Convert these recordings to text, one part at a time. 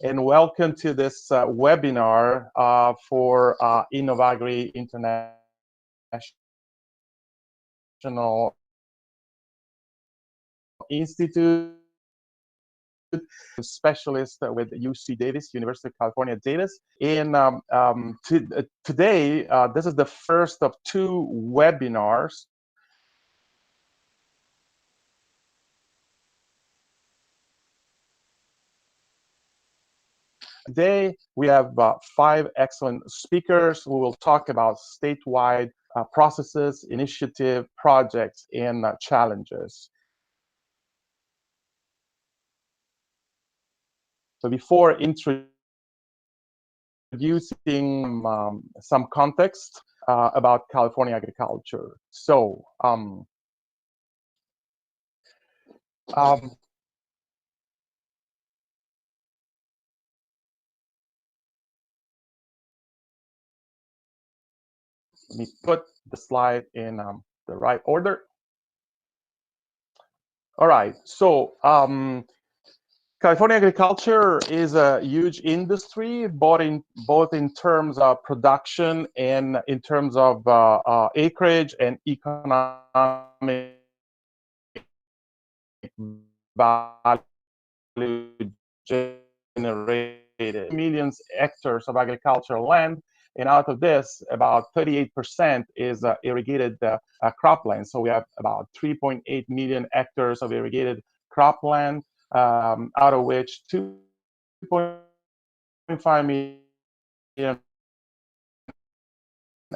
and welcome to this webinar for Innovagri International Institute, specialist with UC Davis, University of California, Davis. And today, this is the first of 2 webinars Today, we have 5 excellent speakers who will talk about statewide processes, initiative, projects, and challenges. So before introducing some context about California agriculture. So, let me put the slide in the right order. All right, so California agriculture is a huge industry, both in terms of production and in terms of acreage and economic value generated. Millions hectares of agricultural land. And out of this, about 38% is irrigated cropland. So we have about 3.8 million hectares of irrigated cropland, out of which 2.5 million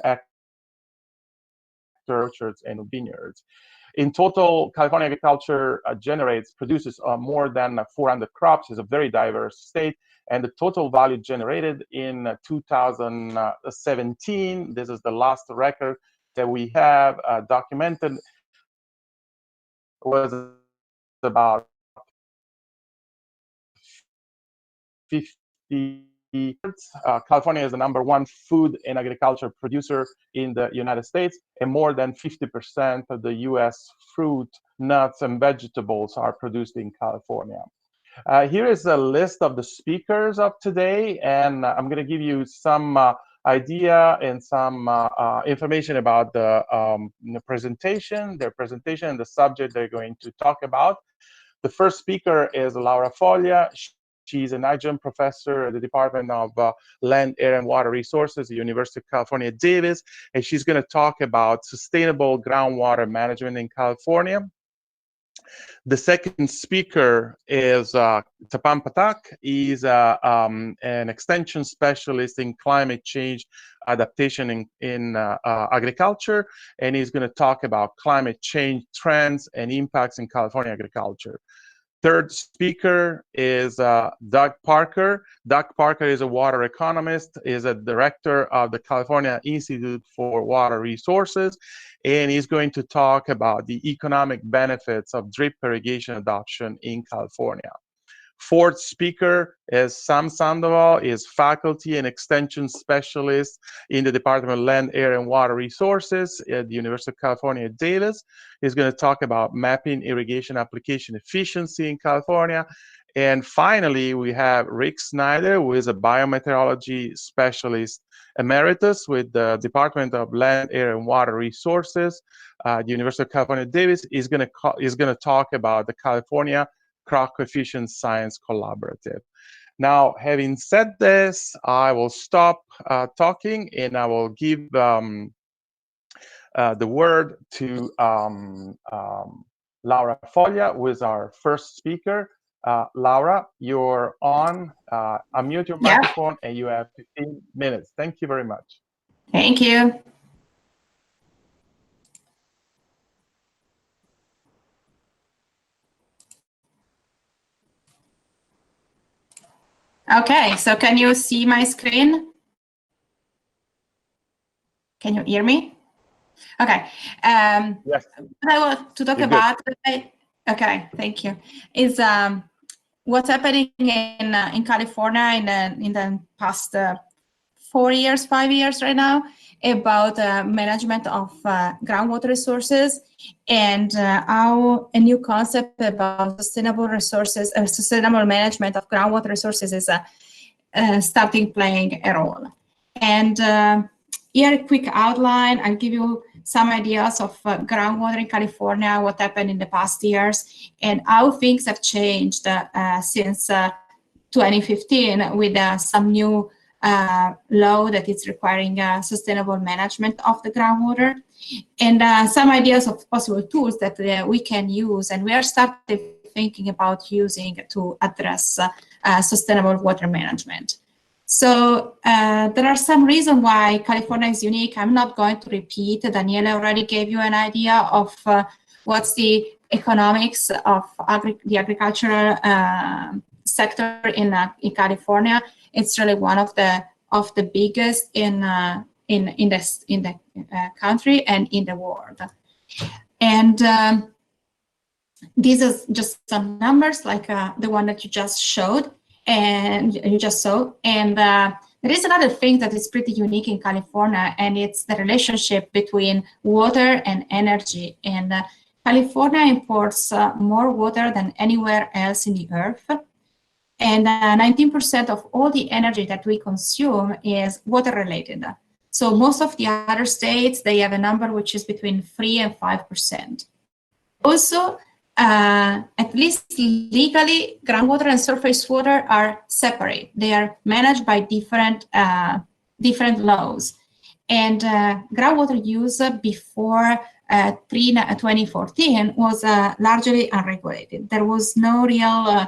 hectares orchards and vineyards. In total, California agriculture produces more than 400 crops. It's a very diverse state. And the total value generated in 2017, this is the last record that we have documented, was about 50. California is the #1 food and agriculture producer in the United States, and more than 50% of the U.S. fruit, nuts, and vegetables are produced in California. Here is a list of the speakers of today, and I'm going to give you some idea and some information about the presentation, their presentation, and the subject they're going to talk about. The first speaker is Laura Foglia. She's an adjunct professor at the Department of Land, Air, and Water Resources at the University of California, Davis, and she's going to talk about sustainable groundwater management in California. The second speaker is Tapan Patak. He's an extension specialist in climate change adaptation in agriculture, and he's going to talk about climate change trends and impacts in California agriculture. Third speaker is Doug Parker. Doug Parker is a water economist, is a director of the California Institute for Water Resources, and he's going to talk about the economic benefits of drip irrigation adoption in California. Fourth speaker is Sam Sandoval, is faculty and extension specialist in the Department of Land, Air, and Water Resources at the University of California, Davis. He's going to talk about mapping irrigation application efficiency in California. And finally, we have Rick Snyder, who is a biometeorology specialist emeritus with the Department of Land, Air, and Water Resources at the University of California, Davis. He's going to talk about the California Crop Coefficient Science Collaborative. Now, having said this, I will stop talking and I will give the word to Laura Foglia, who is our first speaker. Laura, you're on. Unmute your microphone and you have 15 minutes. Thank you very much. Thank you. Okay, so can you see my screen? Can you hear me? Okay. Yes. What I want to talk about today, okay, thank you, is what's happening in California in the past 4 years, 5 years right now, about management of groundwater resources, and how a new concept about sustainable resources, sustainable management of groundwater resources is starting playing a role. And here, a quick outline. I'll give you some ideas of groundwater in California, what happened in the past years, and how things have changed since 2015 with some new law that is requiring sustainable management of the groundwater, and some ideas of possible tools that we can use, and we are starting thinking about using to address sustainable water management. So there are some reasons why California is unique. I'm not going to repeat. Daniele already gave you an idea of what's the economics of the agricultural sector in California. It's really one of the biggest in the country and in the world. And these are just some numbers like the one that you just showed and you just saw. And there is another thing that is pretty unique in California, and it's the relationship between water and energy. And California imports more water than anywhere else in the earth. And 19% of all the energy that we consume is water related. So most of the other states, they have a number which is between 3 and 5%. Also, at least legally, groundwater and surface water are separate. They are managed by different laws. And groundwater use before 2014 was largely unregulated. There was no real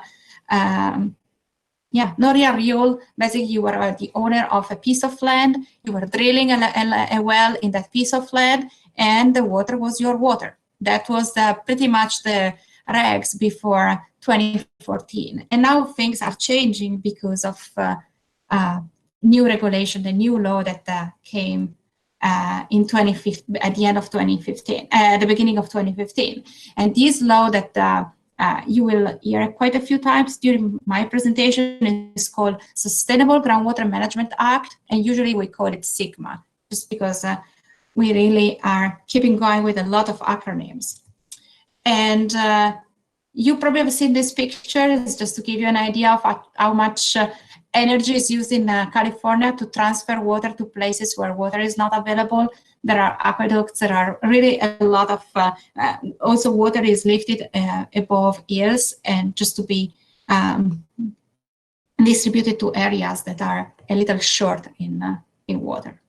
rule. Basically, you were the owner of a piece of land, you were drilling a well in that piece of land, and the water was your water. That was pretty much the regs before 2014. And now things are changing because of new regulation, the new law that came in 2015, at the end of 2015, at the beginning of 2015. And this law that you will hear quite a few times during my presentation is called Sustainable Groundwater Management Act, and usually we call it SIGMA, just because we really are keeping going with a lot of acronyms. And you probably have seen this picture. It's just to give you an idea of how much energy is used in California to transfer water to places where water is not available. There are aqueducts. There are really a lot of, also water is lifted above hills and just to be distributed to areas that are a little short in water.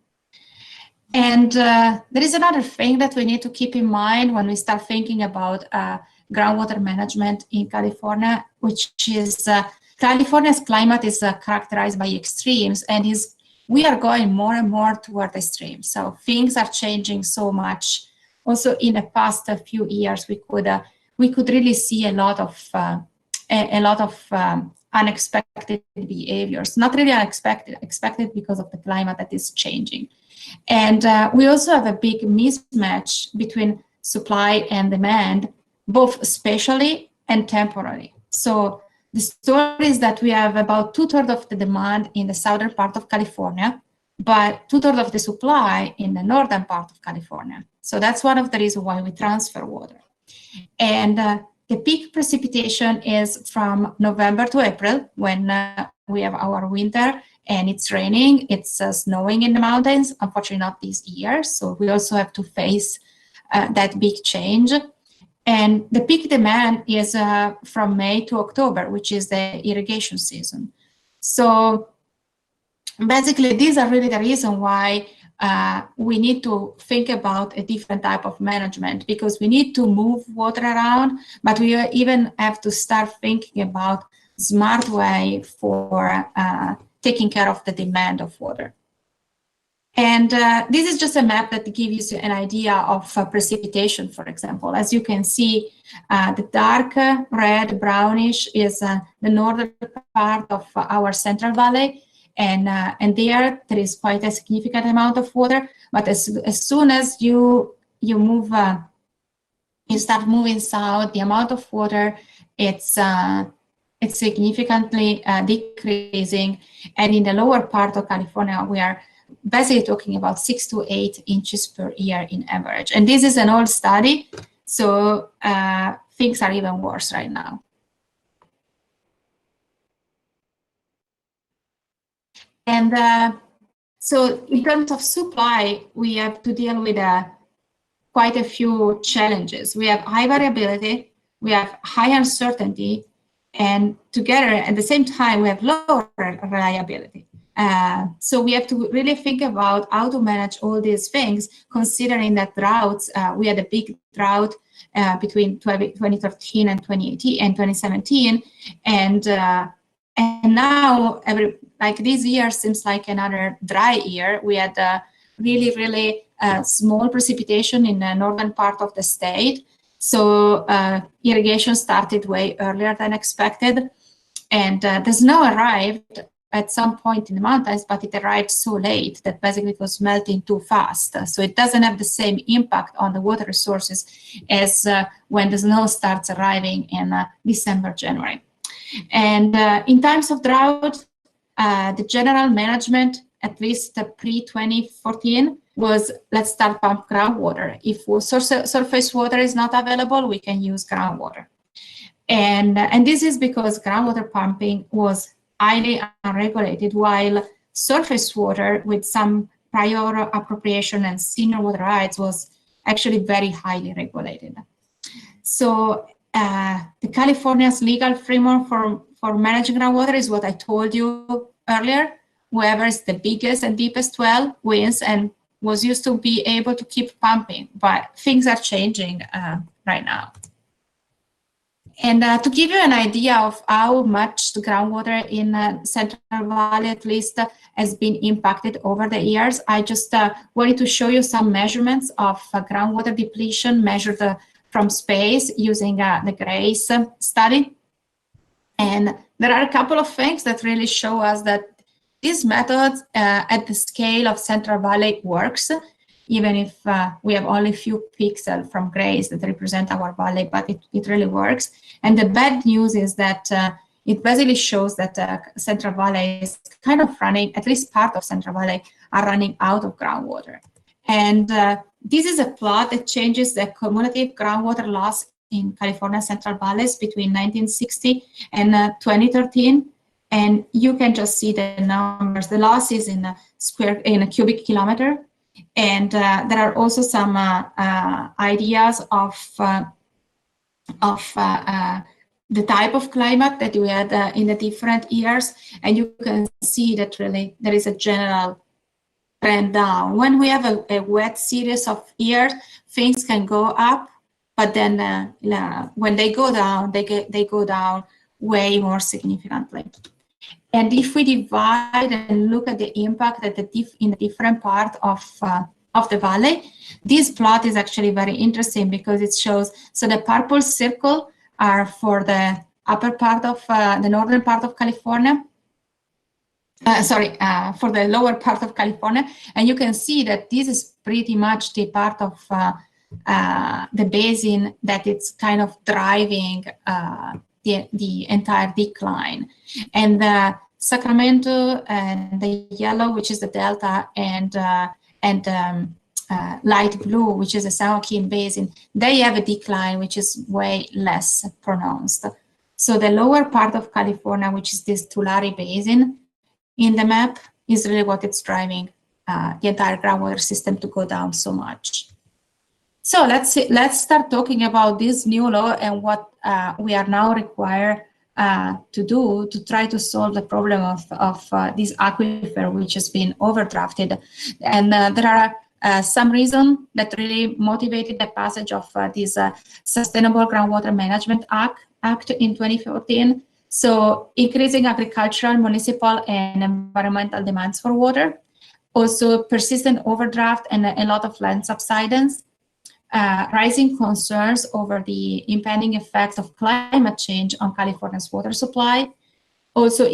And there is another thing that we need to keep in mind when we start thinking about groundwater management in California, which is California's climate is characterized by extremes, and we are going more and more toward extremes. So things are changing so much. Also, in the past few years, we could really see a lot of unexpected behaviors. Not really unexpected, expected because of the climate that is changing. And we also have a big mismatch between supply and demand, both spatially and temporally. So the story is that we have about 2/3 of the demand in the southern part of California, but 2/3 of the supply in the northern part of California. So that's one of the reasons why we transfer water. And the peak precipitation is from November to April, when we have our winter and it's raining, it's snowing in the mountains. Unfortunately, not this year. So we also have to face that big change. And the peak demand is from May to October, which is the irrigation season. So basically, these are really the reason why we need to think about a different type of management, because we need to move water around, but we even have to start thinking about smart way for taking care of the demand of water. And this is just a map that gives you an idea of precipitation, for example. As you can see, the dark red, brownish is the northern part of our Central Valley. And there is quite a significant amount of water. But as soon as you move, you start moving south, the amount of water, it's it's significantly decreasing. And in the lower part of California, we are basically talking about 6 to 8 inches per year in average. And this is an old study, so things are even worse right now. And so in terms of supply, we have to deal with quite a few challenges. We have high variability, we have high uncertainty, and together at the same time, we have low reliability. So we have to really think about how to manage all these things, considering that droughts, we had a big drought between 2013 and 2018 and 2017, and now like this year seems like another dry year. We had really small precipitation in the northern part of the state, so irrigation started way earlier than expected, and the snow arrived at some point in the mountains, but it arrived so late that basically it was melting too fast. So it doesn't have the same impact on the water resources as when the snow starts arriving in December, January. And in times of drought, the general management, at least pre-2014, was let's start pump groundwater. If surface water is not available, we can use groundwater. And this is because groundwater pumping was highly unregulated, while surface water with some prior appropriation and senior water rights was actually very highly regulated. So the California's legal framework for managing groundwater is what I told you earlier. Whoever is the biggest and deepest well wins, and was used to be able to keep pumping, but things are changing right now. And to give you an idea of how much the groundwater in Central Valley, at least, has been impacted over the years, I just wanted to show you some measurements of groundwater depletion measured from space using the GRACE study. And there are a couple of things that really show us that this method at the scale of Central Valley works, even if we have only a few pixels from GRACE that represent our valley, but it really works. And the bad news is that it basically shows that Central Valley is kind of running, at least part of Central Valley are running out of groundwater. And this is a plot that changes the cumulative groundwater loss in California Central Valleys between 1960 and 2013. And you can just see the numbers. The loss is in a cubic kilometer. And there are also some ideas of the type of climate that we had in the different years. And you can see that really there is a general trend down. When we have a wet series of years, things can go up, but then when they go down, they go down way more significantly. And if we divide and look at the impact at in the different part of the valley, this plot is actually very interesting because it shows, so the purple circle are for the upper part of the northern part of California, for the lower part of California. And you can see that this is pretty much the part of the basin that it's kind of driving the entire decline. And Sacramento and the yellow, which is the delta, and light blue, which is the San Joaquin Basin, they have a decline which is way less pronounced. So the lower part of California, which is this Tulare Basin in the map, is really what it's driving the entire groundwater system to go down so much. So let's start talking about this new law and what we are now required to do to try to solve the problem of this aquifer, which has been overdrafted. And there are some reasons that really motivated the passage of this Sustainable Groundwater Management Act in 2014. So increasing agricultural, municipal, and environmental demands for water. Also persistent overdraft and a lot of land subsidence. Rising concerns over the impending effects of climate change on California's water supply. Also,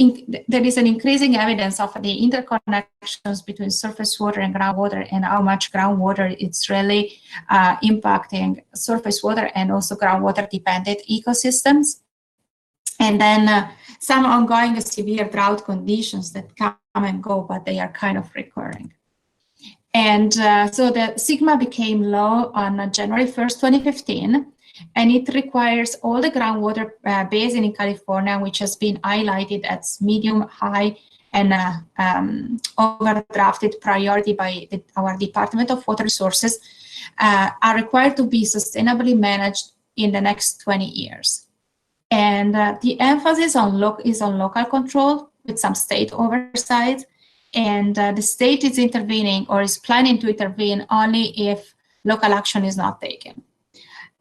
there is an increasing evidence of the interconnections between surface water and groundwater, and how much groundwater it's really impacting surface water and also groundwater dependent ecosystems. And then some ongoing severe drought conditions that come and go, but they are kind of recurring. And so the sigma became law on January 1st, 2015, and it requires all the groundwater basin in California, which has been highlighted as medium, high, and overdrafted priority by our Department of Water Resources, are required to be sustainably managed in the next 20 years. And the emphasis is on local control with some state oversight, and the state is intervening or is planning to intervene only if local action is not taken.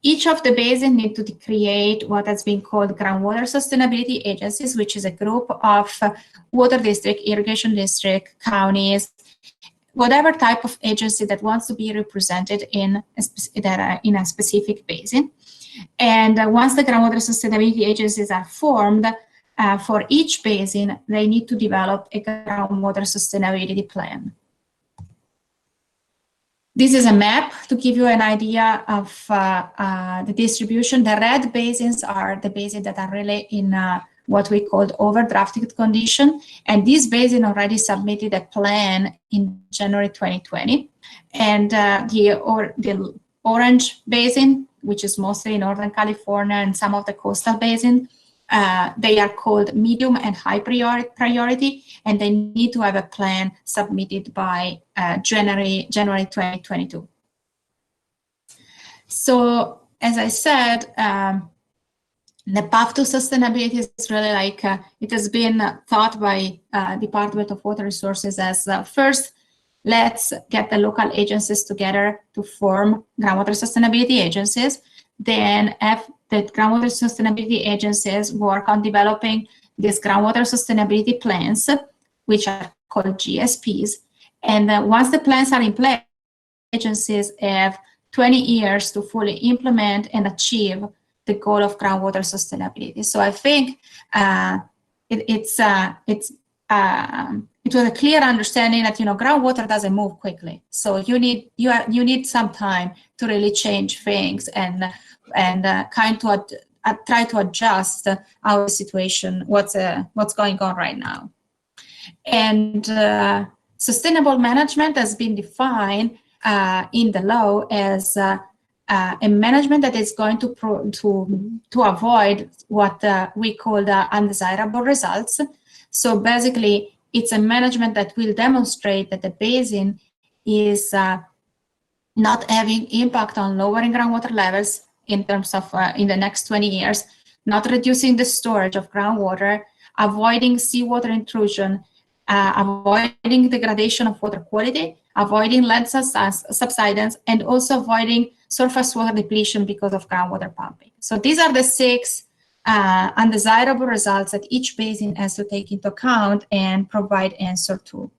Each of the basins need to create what has been called groundwater sustainability agencies, which is a group of water district, irrigation district, counties, whatever type of agency that wants to be represented in a specific basin. And once the groundwater sustainability agencies are formed, for each basin, they need to develop a groundwater sustainability plan. This is a map to give you an idea of the distribution. The red basins are the basins that are really in what we call overdrafted condition. And this basin already submitted a plan in January 2020. And the orange basin, which is mostly in Northern California and some of the coastal basin, they are called medium and high priority, and they need to have a plan submitted by January 2022. So, as I said, the path to sustainability is really like, it has been thought by Department of Water Resources as first, let's get the local agencies together to form groundwater sustainability agencies. Then have the groundwater sustainability agencies work on developing these groundwater sustainability plans, which are called GSPs. And once the plans are in place, agencies have 20 years to fully implement and achieve the goal of groundwater sustainability. So I think it was a clear understanding that groundwater doesn't move quickly. So you need some time to really change things and try to adjust our situation, what's going on right now. And sustainable management has been defined in the law as a management that is going to avoid what we call the undesirable results. So basically, it's a management that will demonstrate that the basin is not having impact on lowering groundwater levels in terms of in the next 20 years, not reducing the storage of groundwater, avoiding seawater intrusion, avoiding degradation of water quality, avoiding land subsidence, and also avoiding surface water depletion because of groundwater pumping. So these are the 6 undesirable results that each basin has to take into account and provide answer to.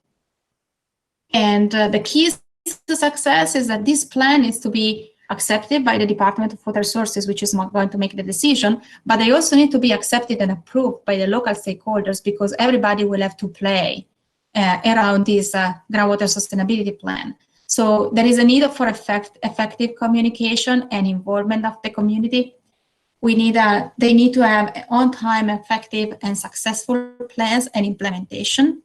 And the keys to success is that this plan is to be accepted by the Department of Water Resources, which is not going to make the decision, but they also need to be accepted and approved by the local stakeholders, because everybody will have to play around this groundwater sustainability plan. So there is a need for effective communication and involvement of the community. They need to have on-time, effective, and successful plans and implementation.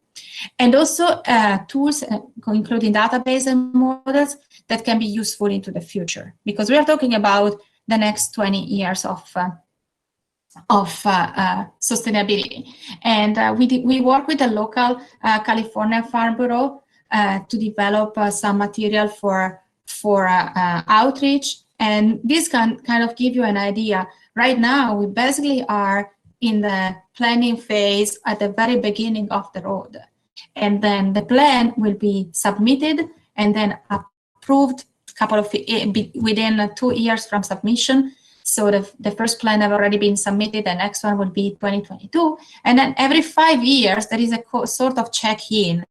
And also tools, including database and models that can be useful into the future, because we are talking about the next 20 years of sustainability. And we work with the local California Farm Bureau to develop some material for outreach. And this can kind of give you an idea. Right now, we basically are in the planning phase at the very beginning of the road. And then the plan will be submitted and then approved within 2 years from submission. So the first plan have already been submitted, the next one will be 2022. And then every 5 years, there is a sort of check-in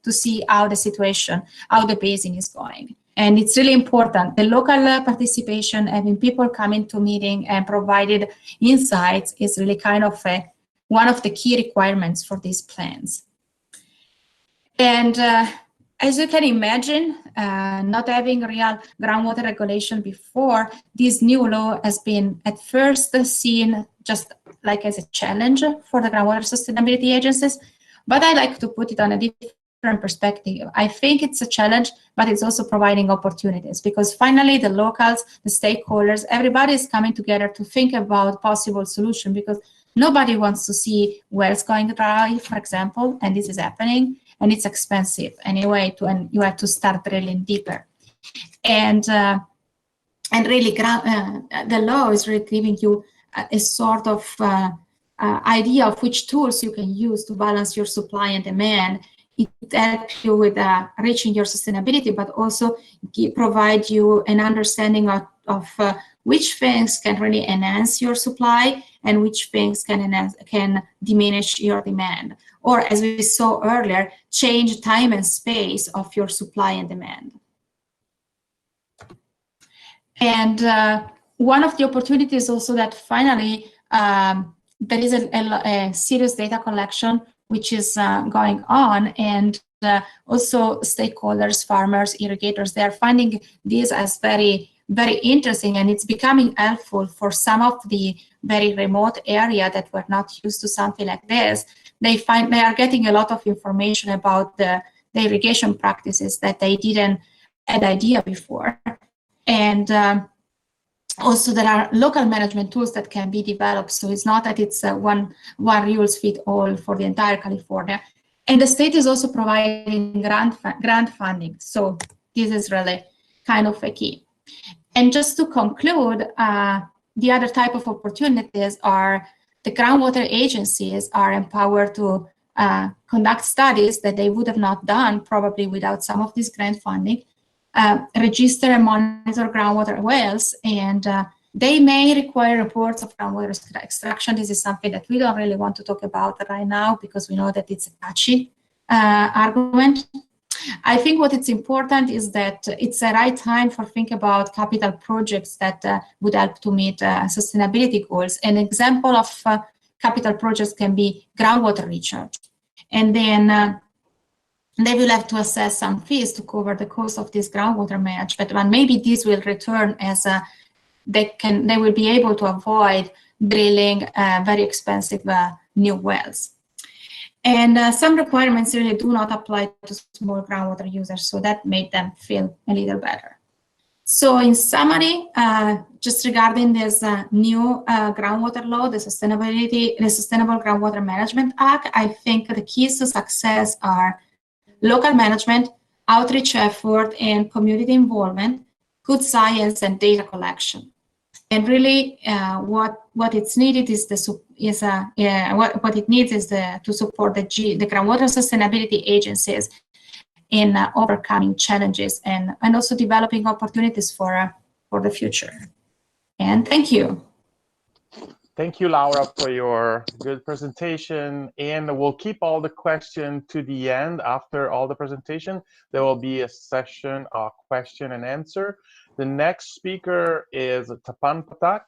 to see how the situation, how the basin is going. And it's really important. The local participation, having people coming to meeting and provided insights is really kind of one of the key requirements for these plans. And as you can imagine, not having real groundwater regulation before, this new law has been at first seen just like as a challenge for the groundwater sustainability agencies, but I like to put it on a different perspective. I think it's a challenge, but it's also providing opportunities, because finally the locals, the stakeholders, everybody is coming together to think about possible solution, because nobody wants to see wells going dry, for example, and this is happening, and it's expensive anyway, and you have to start drilling deeper. And really, the law is really giving you a sort of idea of which tools you can use to balance your supply and demand. It helps you with reaching your sustainability, but also provide you an understanding of which things can really enhance your supply and which things can diminish your demand, or as we saw earlier, change time and space of your supply and demand. And one of the opportunities also that finally there is a serious data collection which is going on, and also stakeholders, farmers, irrigators, they are finding this as very, very interesting, and it's becoming helpful for some of the very remote area that were not used to something like this. They are getting a lot of information about the irrigation practices that they didn't had idea before. And also there are local management tools that can be developed, so it's not that it's one rules fit all for the entire California. And the state is also providing grant funding, so this is really kind of a key. And just to conclude, the other type of opportunities are the groundwater agencies are empowered to conduct studies that they would have not done probably without some of this grant funding, register and monitor groundwater wells, and they may require reports of groundwater extraction. This is something that we don't really want to talk about right now because we know that it's a touchy argument. I think what it's important is that it's the right time for think about capital projects that would help to meet sustainability goals. An example of capital projects can be groundwater recharge. And then they will have to assess some fees to cover the cost of this groundwater management, but maybe this will return as they will be able to avoid drilling very expensive new wells. And some requirements really do not apply to small groundwater users, so that made them feel a little better. So in summary, just regarding this new groundwater law, the Sustainable Groundwater Management Act, I think the keys to success are local management, outreach effort, and community involvement, good science, and data collection. And really, what it's needed is to support the groundwater sustainability agencies in overcoming challenges and also developing opportunities for the future. And thank you. Thank you, Laura, for your good presentation. And we'll keep all the questions to the end. After all the presentation, there will be a session of question and answer. The next speaker is Tapan Patak,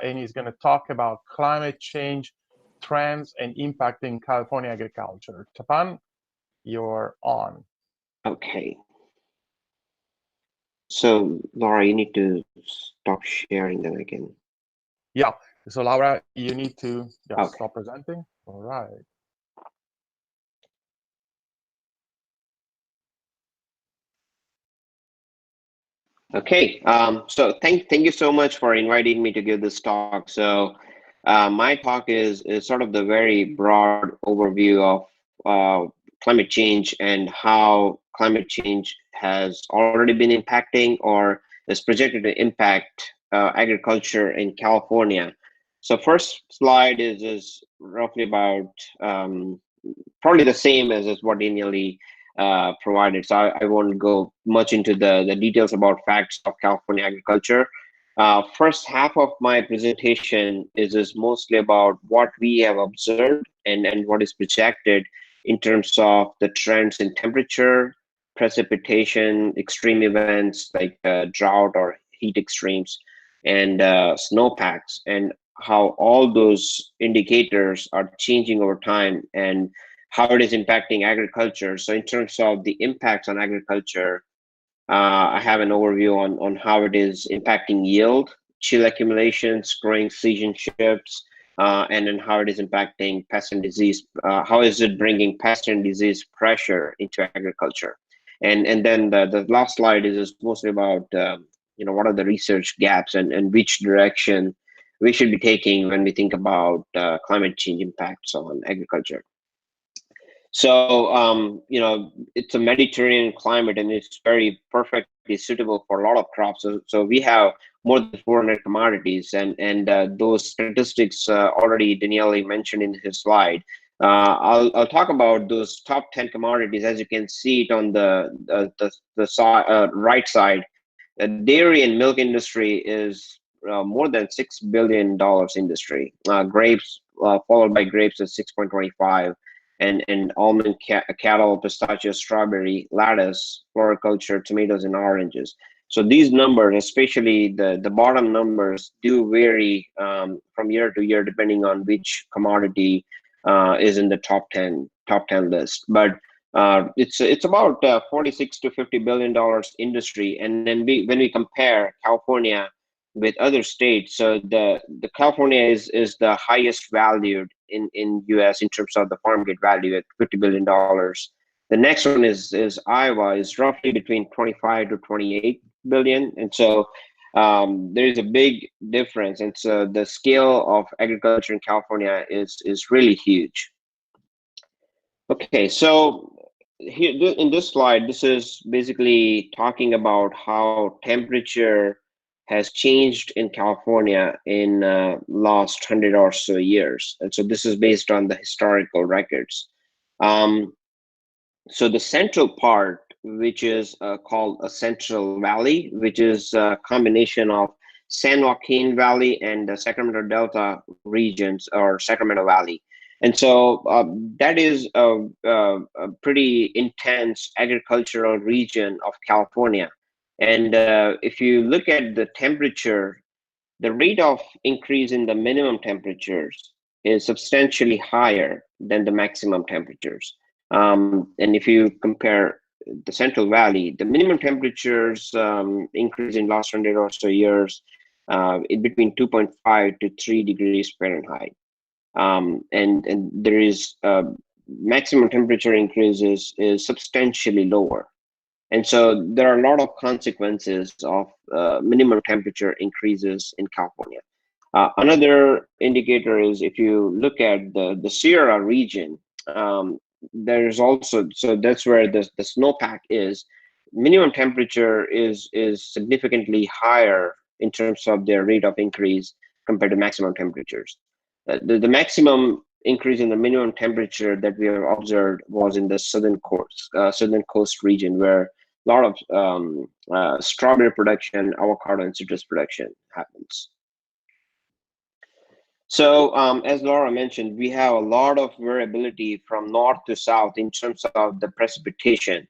and he's going to talk about climate change trends and impacting California agriculture. Tapan, you're on. Okay. So, Laura, you need to stop sharing then again. Yeah. So, Laura, you need to stop presenting. All right. Okay. So thank you so much for inviting me to give this talk. So my talk is sort of the very broad overview of climate change and how climate change has already been impacting or is projected to impact agriculture in California. So first slide is roughly about probably the same as what Daniele provided. So I won't go much into the details about facts of California agriculture. First half of my presentation is mostly about what we have observed and what is projected in terms of the trends in temperature, precipitation, extreme events like drought or heat extremes, and snowpacks, and how all those indicators are changing over time and how it is impacting agriculture. So in terms of the impacts on agriculture, I have an overview on how it is impacting yield, chill accumulations, growing season shifts, and then how it is impacting pest and disease. How is it bringing pest and disease pressure into agriculture? And then the last slide is mostly about what are the research gaps and which direction we should be taking when we think about climate change impacts on agriculture. So it's a Mediterranean climate, and it's very perfectly suitable for a lot of crops. So we have more than 400 commodities, and those statistics already Daniele mentioned in his slide. I'll talk about those top 10 commodities. As you can see it on the right side, the dairy and milk industry is more than $6 billion industry. Grapes, followed by grapes at 6.25, and almond, cattle, pistachio, strawberry, lettuce, floriculture, tomatoes, and oranges. So these numbers, especially the bottom numbers, do vary from year to year depending on which commodity is in the top 10 list. But it's about $46 to $50 billion industry. And then when we compare California with other states, so the California is the highest valued in US in terms of the farm gate value at $50 billion. The next one is Iowa, is roughly between 25 to 28 billion. And so there is a big difference. And so the scale of agriculture in California is really huge. Okay, so here in this slide, this is basically talking about how temperature has changed in California in last 100 or so years. And so this is based on the historical records. So the central part, which is called a Central Valley, which is a combination of San Joaquin Valley and the Sacramento Delta regions, or Sacramento Valley. And so that is a pretty intense agricultural region of California. And if you look at the temperature, the rate of increase in the minimum temperatures is substantially higher than the maximum temperatures. And if you compare the Central Valley, the minimum temperatures increase in last 100 or so years in between 2.5 to 3 degrees Fahrenheit. And there is maximum temperature increases is substantially lower. And so there are a lot of consequences of minimum temperature increases in California. Another indicator is if you look at the Sierra region, there's also, so that's where the snowpack is. Minimum temperature is significantly higher in terms of their rate of increase compared to maximum temperatures. The maximum increase in the minimum temperature that we have observed was in the southern coast region, where a lot of strawberry production, avocado, and citrus production happens. So as Laura mentioned, we have a lot of variability from north to south in terms of the precipitation.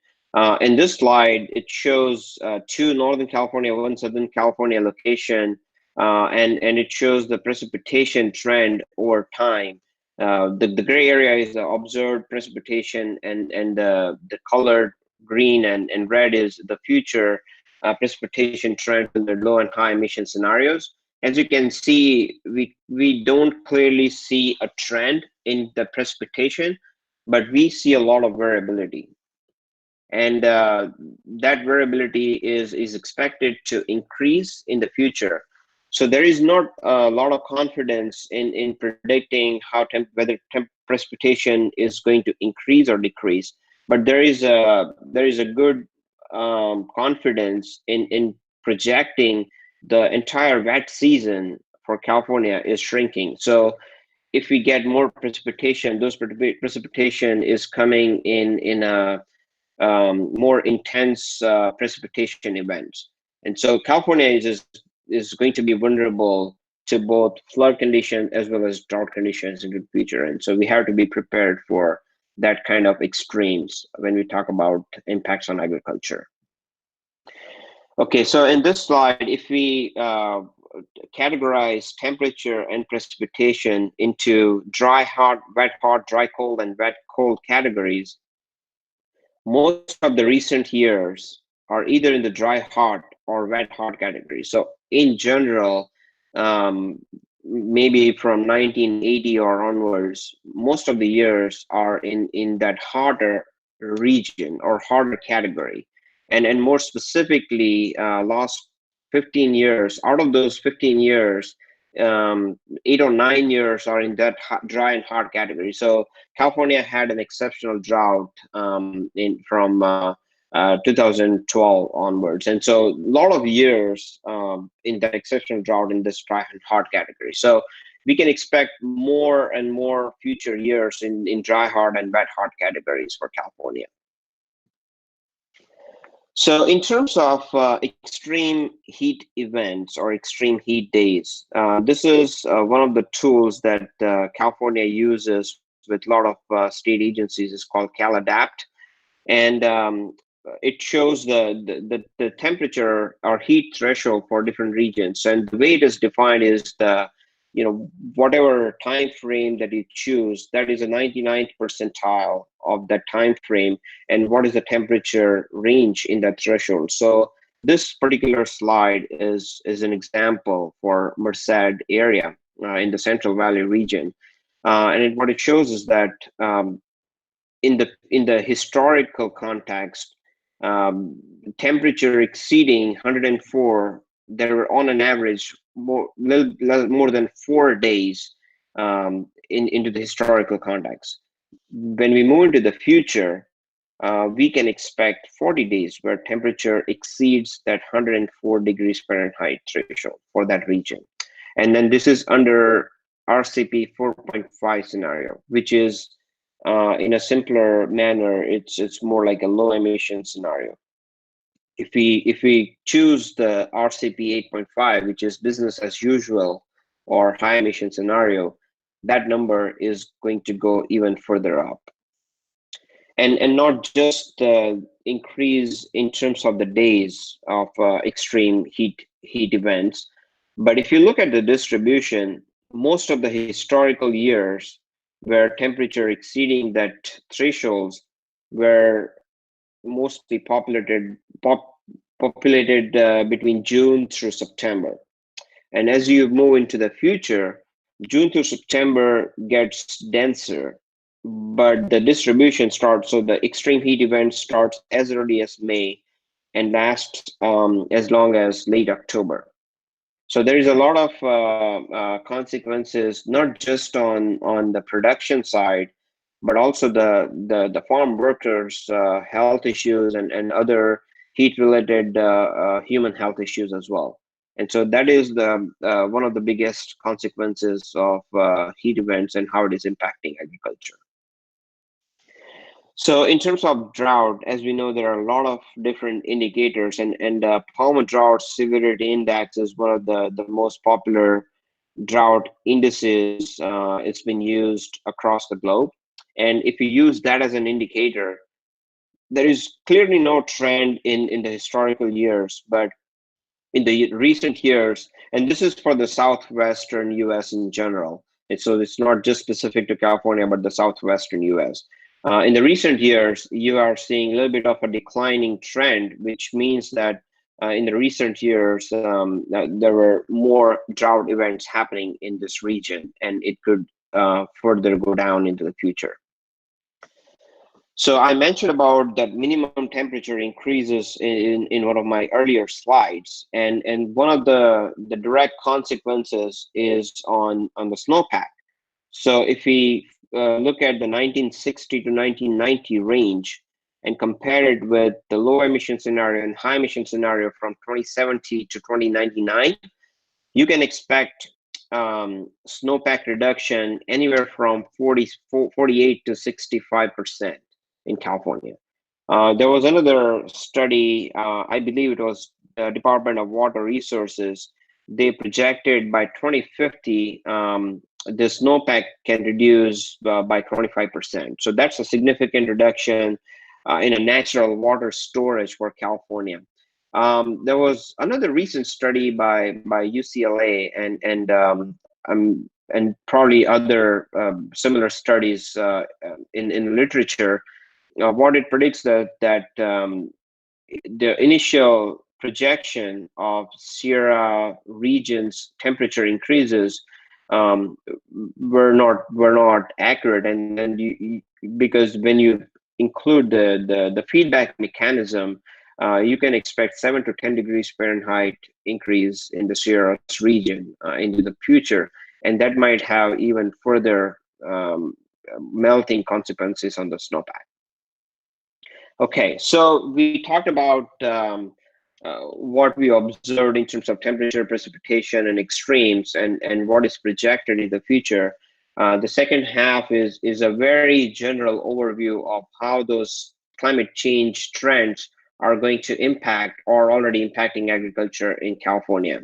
In this slide, it shows 2 Northern California, 1 Southern California location, and it shows the precipitation trend over time. The gray area is the observed precipitation, and the colored green and red is the future precipitation trend in the low and high emission scenarios. As you can see, we don't clearly see a trend in the precipitation, but we see a lot of variability. And that variability is expected to increase in the future. So there is not a lot of confidence in predicting whether precipitation is going to increase or decrease. But there is a good confidence in projecting the entire wet season for California is shrinking. So if we get more precipitation, those precipitation is coming in a more intense precipitation events. And so California is going to be vulnerable to both flood conditions as well as drought conditions in the future. And so we have to be prepared for that kind of extremes when we talk about impacts on agriculture. Okay, so in this slide, if we categorize temperature and precipitation into dry, hot, wet, hot, dry, cold, and wet, cold categories. Most of the recent years are either in the dry, hot, or wet, hot category. So in general, maybe from 1980 or onwards, most of the years are in that hotter region or hotter category. And more specifically, last 15 years, out of those 15 years, 8 or 9 years are in that dry and hot category. So California had an exceptional drought from 2012 onwards. And so a lot of years in that exceptional drought in this dry and hot category. So we can expect more and more future years in dry, hot, and wet, hot categories for California. So in terms of extreme heat events or extreme heat days, this is one of the tools that California uses with a lot of state agencies. Is called CalAdapt, and it shows the temperature or heat threshold for different regions. And the way it is defined is whatever time frame that you choose, that is a 99th percentile of that time frame, and what is the temperature range in that threshold. So this particular slide is an example for Merced area in the Central Valley region, and what it shows is that in the historical context, temperature exceeding 104, there were on an average more than 4 days into the historical context. When we move into the future, we can expect 40 days where temperature exceeds that 104 degrees Fahrenheit threshold for that region. And then this is under RCP 4.5 scenario, which is in a simpler manner, it's more like a low emission scenario. If we choose the RCP 8.5, which is business as usual or high emission scenario, that number is going to go even further up. And not just the increase in terms of the days of extreme heat events, but if you look at the distribution, most of the historical years where temperature exceeding that thresholds were mostly populated between June through September. And as you move into the future, June through September gets denser, but the distribution starts, so the extreme heat event starts as early as May and lasts as long as late October. So there is a lot of consequences, not just on the production side, but also the farm workers' health issues and other heat-related human health issues as well. And so that is one of the biggest consequences of heat events and how it is impacting agriculture. So in terms of drought, as we know, there are a lot of different indicators, and Palmer Drought Severity Index is one of the most popular drought indices. It's been used across the globe. And if you use that as an indicator, there is clearly no trend in the historical years, but in the recent years, and this is for the southwestern US in general, and so it's not just specific to California, but the southwestern US. In the recent years, you are seeing a little bit of a declining trend, which means that in the recent years, there were more drought events happening in this region, and it could further go down into the future. So I mentioned about that minimum temperature increases in one of my earlier slides, and one of the direct consequences is on the snowpack. So if we look at the 1960 to 1990 range and compare it with the low emission scenario and high emission scenario from 2070 to 2099, you can expect snowpack reduction anywhere from 48 to 65% in California. There was another study, I believe it was the Department of Water Resources. They projected by 2050, the snowpack can reduce by 25%. So that's a significant reduction in a natural water storage for California. There was another recent study by UCLA and probably other similar studies in literature. What it predicts that the initial projection of Sierra region's temperature increases were not accurate, and then because when you include the feedback mechanism, you can expect 7 to 10 degrees Fahrenheit increase in the Sierra region into the future, and that might have even further melting consequences on the snowpack. Okay, so we talked about what we observed in terms of temperature, precipitation, and extremes, and what is projected in the future. The second half is a very general overview of how those climate change trends are going to impact or already impacting agriculture in California.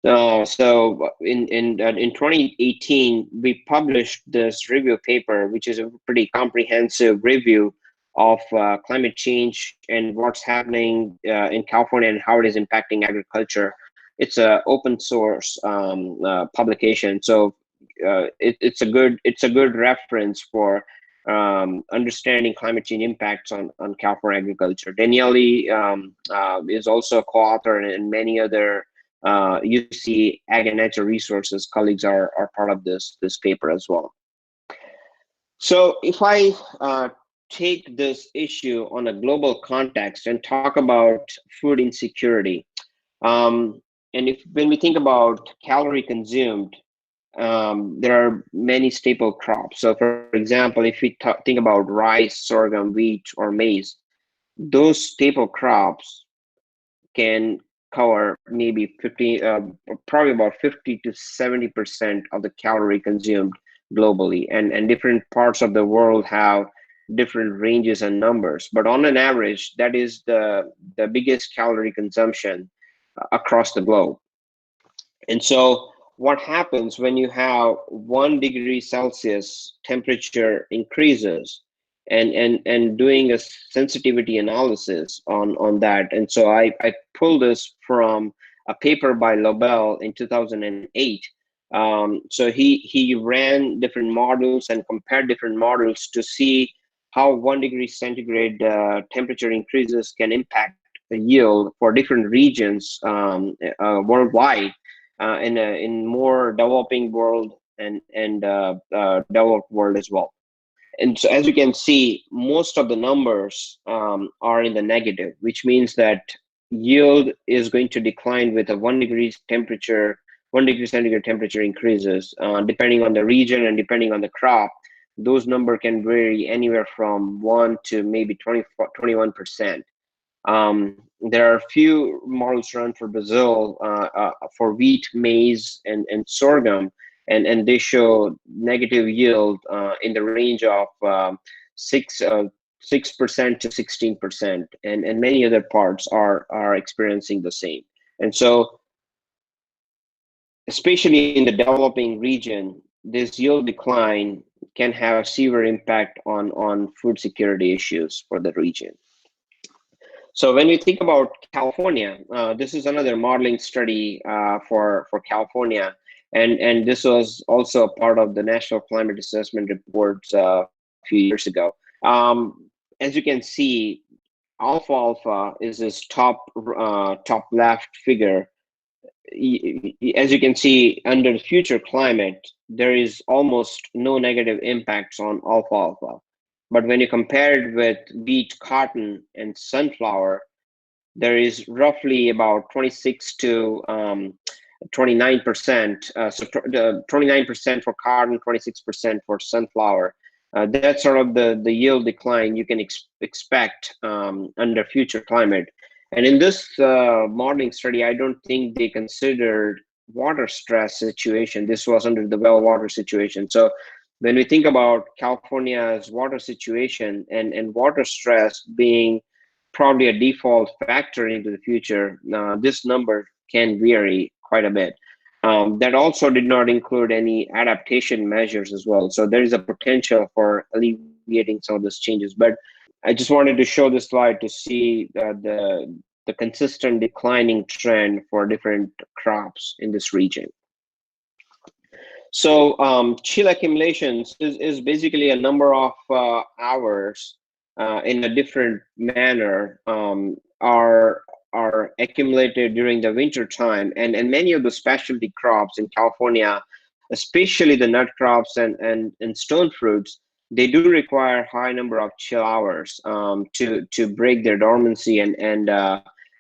So in 2018, we published this review paper, which is a pretty comprehensive review of climate change and what's happening in California and how it is impacting agriculture. It's an open source publication, so it's a good reference for understanding climate change impacts on California agriculture. Daniele is also a co-author, and many other UC Ag and Natural Resources colleagues are part of this paper as well. So if I take this issue on a global context and talk about food insecurity, and when we think about calorie consumed, there are many staple crops. So for example, if we think about rice, sorghum, wheat, or maize, those staple crops can cover maybe probably about 50 to 70% of the calorie consumed globally, and different parts of the world have different ranges and numbers, but on an average, that is the biggest calorie consumption across the globe. And so what happens when you have 1 degree Celsius temperature increases, and doing a sensitivity analysis on that. And so I pulled this from a paper by Lobel in 2008. So he ran different models and compared different models to see how 1 degree centigrade temperature increases can impact the yield for different regions worldwide, in more developing world and developed world as well. And so as you can see, most of the numbers are in the negative, which means that yield is going to decline with a 1 degree centigrade temperature increases, depending on the region and depending on the crop. Those numbers can vary anywhere from 1 to maybe 21%. There are a few models run for Brazil for wheat, maize, and sorghum, and they show negative yield in the range of 6% to 16%, and many other parts are experiencing the same. And so, especially in the developing region, this yield decline can have a severe impact on food security issues for the region. So when we think about California, this is another modeling study for California, and this was also a part of the National Climate Assessment Reports a few years ago. As you can see, alfalfa is this top left figure. As you can see, under the future climate, there is almost no negative impacts on alfalfa. But when you compare it with wheat, cotton, and sunflower, there is roughly about 26 to 29%. So 29% for cotton, 26% for sunflower. That's sort of the yield decline you can expect under future climate. And in this modeling study, I don't think they considered water stress situation. This was under the well water situation. So when we think about California's water situation and water stress being probably a default factor into the future, this number can vary quite a bit. That also did not include any adaptation measures as well. So there is a potential for alleviating some of those changes. But I just wanted to show this slide to see the the consistent declining trend for different crops in this region. So chill accumulations is basically a number of hours in a different manner are accumulated during the winter time, and many of the specialty crops in California, especially the nut crops and stone fruits, they do require high number of chill hours to break their dormancy and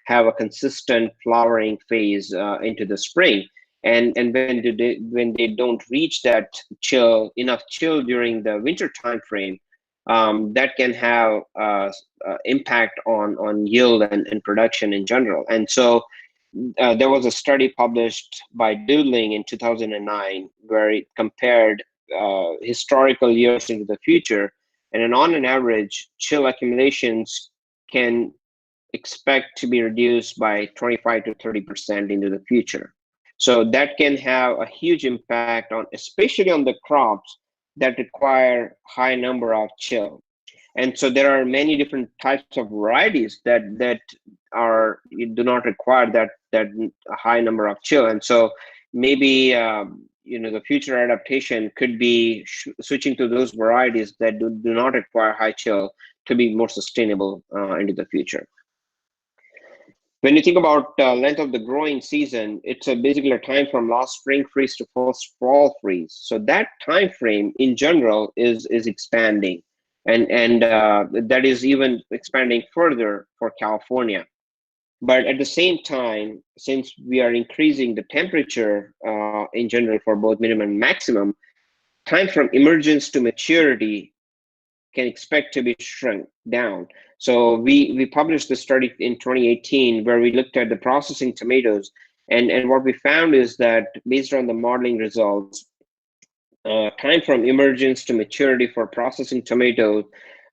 have a consistent flowering phase into the spring. And when they don't reach that enough chill during the winter time frame, that can have impact on yield and production in general. And so there was a study published by Doodling in 2009 where it compared historical years into the future, and on an average, chill accumulations can expect to be reduced by 25 to 30% into the future. So that can have a huge impact on, especially on the crops that require high number of chill. And so there are many different types of varieties that do not require that high number of chill. And so maybe the future adaptation could be switching to those varieties that do not require high chill to be more sustainable into the future. When you think about length of the growing season, it's basically a time from last spring freeze to first fall freeze. So that time frame in general is expanding, and that is even expanding further for California. But at the same time, since we are increasing the temperature in general for both minimum and maximum, time from emergence to maturity can expect to be shrunk down. So we published the study in 2018 where we looked at the processing tomatoes, and what we found is that based on the modeling results, time from emergence to maturity for processing tomatoes,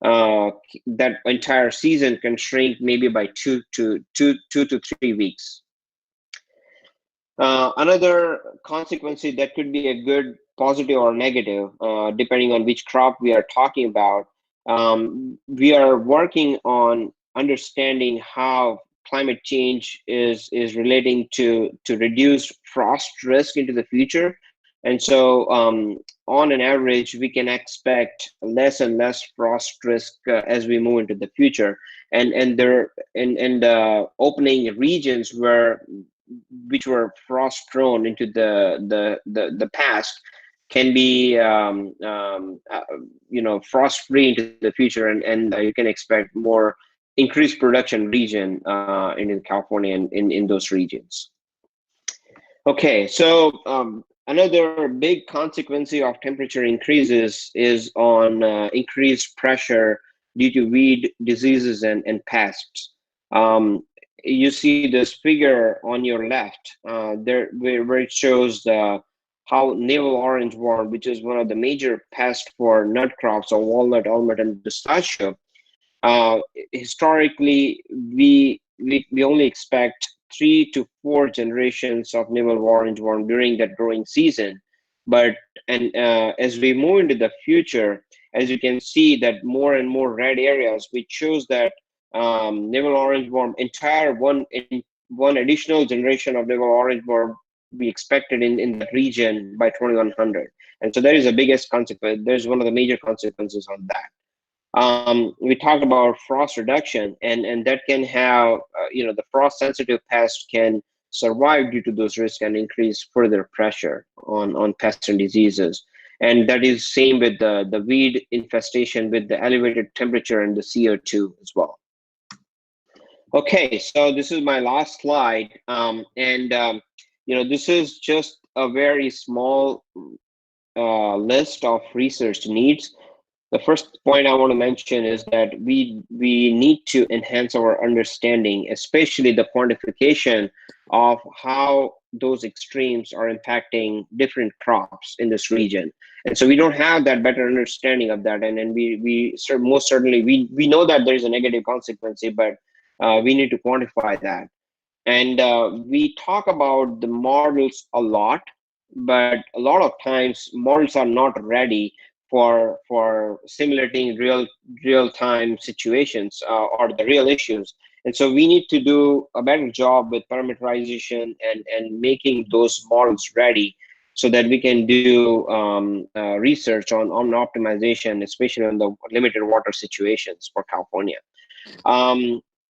that entire season can shrink maybe by 2 to 3 weeks. Another consequence that could be a good, positive, or negative, depending on which crop we are talking about. We are working on understanding how climate change is relating to reduce frost risk into the future. And so on an average, we can expect less and less frost risk as we move into the future. And there in the opening regions which were frost prone into the past can be frost free into the future, and you can expect more increased production region in California and in those regions. Okay, so another big consequence of temperature increases is on increased pressure due to weed diseases and pests. You see this figure on your left there where it shows how navel orange worm, which is one of the major pests for nut crops of walnut, almond, and pistachio. Historically, we only expect 3 to 4 generations of navel orange worm during that growing season. But as we move into the future, as you can see that more and more red areas, which shows that navel orange worm, one additional generation of navel orange worm be expected in that region by 2100. And so that is the biggest consequence. There's one of the major consequences on that. We talked about frost reduction, and that can have, the frost sensitive pests can survive due to those risks and increase further pressure on pests and diseases. And that is same with the weed infestation with the elevated temperature and the CO2 as well. Okay, so this is my last slide. This is just a very small list of research needs. The first point I want to mention is that we need to enhance our understanding, especially the quantification of how those extremes are impacting different crops in this region. And so we don't have that better understanding of that. And then we most certainly, we know that there is a negative consequence, but we need to quantify that. And we talk about the models a lot, but a lot of times models are not ready for simulating real-time situations or the real issues. And so we need to do a better job with parameterization and making those models ready so that we can do research on optimization, especially on the limited water situations for California.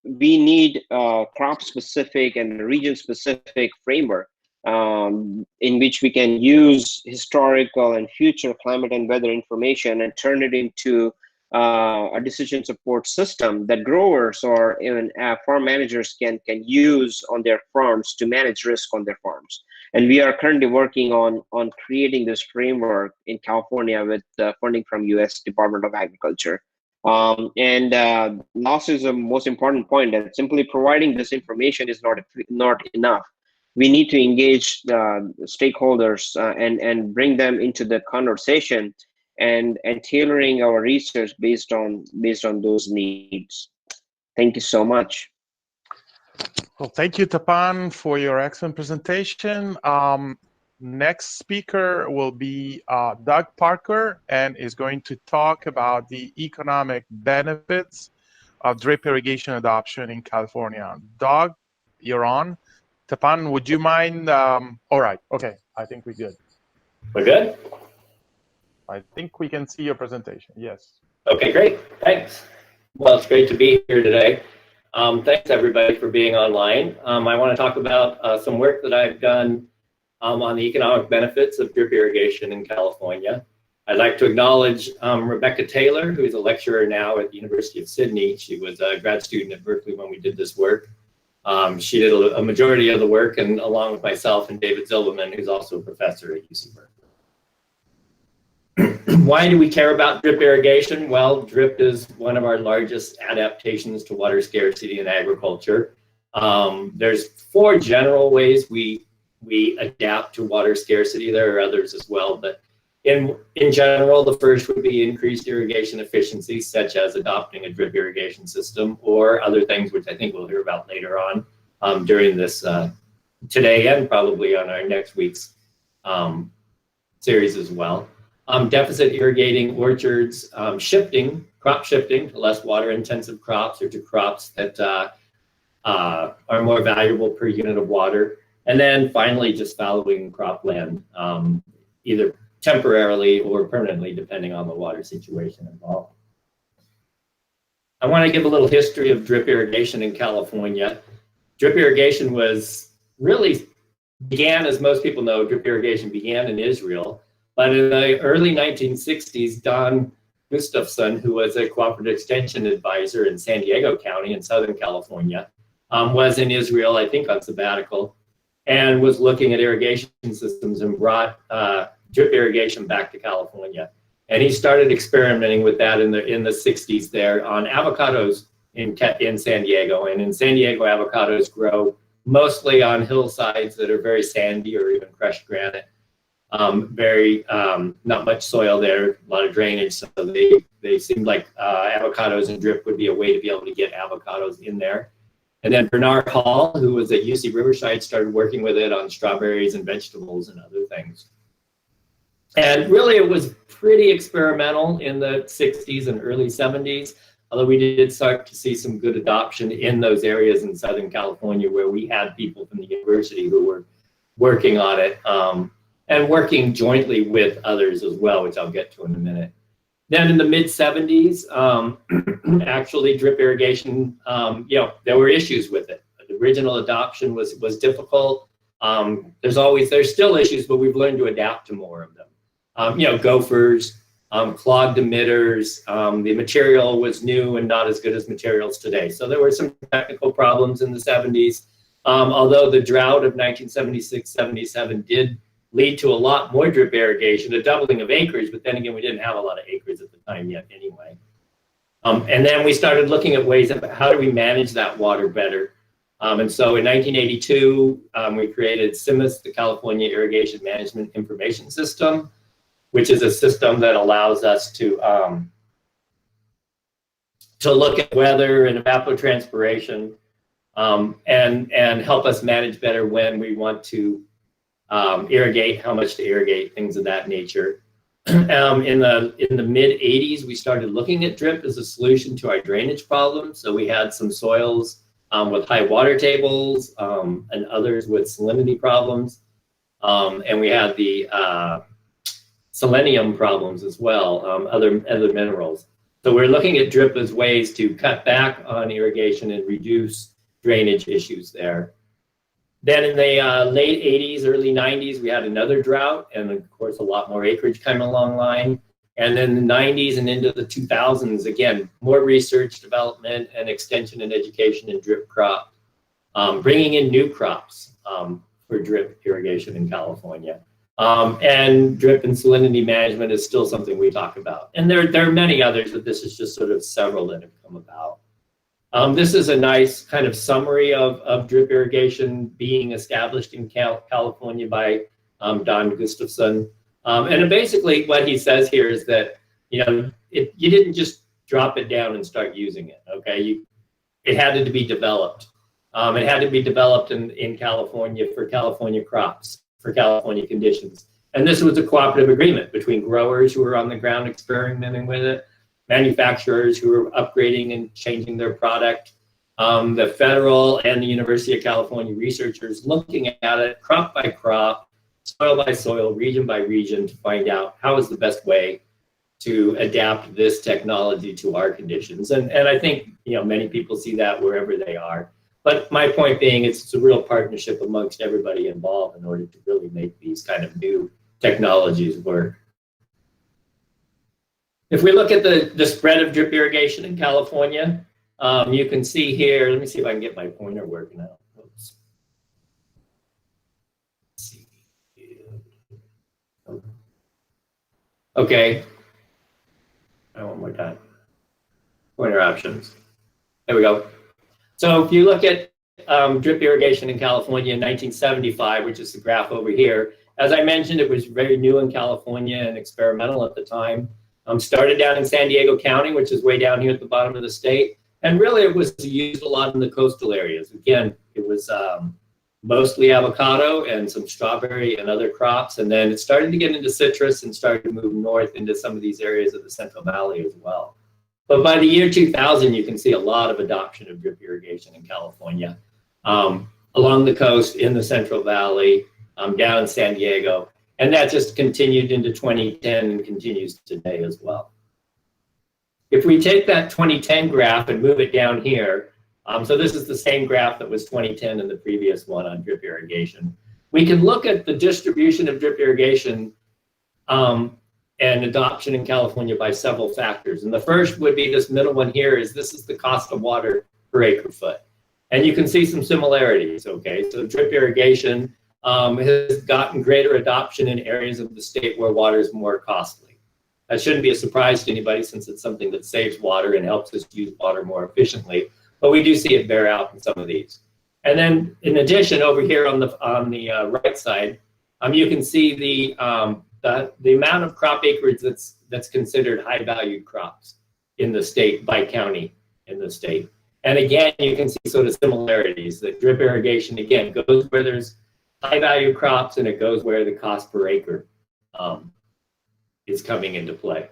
We need crop-specific and region-specific framework in which we can use historical and future climate and weather information and turn it into a decision support system that growers or even farm managers can use on their farms to manage risk on their farms. And we are currently working on creating this framework in California with funding from U.S. Department of Agriculture. Loss is the most important point, that simply providing this information is not enough. We need to engage the stakeholders and bring them into the conversation and tailoring our research based on those needs. Thank you so much. Well, thank you, Tapan, for your excellent presentation. Next speaker will be Doug Parker, and is going to talk about the economic benefits of drip irrigation adoption in California. Doug, you're on. Tapan, would you mind? All right, okay, I think we're good. We're good? I think we can see your presentation, yes. Okay, great, thanks. Well, it's great to be here today. Thanks everybody for being online. I want to talk about some work that I've done on the economic benefits of drip irrigation in California. I'd like to acknowledge Rebecca Taylor, who is a lecturer now at the University of Sydney. She was a grad student at Berkeley when we did this work. She did a majority of the work, and along with myself and David Zilberman, who's also a professor at UC Berkeley. Why do we care about drip irrigation? Well, drip is one of our largest adaptations to water scarcity in agriculture. There's 4 general ways we adapt to water scarcity. There are others as well, but in general, the first would be increased irrigation efficiency, such as adopting a drip irrigation system, or other things which I think we'll hear about later on during this today, and probably on our next week's series as well. Deficit irrigating orchards, crop shifting to less water intensive crops, or to crops that are more valuable per unit of water. And then finally, just fallowing cropland, either temporarily or permanently, depending on the water situation involved. I want to give a little history of drip irrigation in California. Drip irrigation began, as most people know, drip irrigation began in Israel. But in the early 1960s, Don Gustafson, who was a cooperative extension advisor in San Diego County in Southern California, was in Israel, I think on sabbatical, and was looking at irrigation systems and brought drip irrigation back to California. And he started experimenting with that in the 60s there on avocados in San Diego. And in San Diego, avocados grow mostly on hillsides that are very sandy or even crushed granite. Not much soil there, a lot of drainage, so they seemed like avocados and drip would be a way to be able to get avocados in there. And then Bernard Hall, who was at UC Riverside, started working with it on strawberries and vegetables and other things. And really it was pretty experimental in the 60s and early 70s, although we did start to see some good adoption in those areas in Southern California where we had people from the university who were working on it. And working jointly with others as well, which I'll get to in a minute. Then in the mid 70s, actually drip irrigation, there were issues with it. The original adoption was difficult. There's still issues, but we've learned to adapt to more of them. Gophers, clogged emitters, the material was new and not as good as materials today. So there were some technical problems in the 70s, although the drought of 1976-77 did lead to a lot more drip irrigation, a doubling of acres, but then again, we didn't have a lot of acres at the time yet anyway. And then we started looking at ways of how do we manage that water better. And so in 1982, we created CIMMYS, the California Irrigation Management Information System, which is a system that allows us to look at weather and evapotranspiration and help us manage better when we want to irrigate, how much to irrigate, things of that nature. In the mid 80s, we started looking at drip as a solution to our drainage problem. So we had some soils with high water tables, and others with salinity problems. And we had the selenium problems as well, other minerals. So we're looking at drip as ways to cut back on irrigation and reduce drainage issues there. Then in the late 80s, early 90s, we had another drought, and of course a lot more acreage coming along line. And then the 90s and into the 2000s, again, more research, development, and extension and education in drip crop, bringing in new crops for drip irrigation in California. And drip and salinity management is still something we talk about. And there are many others, but this is just sort of several that have come about. This is a nice kind of summary of drip irrigation being established in California by Don Gustafson. And basically what he says here is that, you know, you didn't just drop it down and start using it, okay? It had to be developed. It had to be developed in California for California crops, for California conditions. And this was a cooperative agreement between growers who were on the ground experimenting with it, manufacturers who were upgrading and changing their product, the federal and the University of California researchers looking at it crop by crop, soil by soil, region by region to find out how is the best way to adapt this technology to our conditions. And I think, you know, many people see that wherever they are. But my point being, it's a real partnership amongst everybody involved in order to really make these kind of new technologies work. If we look at the spread of drip irrigation in California, you can see here, let me see if I can get my pointer working out. Oops. Let's see. Okay. One more time. Pointer options. There we go. So if you look at drip irrigation in California in 1975, which is the graph over here, as I mentioned, it was very new in California and experimental at the time. Started down in San Diego County, which is way down here at the bottom of the state. And really it was used a lot in the coastal areas. Again, it was mostly avocado and some strawberry and other crops. And then it started to get into citrus and started to move north into some of these areas of the Central Valley as well. But by the year 2000, you can see a lot of adoption of drip irrigation in California, along the coast, in the Central Valley, down in San Diego. And that just continued into 2010 and continues today as well. If we take that 2010 graph and move it down here, so this is the same graph that was 2010 in the previous one on drip irrigation. We can look at the distribution of drip irrigation and adoption in California by several factors. And the first would be this middle one here this is the cost of water per acre foot. And you can see some similarities, okay? So drip irrigation has gotten greater adoption in areas of the state where water is more costly. That shouldn't be a surprise to anybody since it's something that saves water and helps us use water more efficiently. But we do see it bear out in some of these. And then in addition, over here on the right side, you can see the amount of crop acreage that's considered high valued crops in the state by county in the state. And again, you can see sort of similarities that drip irrigation, again, goes where there's high value crops and it goes where the cost per acre is coming into play.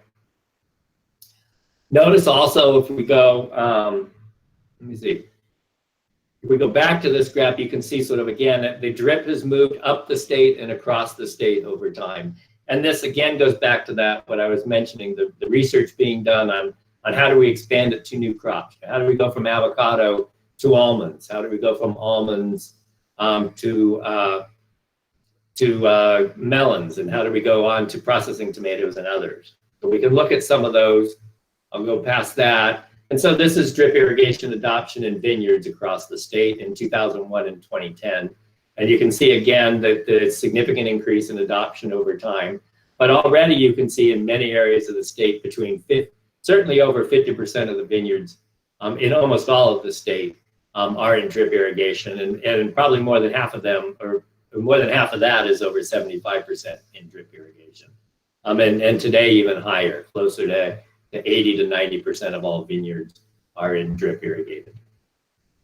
Notice also if we go, let me see. If we go back to this graph, you can see sort of again that the drip has moved up the state and across the state over time. And this again goes back to that, what I was mentioning, the research being done on how do we expand it to new crops? How do we go from avocado to almonds? How do we go from almonds to melons? And how do we go on to processing tomatoes and others? So we can look at some of those. I'll go past that. And so this is drip irrigation adoption in vineyards across the state in 2001 and 2010. And you can see again that the significant increase in adoption over time. But already you can see in many areas of the state certainly over 50% of the vineyards in almost all of the state are in drip irrigation. And probably more than half of them, or more than half of that is over 75% in drip irrigation. And today even higher, closer to 80 to 90% of all vineyards are in drip irrigated.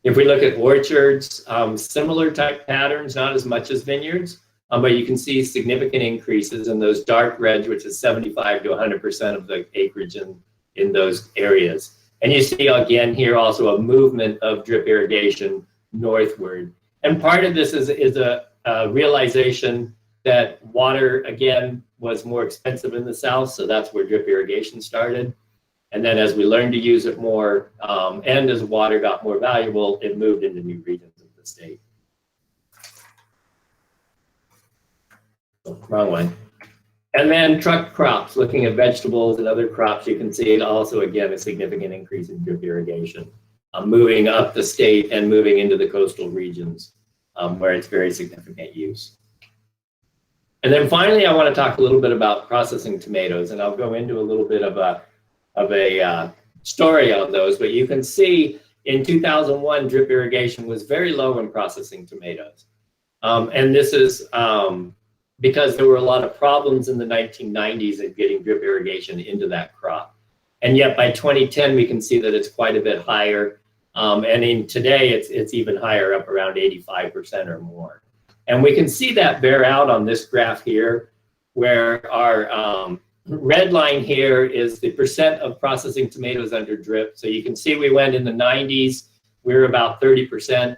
If we look at orchards, similar type patterns, not as much as vineyards, but you can see significant increases in those dark reds, which is 75 to 100% of the acreage in those areas. And you see again here also a movement of drip irrigation northward. And part of this is a realization that water, again, was more expensive in the south, so that's where drip irrigation started. And then as we learned to use it more, and as water got more valuable, it moved into new regions of the state. Oh, wrong one. And then truck crops, looking at vegetables and other crops, you can see also, again, a significant increase in drip irrigation, moving up the state and moving into the coastal regions where it's very significant use. And then finally, I want to talk a little bit about processing tomatoes, and I'll go into a little bit of a story on those, but you can see in 2001, drip irrigation was very low in processing tomatoes. And this is because there were a lot of problems in the 1990s in getting drip irrigation into that crop. And yet by 2010, we can see that it's quite a bit higher. And in today, it's even higher, up around 85% or more. And we can see that bear out on this graph here, where our red line here is the percent of processing tomatoes under drip. So you can see we went in the 90s, we were about 30%,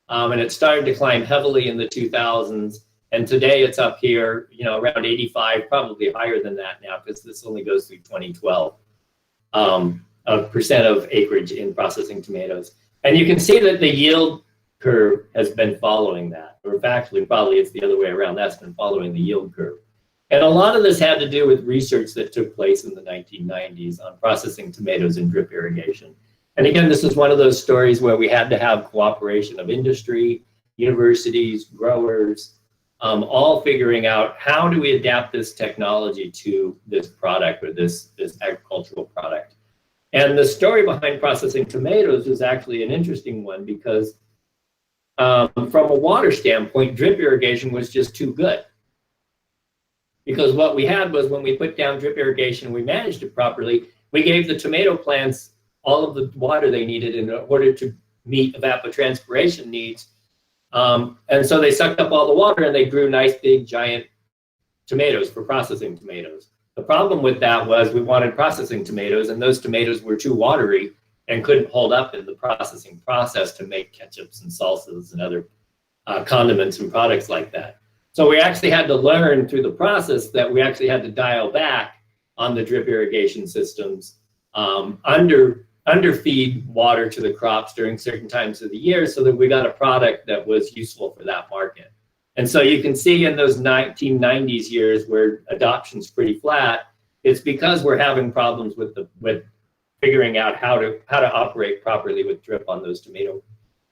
and it started to climb heavily in the 2000s. And today it's up here, you know, around 85, probably higher than that now, because this only goes through 2012, of percent of acreage in processing tomatoes. And you can see that the yield curve has been following that, or actually probably it's the other way around. That's been following the yield curve. And a lot of this had to do with research that took place in the 1990s on processing tomatoes and drip irrigation. And again, this is one of those stories where we had to have cooperation of industry, universities, growers, all figuring out how do we adapt this technology to this product or this agricultural product. And the story behind processing tomatoes is actually an interesting one because from a water standpoint, drip irrigation was just too good. Because what we had was when we put down drip irrigation, we managed it properly, we gave the tomato plants all of the water they needed in order to meet evapotranspiration needs. And so they sucked up all the water and they grew nice, big, giant tomatoes for processing tomatoes. The problem with that was we wanted processing tomatoes, and those tomatoes were too watery and couldn't hold up in the processing process to make ketchups and salsas and other condiments and products like that. So we actually had to learn through the process that we actually had to dial back on the drip irrigation systems, underfeed water to the crops during certain times of the year so that we got a product that was useful for that market. And so you can see in those 1990s years where adoption's pretty flat, it's because we're having problems with figuring out how to operate properly with drip on those tomatoes.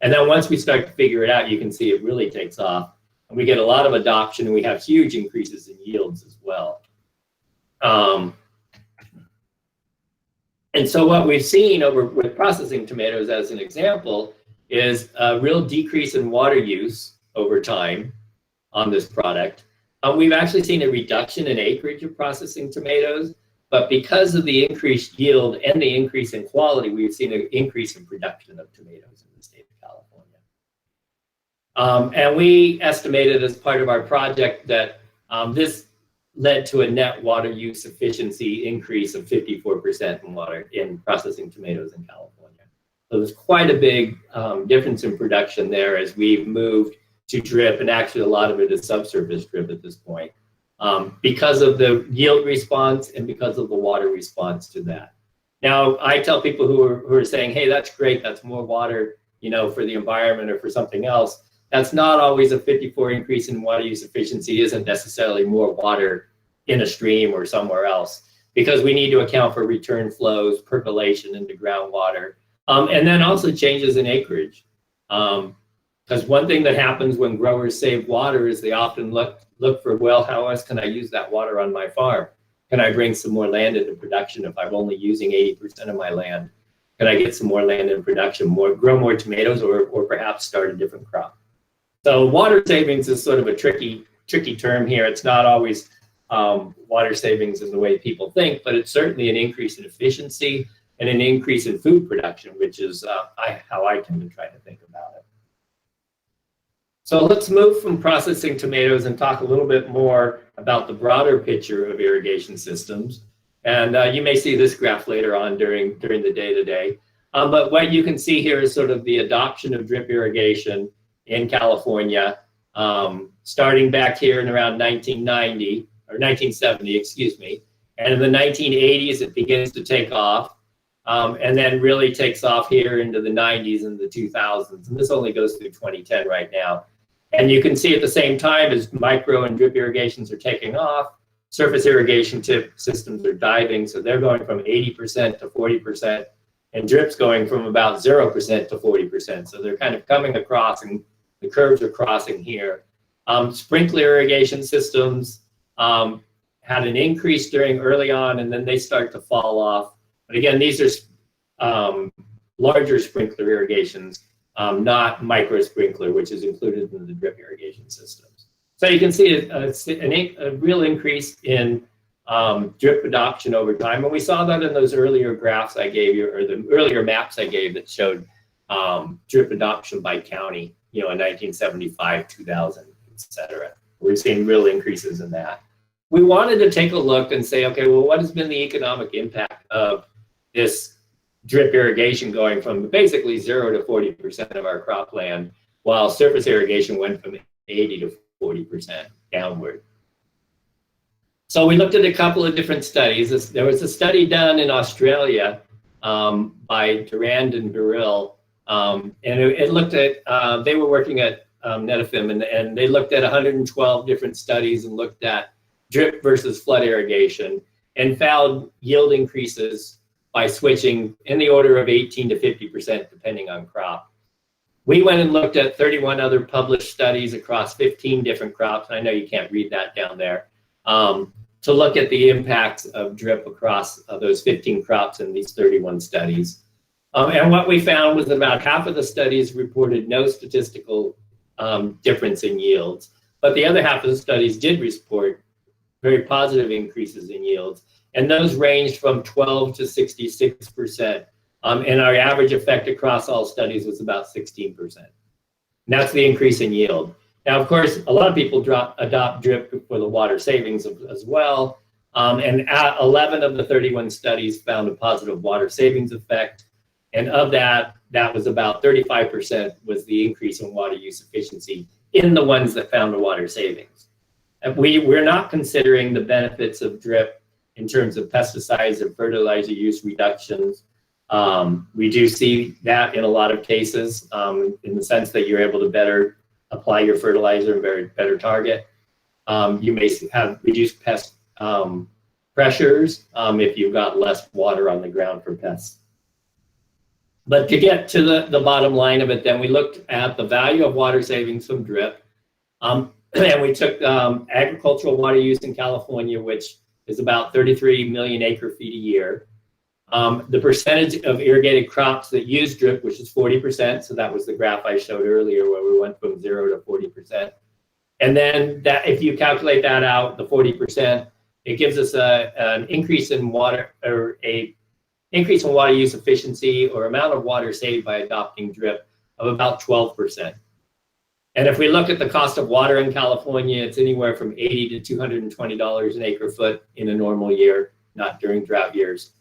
And then once we start to figure it out, you can see it really takes off. And we get a lot of adoption, and we have huge increases in yields as well. And so what we've seen with processing tomatoes as an example is a real decrease in water use over time on this product. We've actually seen a reduction in acreage of processing tomatoes, but because of the increased yield and the increase in quality, we've seen an increase in production of tomatoes in the state of California. And we estimated as part of our project that this led to a net water use efficiency increase of 54% in processing tomatoes in California. So there's quite a big difference in production there as we've moved to drip, and actually a lot of it is subsurface drip at this point, because of the yield response and because of the water response to that. Now, I tell people who are saying, hey, that's great, that's more water, you know, for the environment or for something else. That's not always a 54 increase in water use efficiency isn't necessarily more water in a stream or somewhere else, because we need to account for return flows, percolation into groundwater, and then also changes in acreage. Because one thing that happens when growers save water is they often look for, well, how else can I use that water on my farm? Can I bring some more land into production if I'm only using 80% of my land? Can I get some more land in production, grow more tomatoes, or perhaps start a different crop? So water savings is sort of a tricky term here. It's not always water savings in the way people think, but it's certainly an increase in efficiency and an increase in food production, which is how I tend to try to think about it. So let's move from processing tomatoes and talk a little bit more about the broader picture of irrigation systems. And you may see this graph later on during the day-to-day. But what you can see here is sort of the adoption of drip irrigation in California, starting back here in around 1990, or 1970, excuse me. And in the 1980s, it begins to take off, and then really takes off here into the 90s and the 2000s. And this only goes through 2010 right now. And you can see at the same time as micro and drip irrigations are taking off, surface irrigation systems are diving. So they're going from 80% to 40%, and drip's going from about 0% to 40%. So they're kind of coming across, and the curves are crossing here. Sprinkler irrigation systems had an increase early on, and then they start to fall off. But again, these are larger sprinkler irrigations, not micro sprinkler, which is included in the drip irrigation systems. So you can see a real increase in drip adoption over time. And we saw that in those earlier graphs I gave you, or the earlier maps I gave that showed drip adoption by county, in 1975, 2000, etc. We're seeing real increases in that. We wanted to take a look and say, okay, well, what has been the economic impact of this drip irrigation going from basically 0 to 40% of our cropland, while surface irrigation went from 80 to 40% downward. So we looked at a couple of different studies. There was a study done in Australia by Durand and Burrill, and it looked at, they were working at Netafim, and they looked at 112 different studies and looked at drip versus flood irrigation, and found yield increases by switching in the order of 18 to 50%, depending on crop. We went and looked at 31 other published studies across 15 different crops. I know you can't read that down there, to look at the impacts of drip across those 15 crops in these 31 studies. And what we found was that about half of the studies reported no statistical difference in yields, but the other half of the studies did report very positive increases in yields, and those ranged from 12 to 66%. And our average effect across all studies was about 16%. And that's the increase in yield. Now, of course, a lot of people adopt drip for the water savings as well. And 11 of the 31 studies found a positive water savings effect. And of that, that was about 35% was the increase in water use efficiency in the ones that found a water savings. And we're not considering the benefits of drip in terms of pesticides and fertilizer use reductions. We do see that in a lot of cases, in the sense that you're able to better apply your fertilizer and better target. You may have reduced pest pressures if you've got less water on the ground for pests. But to get to the bottom line of it, then we looked at the value of water savings from drip. And we took agricultural water use in California, which is about 33 million acre feet a year. The percentage of irrigated crops that use drip, which is 40%, so that was the graph I showed earlier where we went from 0 to 40%. And then that, if you calculate that out, the 40%, it gives us an increase in water, or a increase in water use efficiency or amount of water saved by adopting drip of about 12%. And if we look at the cost of water in California, it's anywhere from $80 to $220 an acre foot in a normal year, not during drought years.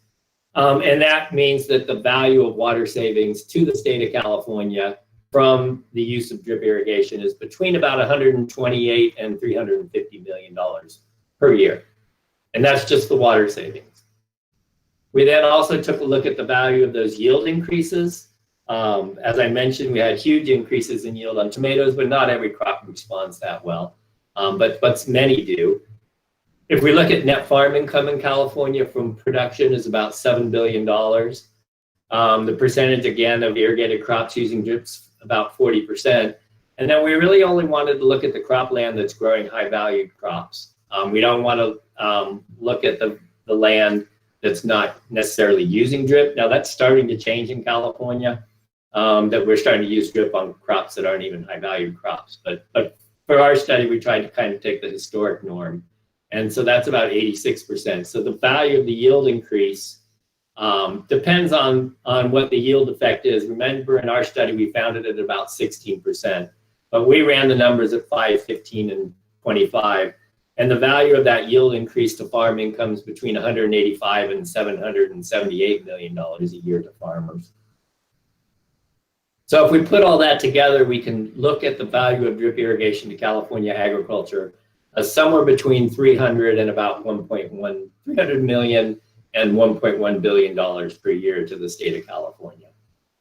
And that means that the value of water savings to the state of California from the use of drip irrigation is between about $128 and $350 million per year. And that's just the water savings. We then also took a look at the value of those yield increases. As I mentioned, we had huge increases in yield on tomatoes, but not every crop responds that well, but many do. If we look at net farm income in California from production is about $7 billion. The percentage, again, of irrigated crops using drips, about 40%. And then we really only wanted to look at the cropland that's growing high-valued crops. We don't want to look at the land that's not necessarily using drip. Now, that's starting to change in California, that we're starting to use drip on crops that aren't even high-valued crops. But for our study, we tried to kind of take the historic norm. And so that's about 86%. So the value of the yield increase depends on what the yield effect is. Remember, in our study, we found it at about 16%. But we ran the numbers at 5, 15, and 25. And the value of that yield increase to farm incomes between $185 and $778 million a year to farmers. So if we put all that together, we can look at the value of drip irrigation to California agriculture as somewhere between 300 and about 300 million and $1.1 billion per year to the state of California.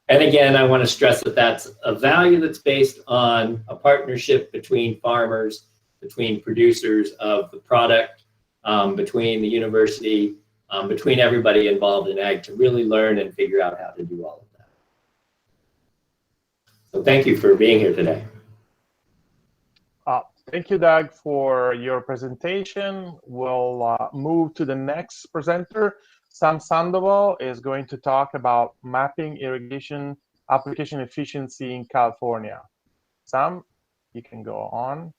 And again, I want to stress that that's a value that's based on a partnership between farmers, between producers of the product, between the university, between everybody involved in ag to really learn and figure out how to do all of that. So thank you for being here today. Thank you, Doug, for your presentation. We'll move to the next presenter. Sam Sandoval is going to talk about mapping irrigation application efficiency in California. Sam, you can go on.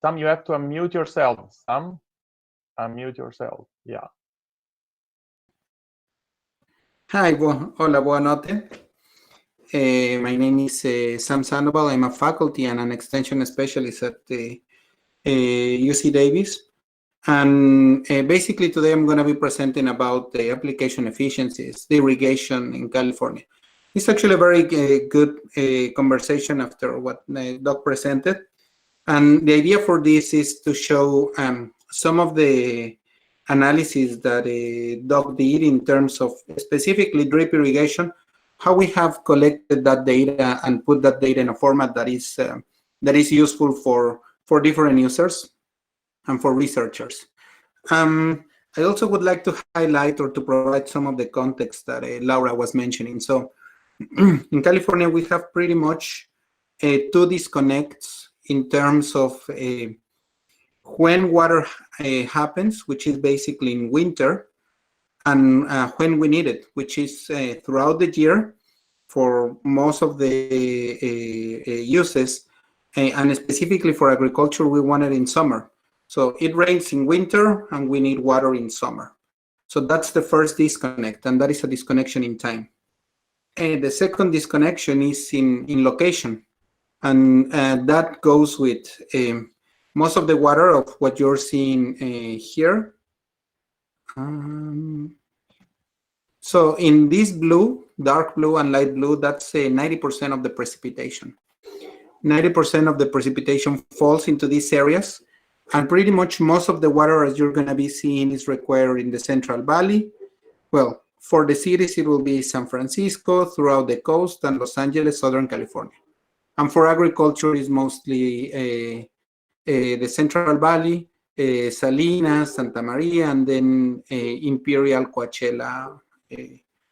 Sam, you have to unmute yourself. Sam, unmute yourself. Yeah. Hi, hola, boa notte. My name is Sam Sandoval. I'm a faculty and an extension specialist at the UC Davis. And basically today I'm going to be presenting about the application efficiencies, the irrigation in California. It's actually a very good conversation after what Doc presented. And the idea for this is to show some of the analysis that Doc did in terms of specifically drip irrigation, how we have collected that data and put that data in a format that is useful for different users and for researchers. I also would like to highlight or to provide some of the context that Laura was mentioning. So in California, we have pretty much two disconnects in terms of when water happens, which is basically in winter, and when we need it, which is throughout the year for most of the uses, and specifically for agriculture, we want it in summer. So it rains in winter and we need water in summer. So that's the first disconnect, and that is a disconnection in time. And the second disconnection is in location. And that goes with most of the water of what you're seeing here. So in this blue, dark blue and light blue, that's 90% of the precipitation. 90% of the precipitation falls into these areas. And pretty much most of the water, as you're going to be seeing, is required in the Central Valley. Well, for the cities, it will be San Francisco, throughout the coast, and Los Angeles, Southern California. And for agriculture, is mostly the Central Valley, Salinas, Santa Maria, and then Imperial, Coachella,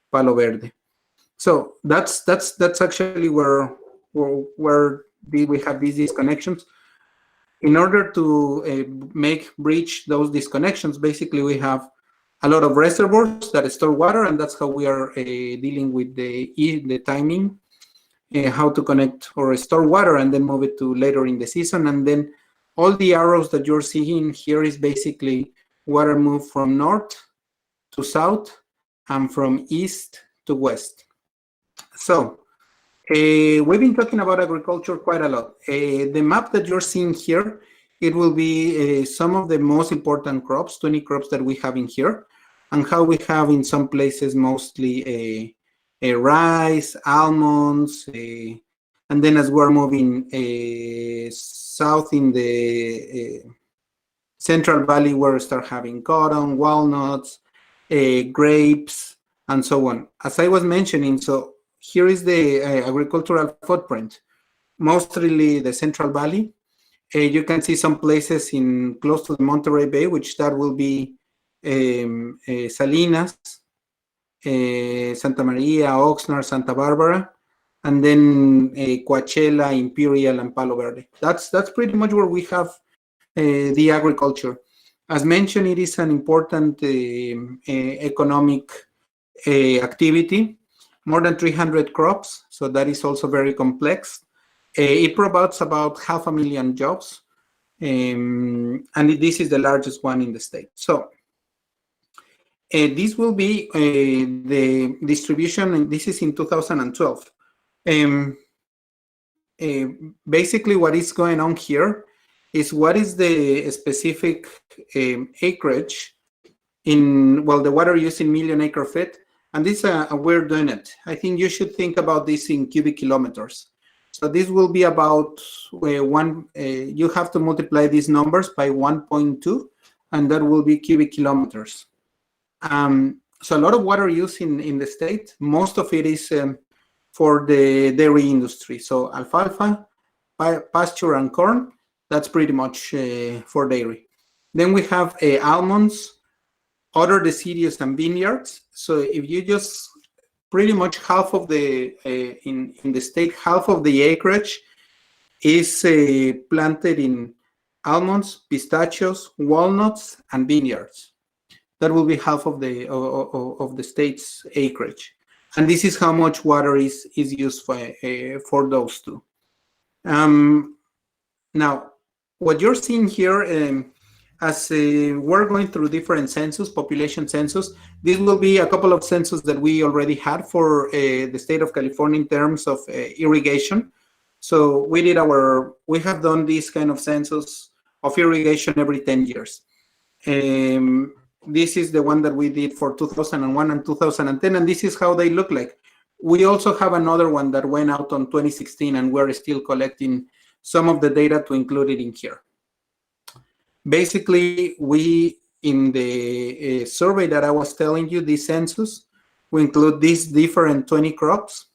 Palo Verde. So that's actually where we have these disconnections. In order to bridge those disconnections, basically we have a lot of reservoirs that store water, and that's how we are dealing with the timing. How to connect or store water and then move it to later in the season. And then all the arrows that you're seeing here is basically water moved from north to south and from east to west. So we've been talking about agriculture quite a lot. The map that you're seeing here, it will be some of the most important crops, 20 crops that we have in here, and how we have in some places mostly rice, almonds, and then as we're moving south in the Central Valley, we start having cotton, walnuts, grapes, and so on. As I was mentioning, so here is the agricultural footprint, mostly the Central Valley. You can see some places close to the Monterey Bay, which that will be Salinas, Santa Maria, Oxnard, Santa Barbara, and then Coachella, Imperial, and Palo Verde. That's pretty much where we have the agriculture. As mentioned, it is an important economic activity, more than 300 crops, so that is also very complex. It provides about 500,000 jobs, and this is the largest one in the state. So this will be the distribution, and this is in 2012. Basically, what is going on here is what is the specific acreage in, well, the water use in million acre feet, and this we're doing it. I think you should think about this in cubic kilometers. So this will be about you have to multiply these numbers by 1.2, and that will be cubic kilometers. So a lot of water use in the state. Most of it is for the dairy industry. So alfalfa, pasture, and corn, that's pretty much for dairy. Then we have almonds, other deciduous, and vineyards. So if you just pretty much half of the in the state, half of the acreage is planted in almonds, pistachios, walnuts, and vineyards. That will be half of the state's acreage, and this is how much water is used for those two. Now, what you're seeing here, as we're going through different census, population census, this will be a couple of census that we already had for the state of California in terms of irrigation. So we have done this kind of census of irrigation every 10 years. This is the one that we did for 2001 and 2010, and this is how they look like. We also have another one that went out on 2016, and we're still collecting some of the data to include it in here. Basically, we, in the survey that I was telling you, the census, we include these different 20 crops,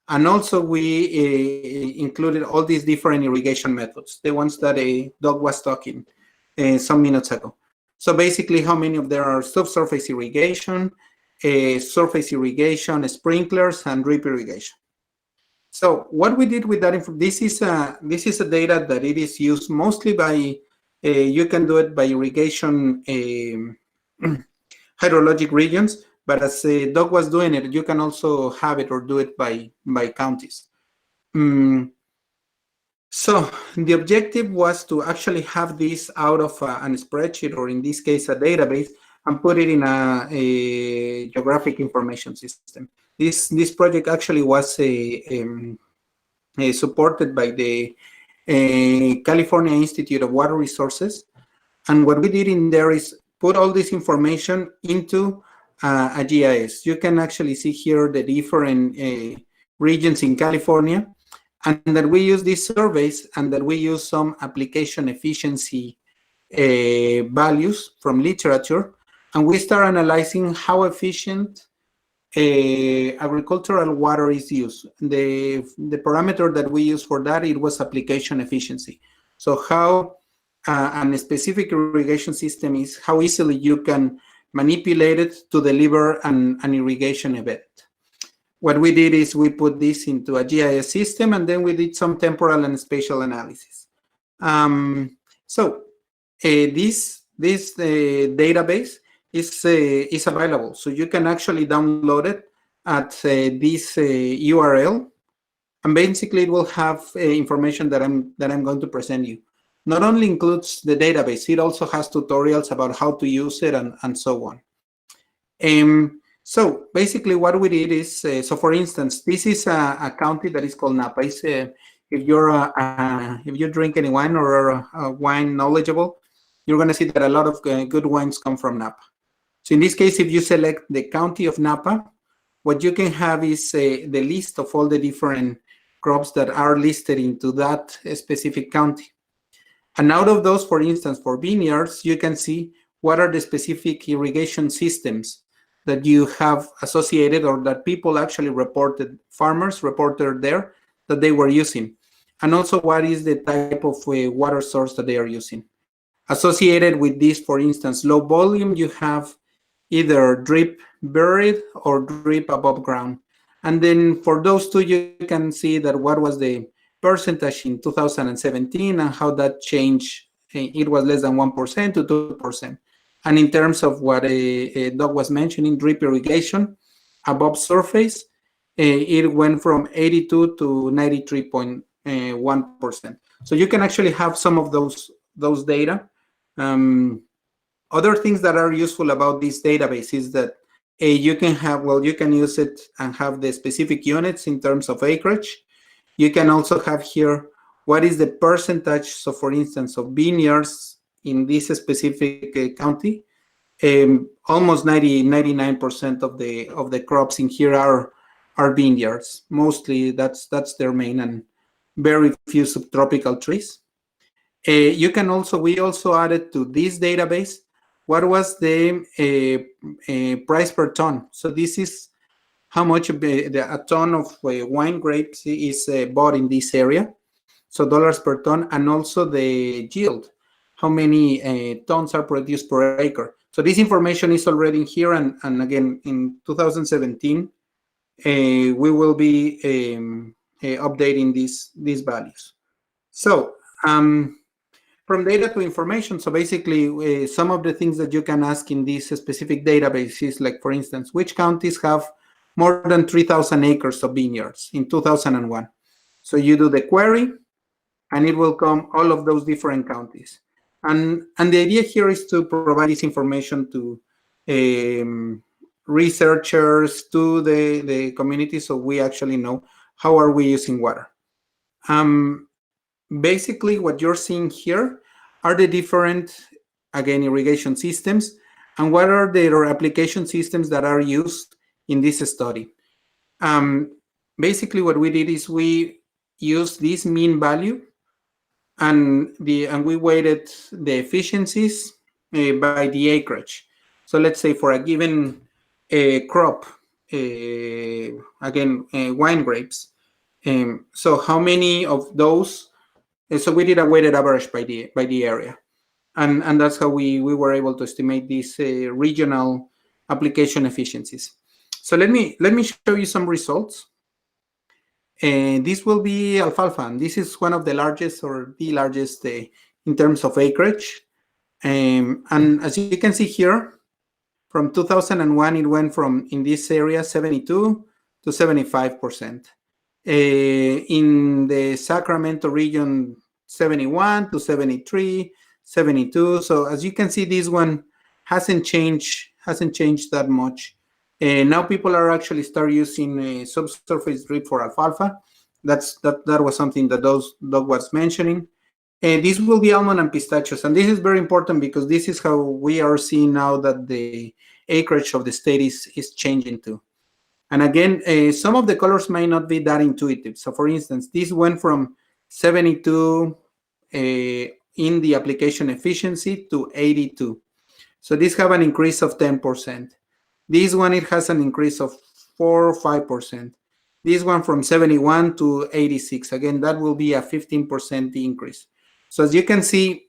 and also we included all these different irrigation methods, the ones that Doug was talking some minutes ago. So basically, how many of there are subsurface irrigation, surface irrigation, sprinklers, and drip irrigation. So what we did with that, this is a data that it is used mostly by, you can do it by irrigation hydrologic regions, but as Doug was doing it, you can also have it or do it by counties. So the objective was to actually have this out of a spreadsheet, or in this case, a database, and put it in a geographic information system. This project actually was supported by the California Institute of Water Resources. And what we did in there is put all this information into a GIS. You can actually see here the different regions in California, and that we use these surveys, and that we use some application efficiency values from literature, and we start analyzing how efficient agricultural water is used. The parameter that we use for that, it was application efficiency. So how a specific irrigation system is, how easily you can manipulate it to deliver an irrigation event. What we did is we put this into a GIS system, and then we did some temporal and spatial analysis. So this database is available, so you can actually download it at this URL, and basically it will have information that I'm going to present you. Not only includes the database, it also has tutorials about how to use it and so on. So basically what we did is, so for instance, this is a county that is called Napa. It's, if you drink any wine or are wine knowledgeable, you're going to see that a lot of good wines come from Napa. So in this case, if you select the county of Napa, what you can have is the list of all the different crops that are listed into that specific county. And out of those, for instance, for vineyards, you can see what are the specific irrigation systems that you have associated, or that people actually reported, farmers reported there that they were using. And also what is the type of water source that they are using. Associated with this, for instance, low volume, you have either drip buried or drip above ground. And then for those two, you can see that what was the percentage in 2017 and how that changed. It was less than 1% to 2%. And in terms of what Doug was mentioning, drip irrigation, above surface, it went from 82 to 93.1%. So you can actually have some of those data. Other things that are useful about this database is that you can use it and have the specific units in terms of acreage. You can also have here what is the percentage, so for instance, of vineyards in this specific county. Almost 99% of the crops in here are vineyards. Mostly that's their main, and very few subtropical trees. We also added to this database what was the price per ton. So this is how much a ton of wine grapes is bought in this area. So dollars per ton, and also the yield, how many tons are produced per acre. So this information is already in here, and again, in 2017, we will be updating these values. So from data to information, so basically some of the things that you can ask in this specific database is, like, for instance, which counties have more than 3,000 acres of vineyards in 2001? So you do the query, and it will come all of those different counties. And the idea here is to provide this information to researchers, to the community, so we actually know how are we using water. Basically, what you're seeing here are the different, again, irrigation systems, and what are their application systems that are used in this study. Basically, what we did is we used this mean value, and we weighted the efficiencies by the acreage. So let's say for a given crop, again, wine grapes. So how many of those? So we did a weighted average by the area, and that's how we were able to estimate these regional application efficiencies. So let me show you some results. This will be alfalfa, and this is one of the largest, or the largest, in terms of acreage. And as you can see here, from 2001, it went from, in this area, 72 to 75%. In the Sacramento region, 71 to 73, 72. So as you can see, this one hasn't changed that much. Now people are actually start using subsurface drip for alfalfa. That was something that Doug was mentioning. This will be almond and pistachios, and this is very important because this is how we are seeing now that the acreage of the state is changing too. And again, some of the colors might not be that intuitive. So for instance, this went from 72 in the application efficiency to 82. So this have an increase of 10%. This one, it has an increase of 4 or 5%. This one from 71 to 86. Again, that will be a 15% increase. So as you can see,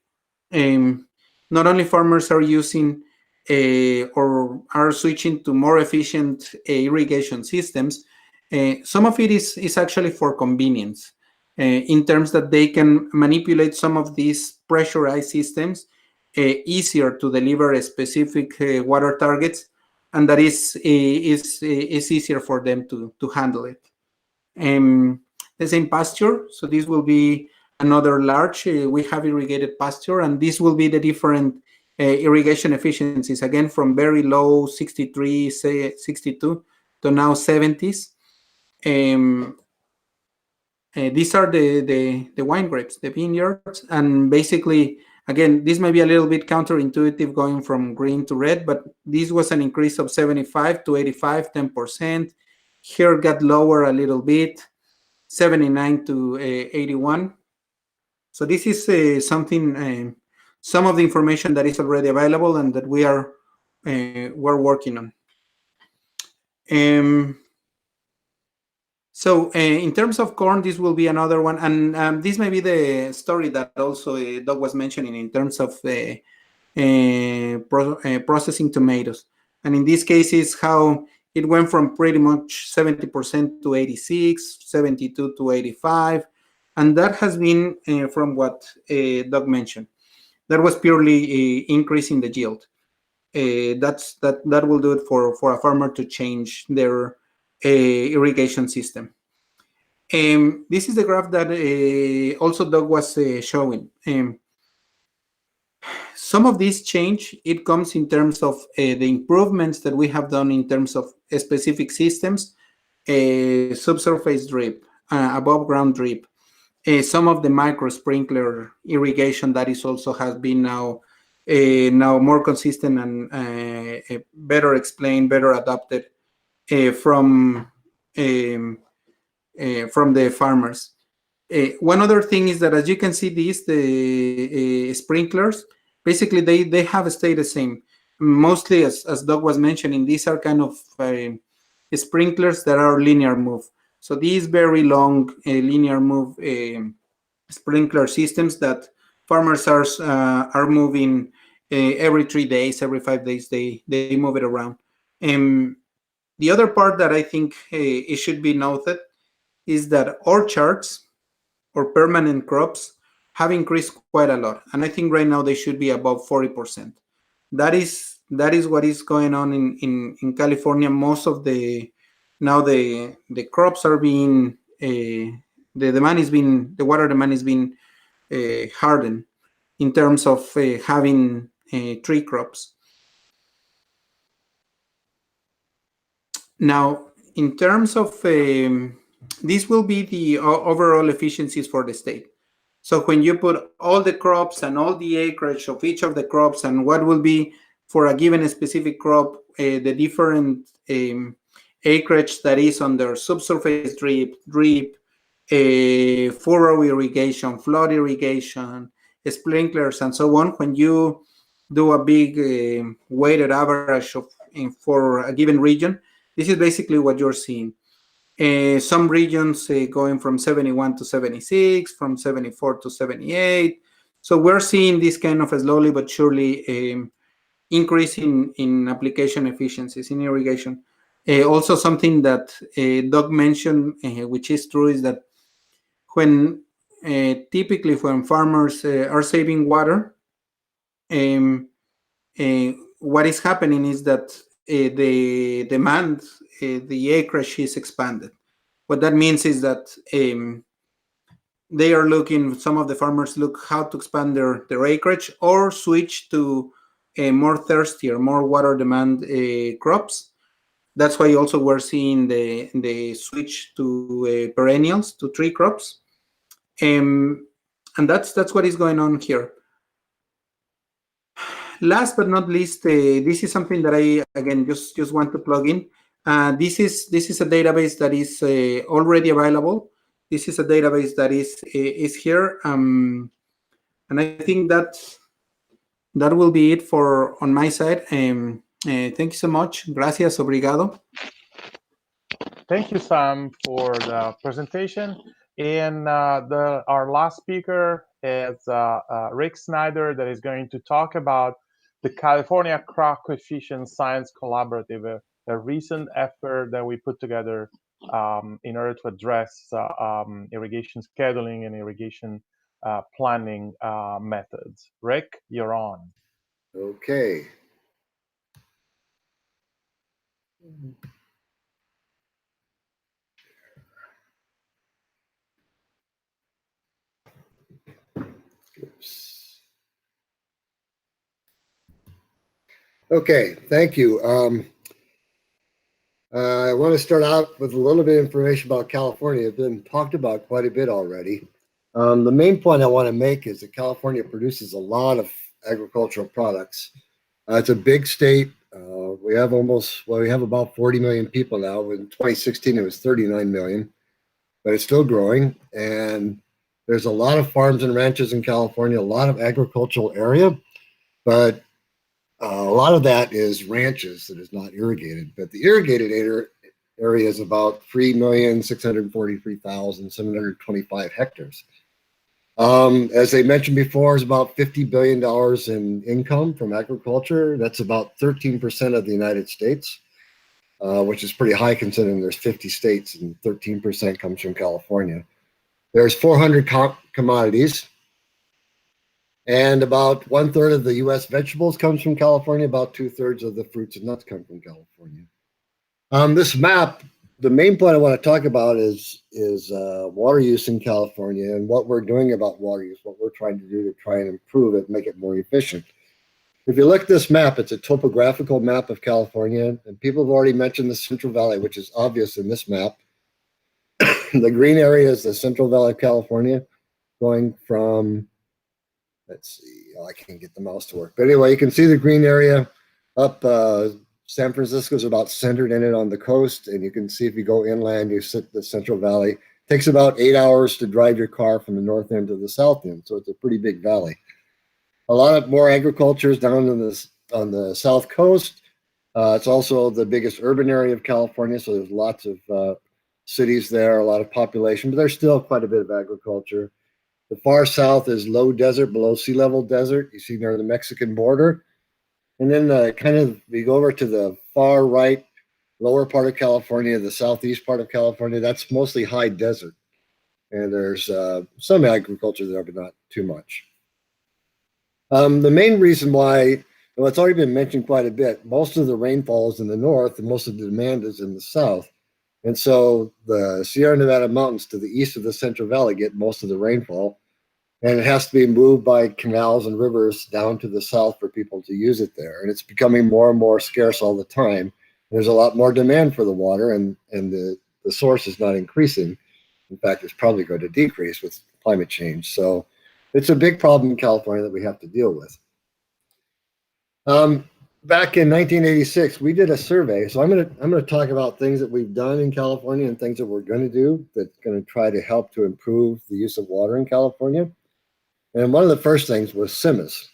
not only farmers are using or are switching to more efficient irrigation systems, some of it is actually for convenience, in terms that they can manipulate some of these pressurized systems easier to deliver a specific water targets, and that is easier for them to handle it. The same pasture, so this will be another large, we have irrigated pasture, and this will be the different irrigation efficiencies, again, from very low 63, say 62 to now 70s. These are the wine grapes, the vineyards, and basically, again, this may be a little bit counterintuitive going from green to red, but this was an increase of 75 to 85, 10%. Here got lower a little bit, 79 to 81. So this is something, some of the information that is already available and that we're working on. So in terms of corn, this will be another one, and this may be the story that also Doug was mentioning in terms of processing tomatoes. And in this case is how it went from pretty much 70% to 86, 72 to 85, and that has been from what Doug mentioned. That was purely increasing the yield. that will do it for a farmer to change their irrigation system. This is the graph that also Doug was showing. Some of this change, it comes in terms of the improvements that we have done in terms of specific systems, subsurface drip, above ground drip, some of the micro sprinkler irrigation that is also has been now more consistent and better explained, better adopted from the farmers. One other thing is that, as you can see, the sprinklers, basically they have stayed the same. Mostly, as Doug was mentioning, these are kind of sprinklers that are linear move. So these very long linear move sprinkler systems that farmers are moving every 3 days, every 5 days, they move it around. The other part that I think it should be noted is that orchards or permanent crops have increased quite a lot, and I think right now they should be above 40%. That is what is going on in California. Most of the crops are being the water demand is being hardened in terms of having tree crops. Now, in terms of this will be the overall efficiencies for the state. So when you put all the crops and all the acreage of each of the crops and what will be for a given specific crop, the different acreage that is under subsurface drip, furrow irrigation, flood irrigation, sprinklers, and so on. When you do a big weighted average for a given region, this is basically what you're seeing. Some regions going from 71 to 76, from 74 to 78. So we're seeing this kind of a slowly but surely increase in application efficiencies in irrigation. Also, something that Doug mentioned, which is true, is that when typically when farmers are saving water, what is happening is that the demand, the acreage is expanded. What that means is that they are looking, some of the farmers look how to expand their acreage or switch to more thirstier, more water demand crops. That's why also we're seeing the switch to perennials, to tree crops. And that's what is going on here. Last but not least, this is something that I, again, just want to plug in. This is a database that is already available. This is a database that is here. And I think that will be it on my side. Thank you so much. Gracias, obrigado. Thank you, Sam, for the presentation. And our last speaker is Rick Snyder, that is going to talk about the California Crop Coefficient Science Collaborative, a recent effort that we put together in order to address irrigation scheduling and irrigation planning methods. Rick, you're on. Okay. Oops. Okay, thank you. I want to start out with a little bit of information about California. It's been talked about quite a bit already. The main point I want to make is that California produces a lot of agricultural products. It's a big state. We have about 40 million people now. In 2016, it was 39 million, but it's still growing. And there's a lot of farms and ranches in California, a lot of agricultural area, but a lot of that is ranches that is not irrigated. But the irrigated area is about 3,643,725 hectares. As I mentioned before, is about $50 billion in income from agriculture. That's about 13% of the United States, which is pretty high considering there's 50 states and 13% comes from California. There's 400 commodities. And about 1/3 of the U.S. vegetables comes from California. About 2/3 of the fruits and nuts come from California. This map, the main point I want to talk about is water use in California and what we're doing about water use, what we're trying to do to try and improve it, make it more efficient. If you look at this map, it's a topographical map of California, and people have already mentioned the Central Valley, which is obvious in this map. The green area is the Central Valley of California, going from, let's see, oh, I can't get the mouse to work. But anyway, you can see the green area up. San Francisco is about centered in it on the coast, and you can see if you go inland, you sit the Central Valley. It takes about 8 hours to drive your car from the north end to the south end, so it's a pretty big valley. A lot of more agriculture is down on the south coast. It's also the biggest urban area of California, so there's lots of cities there, a lot of population, but there's still quite a bit of agriculture. The far south is low desert, below sea level desert. You see near the Mexican border. And then we go over to the far right, lower part of California, the southeast part of California, that's mostly high desert. And there's some agriculture there, but not too much. The main reason why, well, it's already been mentioned quite a bit, most of the rainfall is in the north and most of the demand is in the south. And so the Sierra Nevada mountains to the east of the Central Valley get most of the rainfall. And it has to be moved by canals and rivers down to the south for people to use it there. And it's becoming more and more scarce all the time. There's a lot more demand for the water, and the source is not increasing. In fact, it's probably going to decrease with climate change. So it's a big problem in California that we have to deal with. Back in 1986, we did a survey. So I'm going to talk about things that we've done in California and things that we're going to do that's going to try to help to improve the use of water in California. And one of the first things was CIMAS,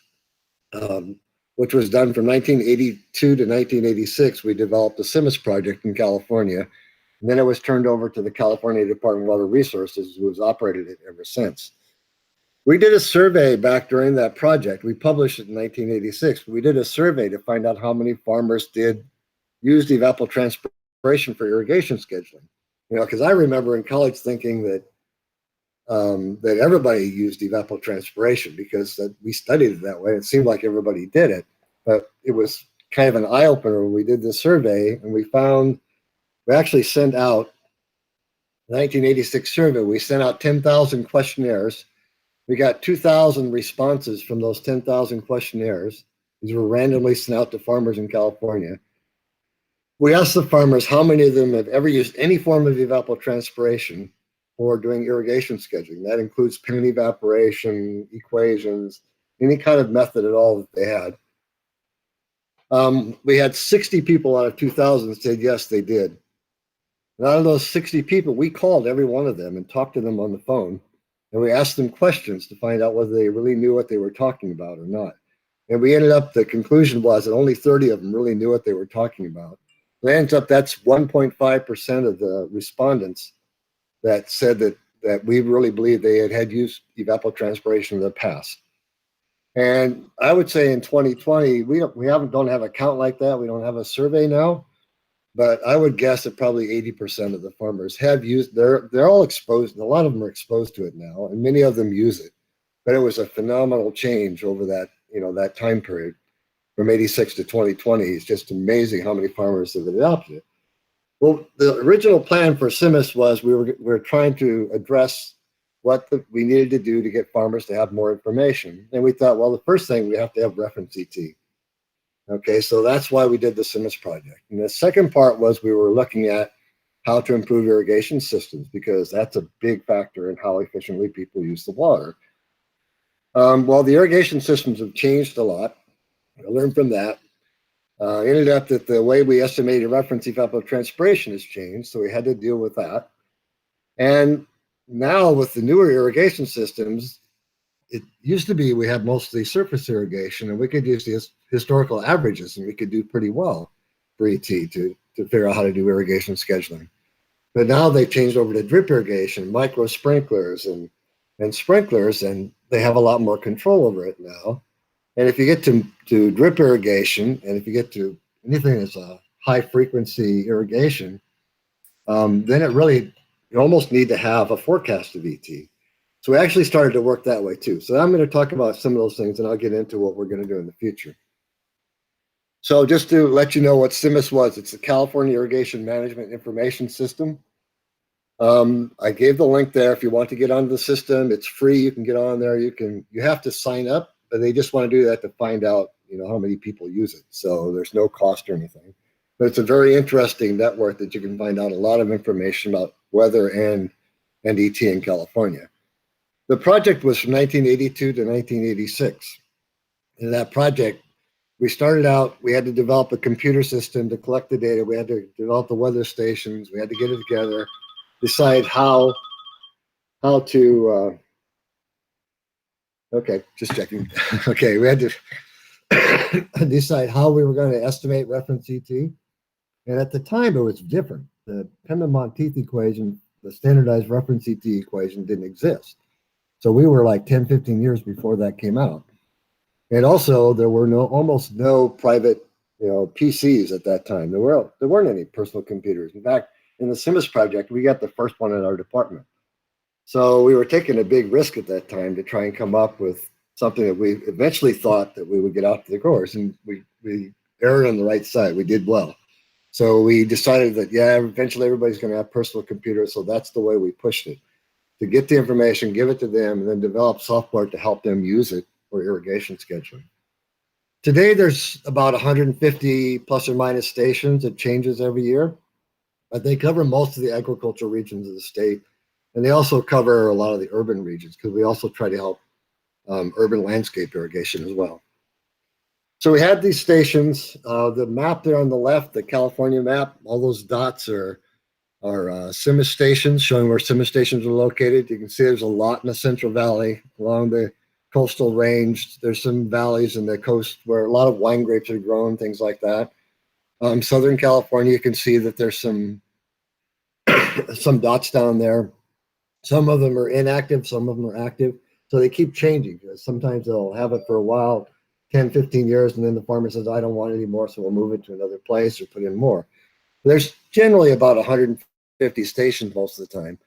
which was done from 1982 to 1986. We developed the CIMAS project in California, and then it was turned over to the California Department of Water Resources, who has operated it ever since. We did a survey back during that project. We published it in 1986. We did a survey to find out how many farmers did use evapotranspiration for irrigation scheduling. You know, because I remember in college thinking that that everybody used evapotranspiration because we studied it that way. It seemed like everybody did it, but it was kind of an eye-opener when we did this survey, and we actually sent out, the 1986 survey, we sent out 10,000 questionnaires. We got 2,000 responses from those 10,000 questionnaires. These were randomly sent out to farmers in California. We asked the farmers how many of them have ever used any form of evapotranspiration or doing irrigation scheduling. That includes pen evaporation, equations, any kind of method at all that they had. We had 60 people out of 2,000 said yes, they did. And out of those 60 people, we called every one of them and talked to them on the phone. And we asked them questions to find out whether they really knew what they were talking about or not. And we ended up, the conclusion was that only 30 of them really knew what they were talking about. It ends up that's 1.5% of the respondents that said that we really believe they had used evapotranspiration in the past. And I would say in 2020, we don't have a count like that. We don't have a survey now, but I would guess that probably 80% of the farmers have used, they're all exposed, a lot of them are exposed to it now, and many of them use it. But it was a phenomenal change over that, that time period from 86 to 2020. It's just amazing how many farmers have adopted it. Well, the original plan for CIMAS was we were trying to address what we needed to do to get farmers to have more information. And we thought, well, the first thing, we have to have reference ET. Okay, so that's why we did the CIMAS project. And the second part was we were looking at how to improve irrigation systems, because that's a big factor in how efficiently people use the water. Well, the irrigation systems have changed a lot. I learned from that. Ended up that the way we estimated reference evapotranspiration has changed, so we had to deal with that. And now with the newer irrigation systems, it used to be we had mostly surface irrigation, and we could use the historical averages, and we could do pretty well for ET to figure out how to do irrigation scheduling. But now they've changed over to drip irrigation, micro sprinklers, and sprinklers, and they have a lot more control over it now. And if you get to drip irrigation, and if you get to anything that's a high frequency irrigation, then you almost need to have a forecast of ET. So we actually started to work that way too. So I'm going to talk about some of those things, and I'll get into what we're going to do in the future. So just to let you know what CIMIS was, it's the California Irrigation Management Information System. I gave the link there. If you want to get onto the system, it's free. You can get on there. You have to sign up, but they just want to do that to find out, how many people use it. So there's no cost or anything. But it's a very interesting network that you can find out a lot of information about weather and ET in California. The project was from 1982 to 1986. In that project, we started out, we had to develop a computer system to collect the data. We had to develop the weather stations. We had to get it together, decide how to, okay, just checking. Okay, we had to decide how we were going to estimate reference ET. And at the time, it was different. The Penda-Monteith equation, the standardized reference ET equation, didn't exist. So we were like 10, 15 years before that came out. And also, there were almost no private, PCs at that time. There weren't any personal computers. In fact, in the CIMIS project, we got the first one in our department. So we were taking a big risk at that time to try and come up with something that we eventually thought that we would get out to the growers, and we erred on the right side. We did well. So we decided that, eventually everybody's going to have personal computers. So that's the way we pushed it, to get the information, give it to them, and then develop software to help them use it for irrigation scheduling. Today, there's about 150 plus or minus stations. It changes every year, but they cover most of the agricultural regions of the state. And they also cover a lot of the urban regions, because we also try to help urban landscape irrigation as well. So we had these stations. The map there on the left, the California map, all those dots are CIMIS stations, showing where CIMIS stations are located. You can see there's a lot in the Central Valley, along the coastal range. There's some valleys in the coast where a lot of wine grapes are grown, things like that. Southern California, you can see that there's some dots down there. Some of them are inactive, some of them are active. So they keep changing. Sometimes they'll have it for a while, 10, 15 years, and then the farmer says, I don't want it anymore, so we'll move it to another place or put in more. There's generally about 150 stations most of the time,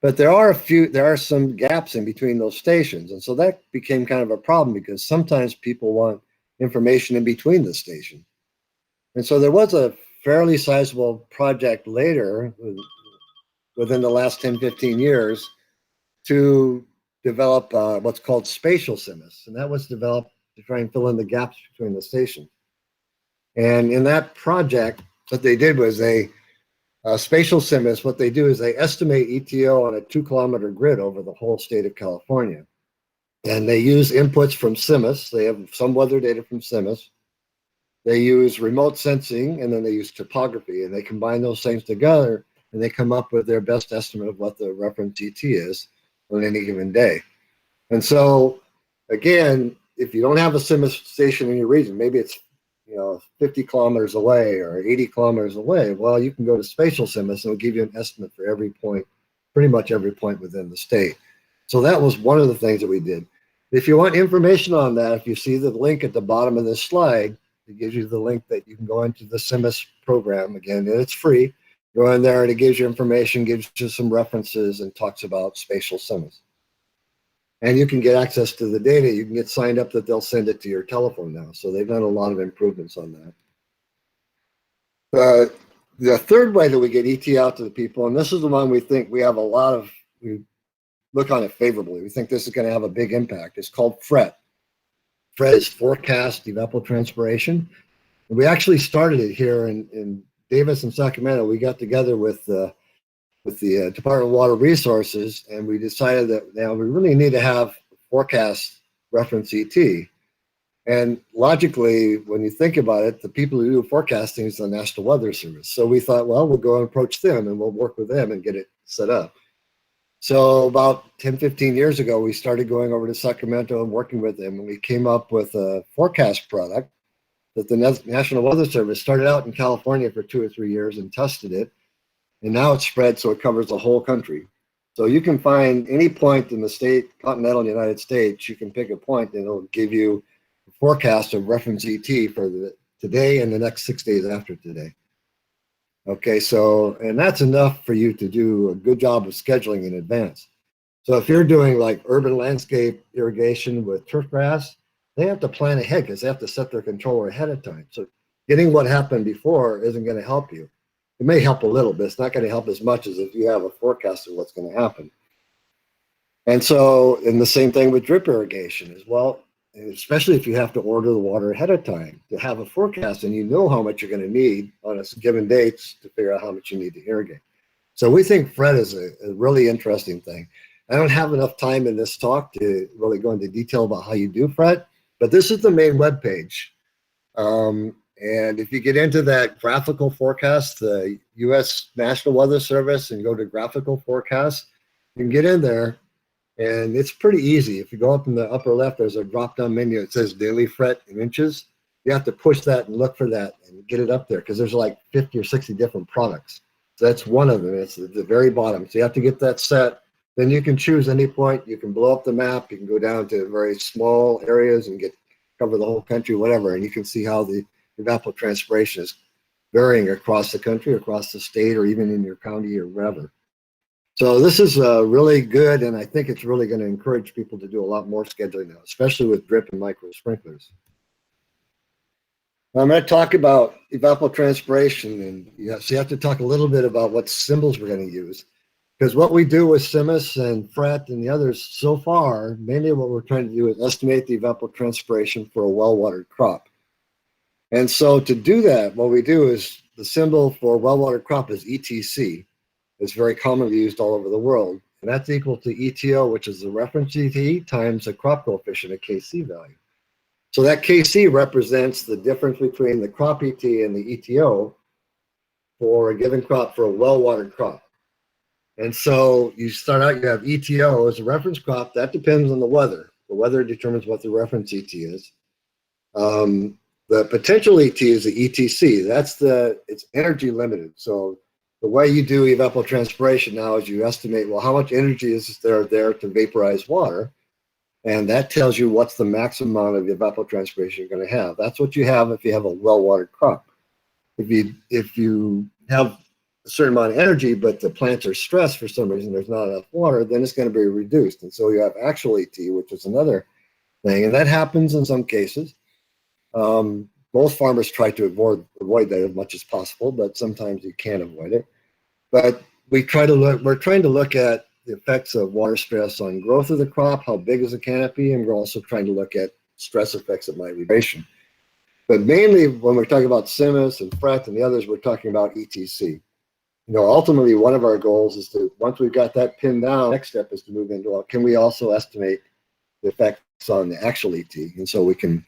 but there are some gaps in between those stations. And so that became kind of a problem, because sometimes people want information in between the station. And so there was a fairly sizable project later, within the last 10, 15 years, to develop what's called spatial CIMIS. And that was developed to try and fill in the gaps between the stations. And in that project, what they did was spatial CIMIS, what they do is they estimate ETO on a 2-kilometer grid over the whole state of California. And they use inputs from CIMIS. They have some weather data from CIMIS. They use remote sensing, and then they use topography, and they combine those things together, and they come up with their best estimate of what the reference ET is on any given day. And so, again, if you don't have a CIMIS station in your region, maybe it's 50 kilometers away or 80 kilometers away, well, you can go to spatial CIMIS, and it'll give you an estimate for every point, pretty much every point within the state. So that was one of the things that we did. If you want information on that, if you see the link at the bottom of this slide, it gives you the link that you can go into the CIMIS program. Again, and it's free. Go in there and it gives you information, gives you some references, and talks about spatial CIMIS. And you can get access to the data. You can get signed up that they'll send it to your telephone now. So they've done a lot of improvements on that. The third way that we get ET out to the people, and this is the one we think we have we look on it favorably. We think this is going to have a big impact. It's called FRET. FRET is forecast evapotranspiration. And we actually started it here in Davis and Sacramento. We got together with the Department of Water Resources, and we decided that we really need to have forecast reference ET. And logically, when you think about it, the people who do forecasting is the National Weather Service. So we thought, well, we'll go and approach them, and we'll work with them and get it set up. So about 10, 15 years ago, we started going over to Sacramento and working with them, and we came up with a forecast product that the National Weather Service started out in California for 2 or 3 years and tested it. And now it's spread so it covers the whole country. So you can find any point in the continental United States, you can pick a point and it'll give you a forecast of reference ET for today and the next 6 days after today. Okay, so, and that's enough for you to do a good job of scheduling in advance. So if you're doing like urban landscape irrigation with turf grass, they have to plan ahead because they have to set their controller ahead of time. So getting what happened before isn't going to help you. It may help a little, but it's not going to help as much as if you have a forecast of what's going to happen. And so, and the same thing with drip irrigation as well, especially if you have to order the water ahead of time to have a forecast and you know how much you're going to need on a given dates to figure out how much you need to irrigate. So we think FRET is a really interesting thing. I don't have enough time in this talk to really go into detail about how you do FRET, but this is the main web page. And if you get into that graphical forecast, the U.S. National Weather Service, and go to graphical forecast, you can get in there, and it's pretty easy. If you go up in the upper left, there's a drop-down menu. It says daily FRET in inches. You have to push that and look for that and get it up there because there's like 50 or 60 different products. So that's one of them. It's at the very bottom. So you have to get that set. Then you can choose any point. You can blow up the map. You can go down to very small areas and cover the whole country, whatever. And you can see how the evapotranspiration is varying across the country, across the state, or even in your county or wherever. So this is really good, and I think it's really going to encourage people to do a lot more scheduling now, especially with drip and micro sprinklers. I'm going to talk about evapotranspiration, and so you have to talk a little bit about what symbols we're going to use. Because what we do with CIMUS and FRET and the others so far, mainly what we're trying to do is estimate the evapotranspiration for a well-watered crop. And so to do that, what we do is the symbol for well-watered crop is ETC. It's very commonly used all over the world. And that's equal to ETO, which is the reference ET, times the crop coefficient, a KC value. So that KC represents the difference between the crop ET and the ETO for a given crop for a well-watered crop. And so you start out, you have ETO as a reference crop. That depends on the weather. The weather determines what the reference ET is. The potential ET is the ETC. It's energy limited. So the way you do evapotranspiration now is you estimate, well, how much energy is there to vaporize water? And that tells you what's the maximum amount of evapotranspiration you're going to have. That's what you have if you have a well-watered crop. If you have a certain amount of energy, but the plants are stressed for some reason, there's not enough water, then it's going to be reduced. And so you have actual ET, which is another thing. And that happens in some cases. Both farmers try to avoid that as much as possible, but sometimes you can't avoid it. But we're trying to look at the effects of water stress on growth of the crop, how big is the canopy, and we're also trying to look at stress effects of migration. But mainly when we're talking about CIMUS and FRET and the others, we're talking about ETC. Ultimately, one of our goals is to, once we've got that pinned down, next step is to move into, well, can we also estimate the effects on the actual ET? And so we can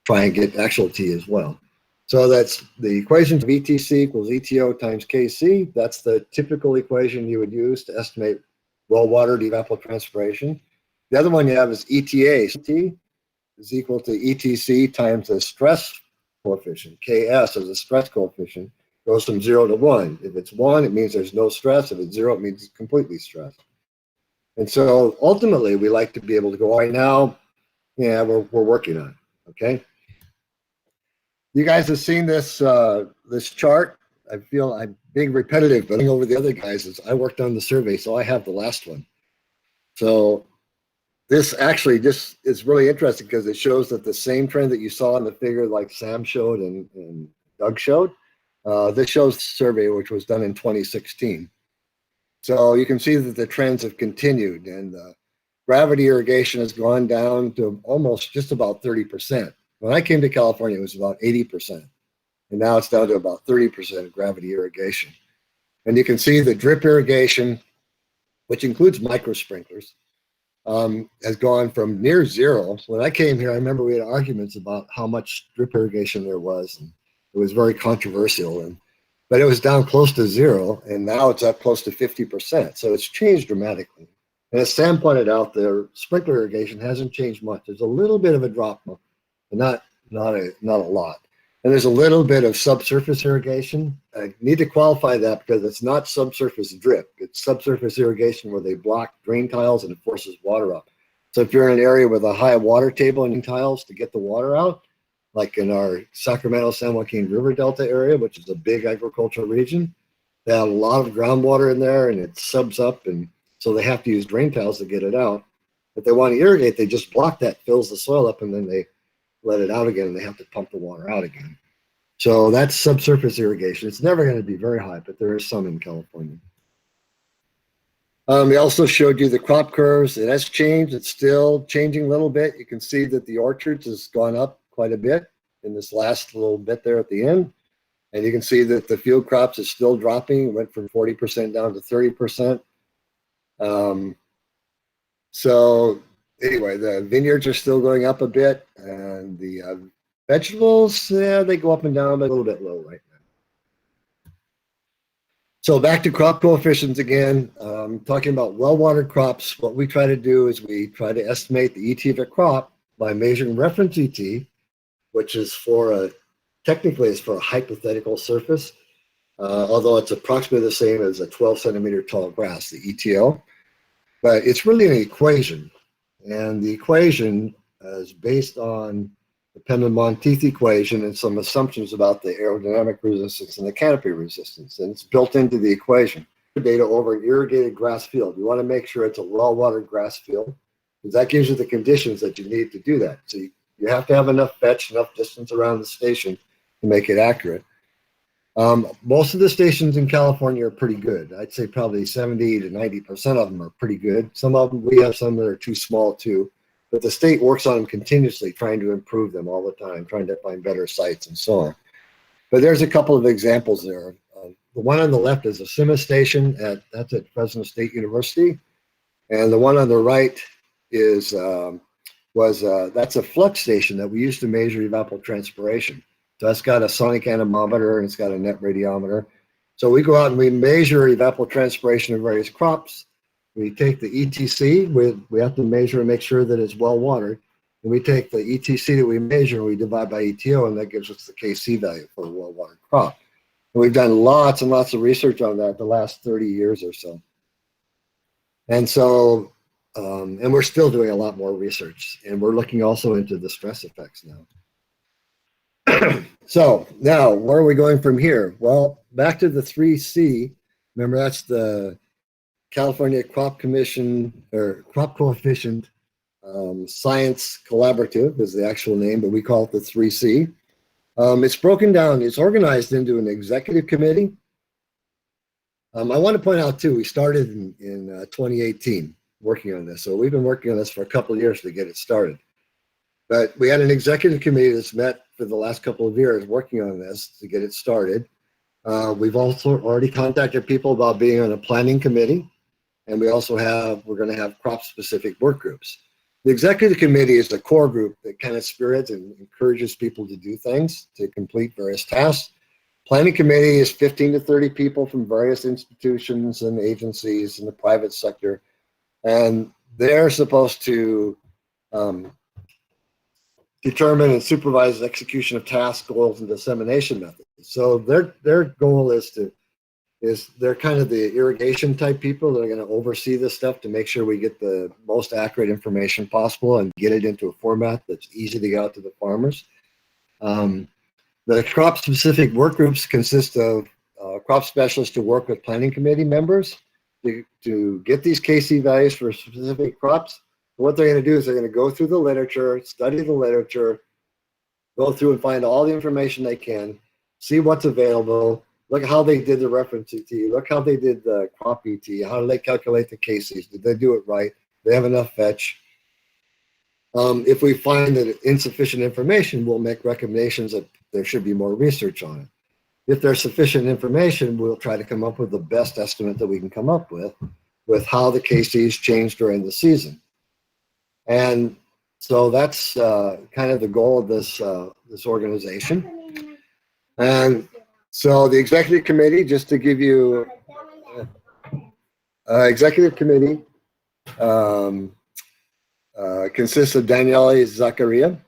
try and get actual T as well. So that's the equation of ETC equals ETO times KC. That's the typical equation you would use to estimate well-watered evapotranspiration. The other one you have is ETA. T is equal to ETC times the stress coefficient. KS is the stress coefficient. Goes from 0 to 1. If it's 1, it means there's no stress. If it's 0, it means it's completely stressed. And so ultimately, we like to be able to go, right now, yeah, we're working on it, okay? You guys have seen this this chart. I feel I'm being repetitive, but over the other guys is I worked on the survey, so I have the last one. So this actually just is really interesting because it shows that the same trend that you saw in the figure like Sam showed and Doug showed, this shows the survey which was done in 2016. So you can see that the trends have continued, and gravity irrigation has gone down to almost just about 30%. When I came to California, it was about 80%. And now it's down to about 30% gravity irrigation. And you can see the drip irrigation, which includes micro sprinklers, has gone from near zero. When I came here, I remember we had arguments about how much drip irrigation there was. And it was very controversial. But it was down close to zero, and now it's up close to 50%. So it's changed dramatically. And as Sam pointed out, the sprinkler irrigation hasn't changed much. There's a little bit of a drop, but not a lot. And there's a little bit of subsurface irrigation. I need to qualify that because it's not subsurface drip. It's subsurface irrigation where they block drain tiles and it forces water up. So if you're in an area with a high water table and tiles to get the water out, like in our Sacramento San Joaquin River Delta area, which is a big agricultural region, they have a lot of groundwater in there and it subs up. And so they have to use drain tiles to get it out. If they want to irrigate, they just block that, fills the soil up, and then they let it out again, and they have to pump the water out again. So that's subsurface irrigation. It's never going to be very high, but there is some in California. We also showed you the crop curves. It has changed. It's still changing a little bit. You can see that the orchards has gone up quite a bit in this last little bit there at the end. And you can see that the field crops is still dropping. It went from 40% down to 30%. So anyway, the vineyards are still going up a bit, and the vegetables, yeah, they go up and down, but a little bit low right now. So back to crop coefficients again, talking about well-watered crops. What we try to do is we try to estimate the ET of a crop by measuring reference ET, which is technically it's for a hypothetical surface, although it's approximately the same as a 12 centimeter tall grass, the ETO. But it's really an equation, and the equation is based on the Penman-Monteith equation and some assumptions about the aerodynamic resistance and the canopy resistance, and it's built into the equation. Data over an irrigated grass field. You want to make sure it's a well-watered grass field, because that gives you the conditions that you need to do that. So you have to have enough fetch, enough distance around the station to make it accurate. Most of the stations in California are pretty good. I'd say probably 70 to 90% of them are pretty good. Some of them, we have some that are too small too, but the state works on them continuously, trying to improve them all the time, trying to find better sites and so on. But there's a couple of examples there. The one on the left is a SIMA station that's at Fresno State University. And the one on the right is that's a flux station that we used to measure evapotranspiration. So that's got a sonic anemometer and it's got a net radiometer. So we go out and we measure evapotranspiration of various crops. We take the ETC, we have to measure and make sure that it's well watered. And we take the ETC that we measure and we divide by ETO, and that gives us the KC value for a well watered crop. And we've done lots and lots of research on that the last 30 years or so. And so, and we're still doing a lot more research, and we're looking also into the stress effects now. So now, where are we going from here? Well, back to the 3C. Remember, that's the California Crop Commission, or Crop Coefficient Science Collaborative is the actual name, but we call it the 3C. It's broken down, it's organized into an executive committee. I want to point out too, we started in 2018 working on this. So we've been working on this for a couple of years to get it started. But we had an executive committee that's met for the last couple of years working on this to get it started. We've also already contacted people about being on a planning committee. And we also we're going to have crop-specific work groups. The executive committee is the core group that kind of spirits and encourages people to do things, to complete various tasks. Planning committee is 15 to 30 people from various institutions and agencies in the private sector. And they're supposed to determine and supervise the execution of task goals and dissemination methods. So their goal is they're kind of the irrigation type people that are going to oversee this stuff to make sure we get the most accurate information possible and get it into a format that's easy to get out to the farmers. The crop specific work groups consist of crop specialists to work with planning committee members to get these KC values for specific crops. And what they're going to do is they're going to go through the literature, study the literature, go through and find all the information they can, see what's available, look at how they did the reference ET, look how they did the crop ET, how do they calculate the KCs, did they do it right, do they have enough fetch. If we find that insufficient information, we'll make recommendations that there should be more research on it. If there's sufficient information, we'll try to come up with the best estimate that we can come up with how the KCs change during the season. And so that's kind of the goal of this organization. And so the executive committee, just to give you, executive committee consists of Daniele Zaccaria,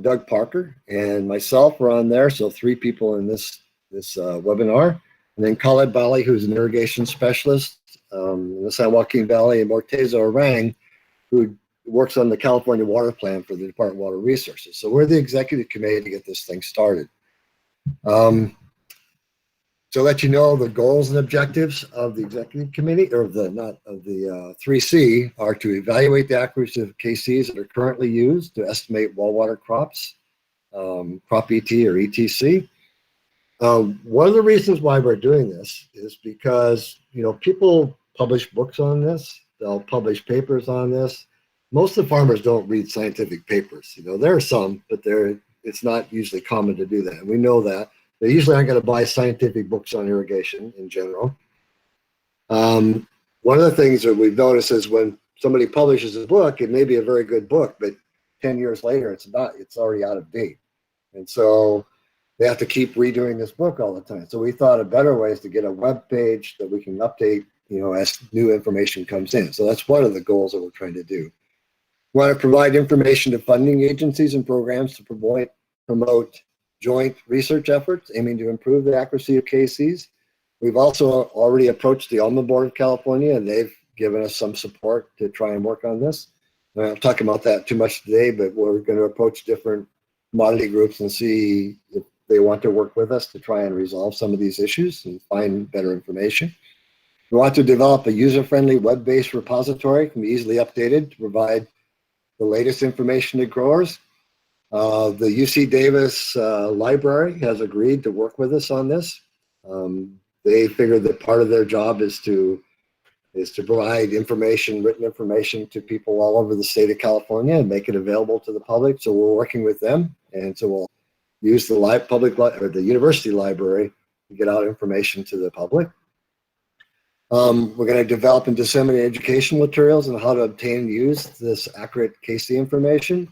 Doug Parker, and myself. We're on there, so 3 people in this webinar. And then Khaled Bali, who's an irrigation specialist in the San Joaquin Valley, and Morteza Orang, who works on the California Water Plan for the Department of Water Resources. So we're the executive committee to get this thing started. to let you know, the goals and objectives of the executive committee, or the 3C, are to evaluate the accuracy of KCs that are currently used to estimate well water crops, crop ET or ETC. One of the reasons why we're doing this is because, you know, people publish books on this, they'll publish papers on this. Most of the farmers don't read scientific papers. You know, there are some, but it's not usually common to do that. And we know that. They usually aren't going to buy scientific books on irrigation in general. One of the things that we've noticed is when somebody publishes a book, it may be a very good book, but 10 years later, it's already out of date. And so they have to keep redoing this book all the time. So we thought a better way is to get a web page that we can update, you know, as new information comes in. So that's one of the goals that we're trying to do. We want to provide information to funding agencies and programs to promote joint research efforts aiming to improve the accuracy of KCs. We've also already approached the Alma Board of California, and they've given us some support to try and work on this. I'm not talking about that too much today, but we're going to approach different commodity groups and see if they want to work with us to try and resolve some of these issues and find better information. We want to develop a user-friendly web-based repository that can be easily updated to provide the latest information to growers. The UC Davis library has agreed to work with us on this. They figured that part of their job is to provide information, written information, to people all over the state of California and make it available to the public. So we're working with them, and so we'll use the the university library to get out information to the public. We're going to develop and disseminate educational materials on how to obtain and use this accurate KC information.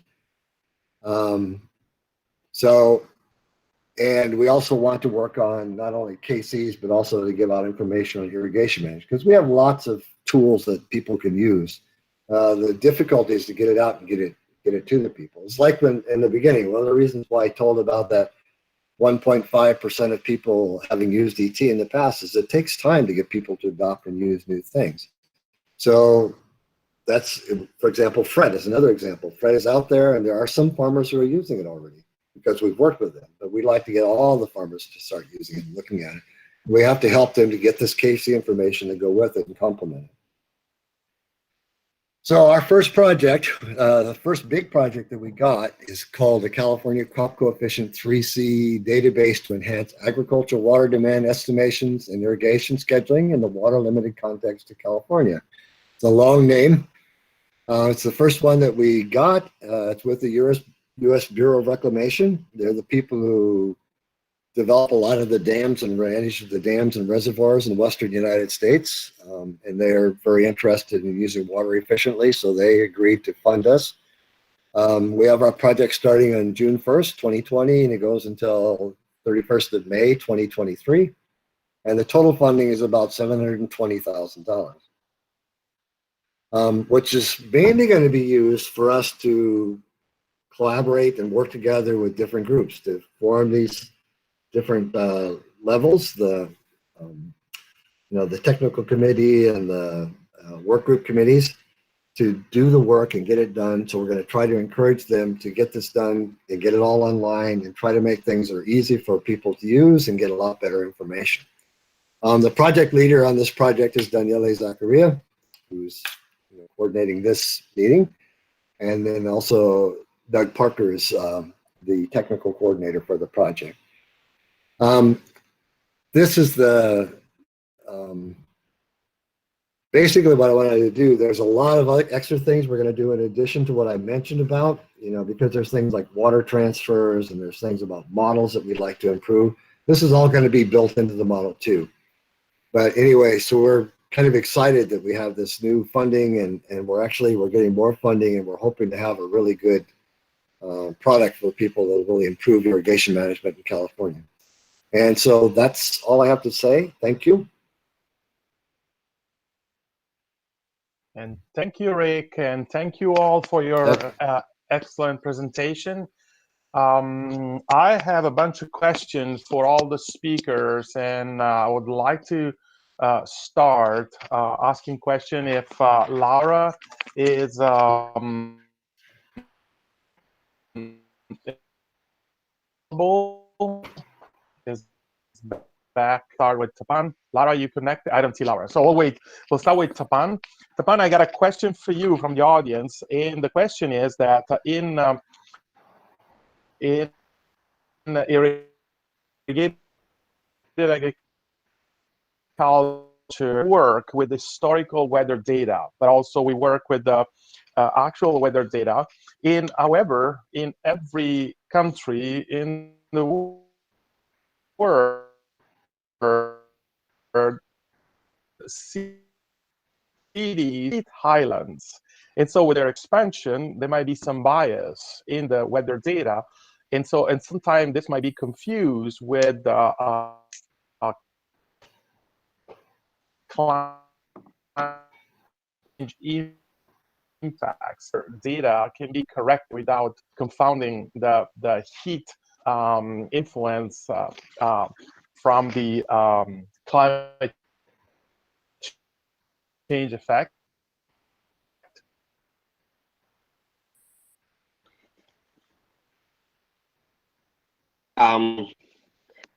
And we also want to work on not only KCs, but also to give out information on irrigation management, because we have lots of tools that people can use. The difficulty is to get it out and get it to the people. It's like when in the beginning, one of the reasons why I told about that 1.5% of people having used ET in the past is it takes time to get people to adopt and use new things. So that's, for example, Fred is another example. Fred is out there, and there are some farmers who are using it already because we've worked with them, but we'd like to get all the farmers to start using it and looking at it. We have to help them to get this KC information to go with it and complement it. So our first project, the first big project that we got, is called the California Crop Coefficient 3C database to enhance agricultural water demand estimations and irrigation scheduling in the water limited context of California. It's a long name. It's the first one that we got. It's with the U.S. Bureau of Reclamation. They're the people who develop a lot of the dams and manage the dams and reservoirs in the western United States. And they're very interested in using water efficiently, so they agreed to fund us. We have our project starting on June 1st, 2020, and it goes until 31st of May, 2023. And the total funding is about $720,000, which is mainly going to be used for us to collaborate and work together with different groups to form these different levels, the technical committee and the work group committees, to do the work and get it done. So we're going to try to encourage them to get this done and get it all online and try to make things that are easy for people to use and get a lot better information. The project leader on this project is Daniele Zaccaria, who's coordinating this meeting. And then also Doug Parker is the technical coordinator for the project. This is the basically what I wanted to do. There's a lot of other extra things we're going to do in addition to what I mentioned about, because there's things like water transfers and there's things about models that we'd like to improve. This is all going to be built into the model too. But anyway, so we're kind of excited that we have this new funding, and we're getting more funding, and we're hoping to have a really good product for people that will really improve irrigation management in California. And so that's all I have to say. Thank you. And thank you, Rick, and thank you all for your excellent presentation. I have a bunch of questions for all the speakers, and I would like to start asking question if Laura is back. Start with Tapan. Laura, you connected? I don't see Laura. So we'll start with Tapan. Tapan, I got a question for you from the audience. And the question is that in irrigated agriculture, work with historical weather data, but also we work with the actual weather data. However, in every country in the world, cities, highlands, and so with their expansion, there might be some bias in the weather data, and sometimes this might be confused with climate change impacts. Data can be correct without confounding the heat influence from the climate change effect.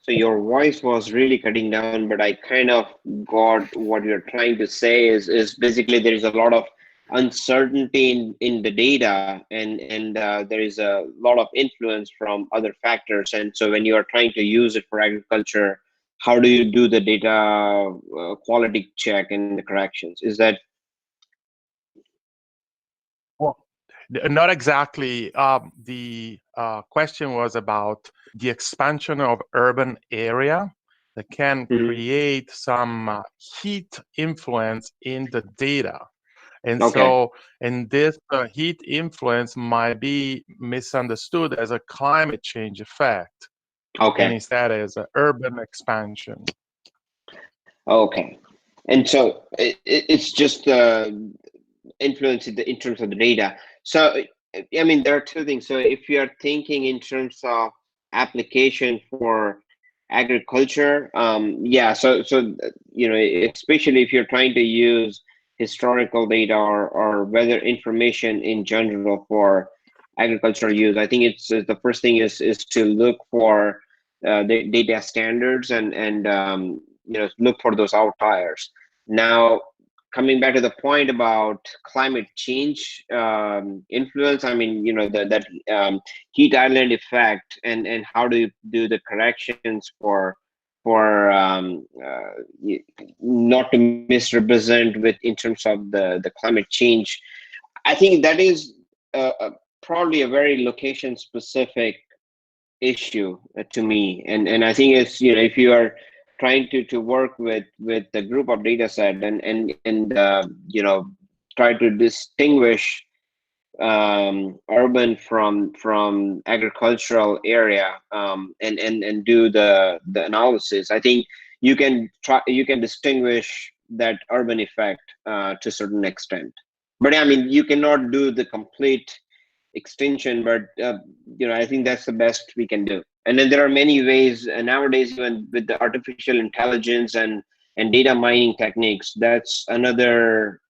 So your voice was really cutting down, but I kind of got what you're trying to say is basically there is a lot of uncertainty in the data, and there is a lot of influence from other factors. And so when you are trying to use it for agriculture, how do you do the data quality check and the corrections? Is that? Well, not exactly. The question was about the expansion of urban area that can create some heat influence in the data. And so, and this heat influence might be misunderstood as a climate change effect. And instead as an urban expansion. Okay. And so it's just influence in terms of the data. So, I mean, there are two things. So if you are thinking in terms of application for agriculture, yeah, so you know, especially if you're trying to use historical data or weather information in general for agricultural use, I think it's the first thing is to look for the data standards and you know, look for those outliers. Now, coming back to the point about climate change influence, I mean, you know, that heat island effect and how do you do the corrections for not to misrepresent with in terms of the climate change. I think that is probably a very location specific issue to me, and I think it's, you know, if you are trying to work with the group of data set and you know, try to distinguish urban from agricultural area and do the analysis, I think you can distinguish that urban effect to a certain extent. But I mean, you cannot do the complete extinction, but you know, I think that's the best we can do. And then there are many ways nowadays, even with the artificial intelligence and data mining techniques, that's another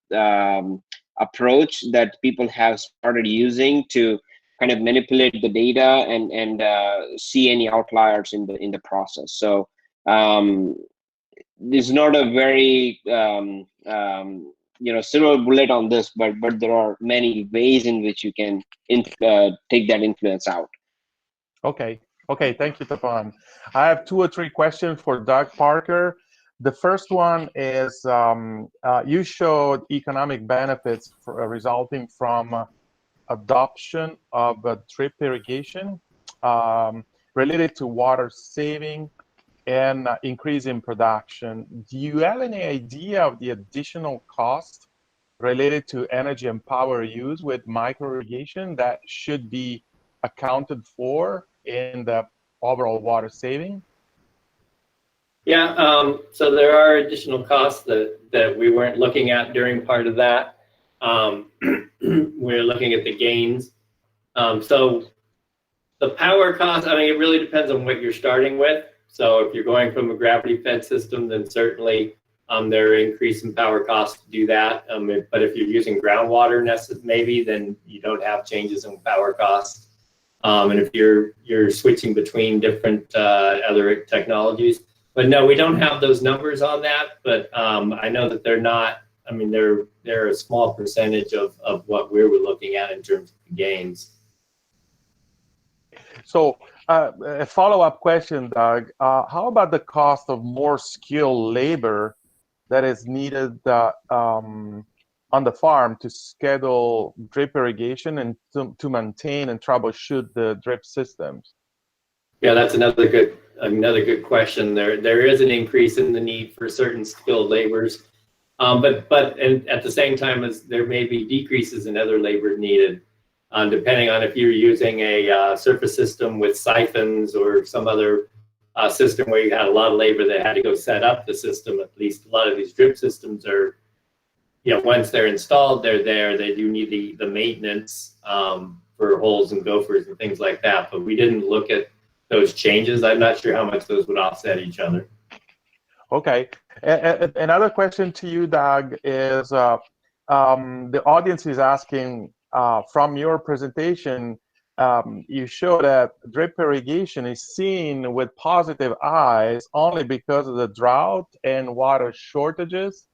approach that people have started using to kind of manipulate the data and see any outliers in the process. So there's not a very you know, silver bullet on this, but there are many ways in which you can take that influence out. Okay, thank you, Tapan. I have 2 or 3 questions for Doug Parker. The first one is, you showed economic benefits resulting from adoption of drip irrigation related to water saving and increase in production. Do you have any idea of the additional cost related to energy and power use with micro-irrigation that should be accounted for in the overall water saving? Yeah, so there are additional costs that we weren't looking at during part of that. We're looking at the gains. So the power cost, I mean, it really depends on what you're starting with. So if you're going from a gravity-fed system, then certainly there are increase in power costs to do that. But if you're using groundwater, maybe, then you don't have changes in power costs. And if you're switching between different other technologies, But no, we don't have those numbers on that, but I know that they're not, I mean, they're a small percentage of what we were looking at in terms of gains. So a follow-up question, Doug, how about the cost of more skilled labor that is needed on the farm to schedule drip irrigation and to maintain and troubleshoot the drip systems? Yeah, that's another good question. There is an increase in the need for certain skilled laborers, but at the same time as there may be decreases in other labor needed, depending on if you're using a surface system with siphons or some other system where you had a lot of labor that had to go set up the system. At least a lot of these drip systems are, you know, once they're installed, they're there. They do need the maintenance for holes and gophers and things like that. But we didn't look at those changes. I'm not sure how much those would offset each other. Okay. Another question to you, Doug, is the audience is asking, from your presentation, you show that drip irrigation is seen with positive eyes only because of the drought and water shortages.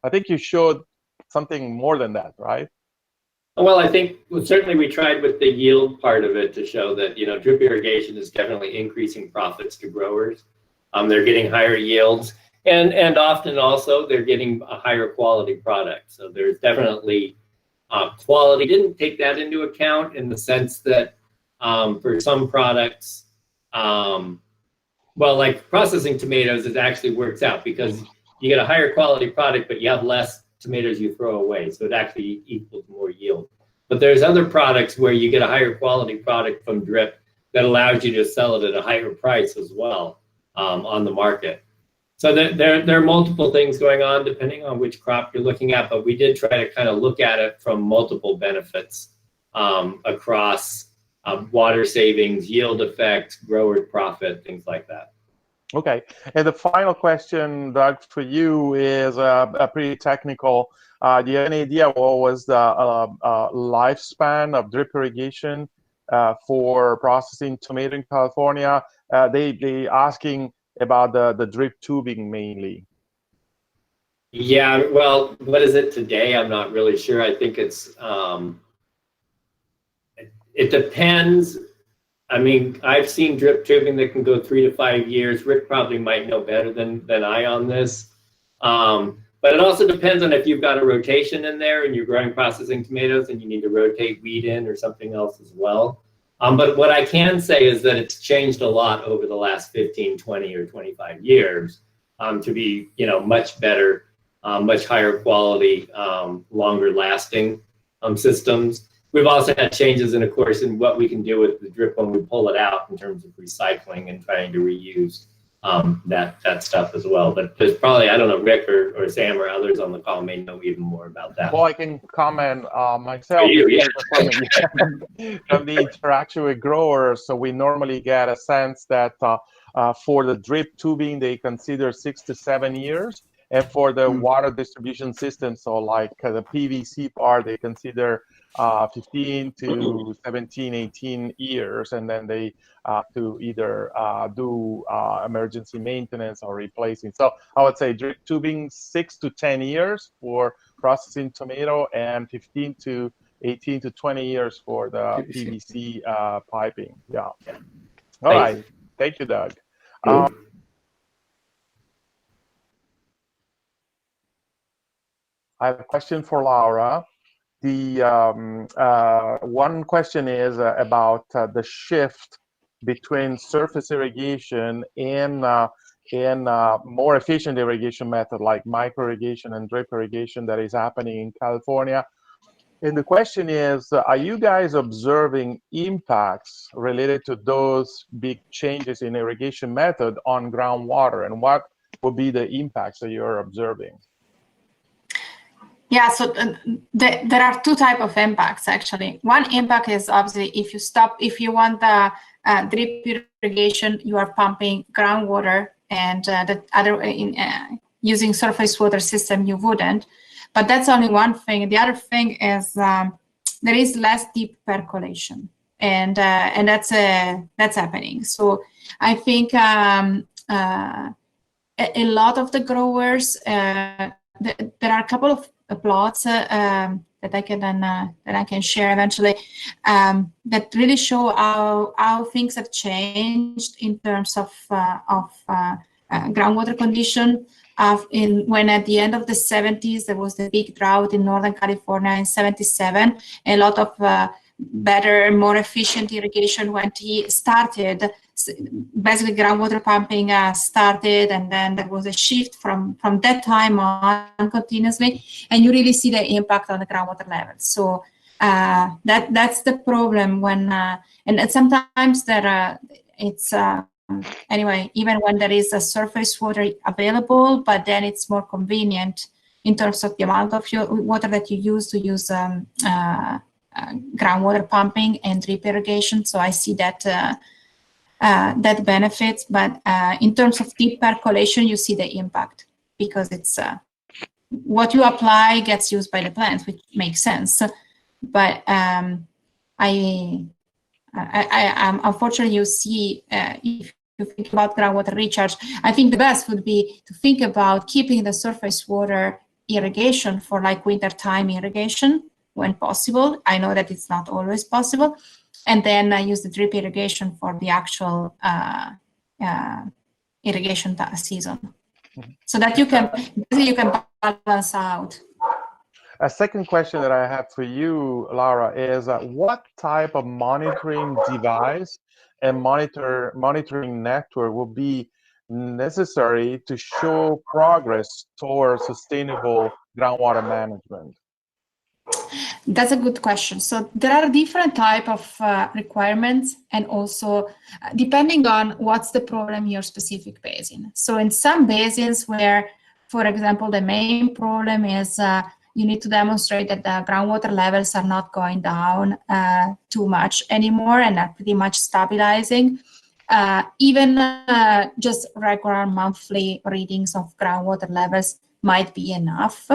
I think you showed something more than that, right? Well, I think certainly we tried with the yield part of it to show that, you know, drip irrigation is definitely increasing profits to growers. They're getting higher yields, and often also they're getting a higher quality product. So there's definitely quality. Didn't take that into account in the sense that for some products, well, like processing tomatoes, it actually works out because you get a higher quality product, but you have less tomatoes you throw away, so it actually equals more yield. But there's other products where you get a higher quality product from drip that allows you to sell it at a higher price as well on the market. So there are multiple things going on depending on which crop you're looking at, but we did try to kind of look at it from multiple benefits across water savings, yield effect, grower profit, things like that. Okay, and the final question, Doug, for you is pretty technical. Do you have any idea what was the lifespan of drip irrigation for processing tomato in California? They asking about the drip tubing mainly. Yeah, well, what is it today? I'm not really sure. I think it's it depends. I mean, I've seen drip tubing that can go 3 to 5 years. Rick probably might know better than I on this. But it also depends on if you've got a rotation in there and you're growing processing tomatoes and you need to rotate wheat in or something else as well. But what I can say is that it's changed a lot over the last 15, 20, or 25 years to be, you know, much better, much higher quality, longer lasting systems. We've also had changes in, of course, in what we can do with the drip when we pull it out in terms of recycling and trying to reuse that stuff as well. But there's probably, I don't know, Rick or Sam or others on the call may know even more about that. Well, I can comment myself from the interaction with growers. So we normally get a sense that for the drip tubing, they consider 6 to 7 years. And for the water distribution system, so like the PVC part, they consider 15 to 17, 18 years, and then they to either do emergency maintenance or replacing. So I would say drip tubing 6 to 10 years for processing tomato, and 15 to 18 to 20 years for the PVC piping. Yeah. All right. Thank you, Doug. I have a question for Laura. The one question is about the shift between surface irrigation and more efficient irrigation method like micro-irrigation and drip irrigation that is happening in California. And the question is, are you guys observing impacts related to those big changes in irrigation method on groundwater, and what will be the impacts that you're observing? Yeah, so there are two types of impacts actually. One impact is obviously if you want the drip irrigation, you are pumping groundwater, and the other using surface water system you wouldn't. But that's only one thing. The other thing is there is less deep percolation, and that's happening. So I think a lot of the growers, there are a couple of plots that I can share eventually that really show how things have changed in terms of groundwater condition. When at the end of the 70s there was the big drought in Northern California in 77, a lot of better, more efficient irrigation started. Basically, groundwater pumping started, and then there was a shift from that time on continuously, and you really see the impact on the groundwater levels. So that's the problem when, and sometimes anyway, even when there is a surface water available, but then it's more convenient in terms of the amount of water that you use to use groundwater pumping and drip irrigation. So I see that that benefits, but in terms of deep percolation, you see the impact because it's what you apply gets used by the plants, which makes sense. But unfortunately, you see if you think about groundwater recharge, I think the best would be to think about keeping the surface water irrigation for like wintertime irrigation when possible. I know that it's not always possible. And then use the drip irrigation for the actual irrigation season, so that you can balance out. A second question that I have for you, Laura, is what type of monitoring device and monitoring network will be necessary to show progress towards sustainable groundwater management? That's a good question. So there are different type of requirements, and also depending on what's the problem in your specific basin. So in some basins where, for example, the main problem is you need to demonstrate that the groundwater levels are not going down too much anymore and are pretty much stabilizing. Even just regular monthly readings of groundwater levels might be enough.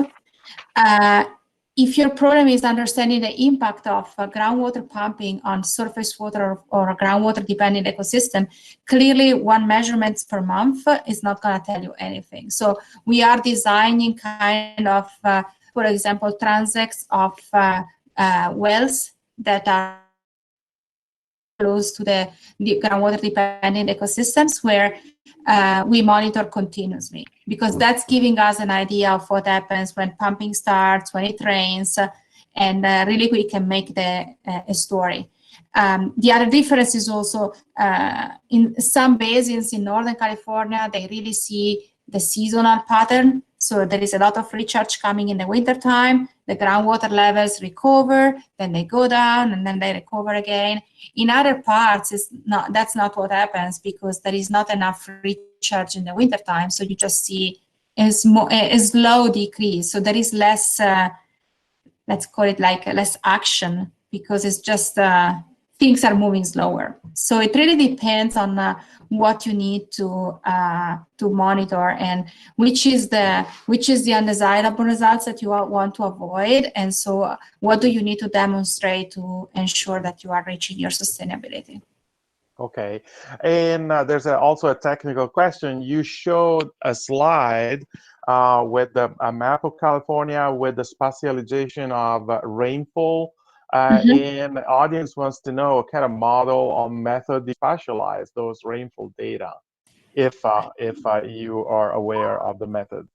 If your problem is understanding the impact of groundwater pumping on surface water or a groundwater dependent ecosystem, clearly one measurement per month is not going to tell you anything. So we are designing kind of, for example, transects of wells that are close to the groundwater dependent ecosystems where we monitor continuously, because that's giving us an idea of what happens when pumping starts, when it rains, and really we can make a story. The other difference is also in some basins in Northern California, they really see the seasonal pattern. So there is a lot of recharge coming in the wintertime, the groundwater levels recover, then they go down, and then they recover again. In other parts, that's not what happens, because there is not enough recharge in the wintertime. So you just see a slow decrease. So there is less, let's call it like less action, because it's just things are moving slower. So it really depends on what you need to monitor, and which is the undesirable results that you want to avoid. And so what do you need to demonstrate to ensure that you are reaching your sustainability? Okay, and there's also a technical question. You showed a slide with a map of California with the spatialization of rainfall. And the audience wants to know what kind of model or method to spatialize those rainfall data, if you are aware of the method.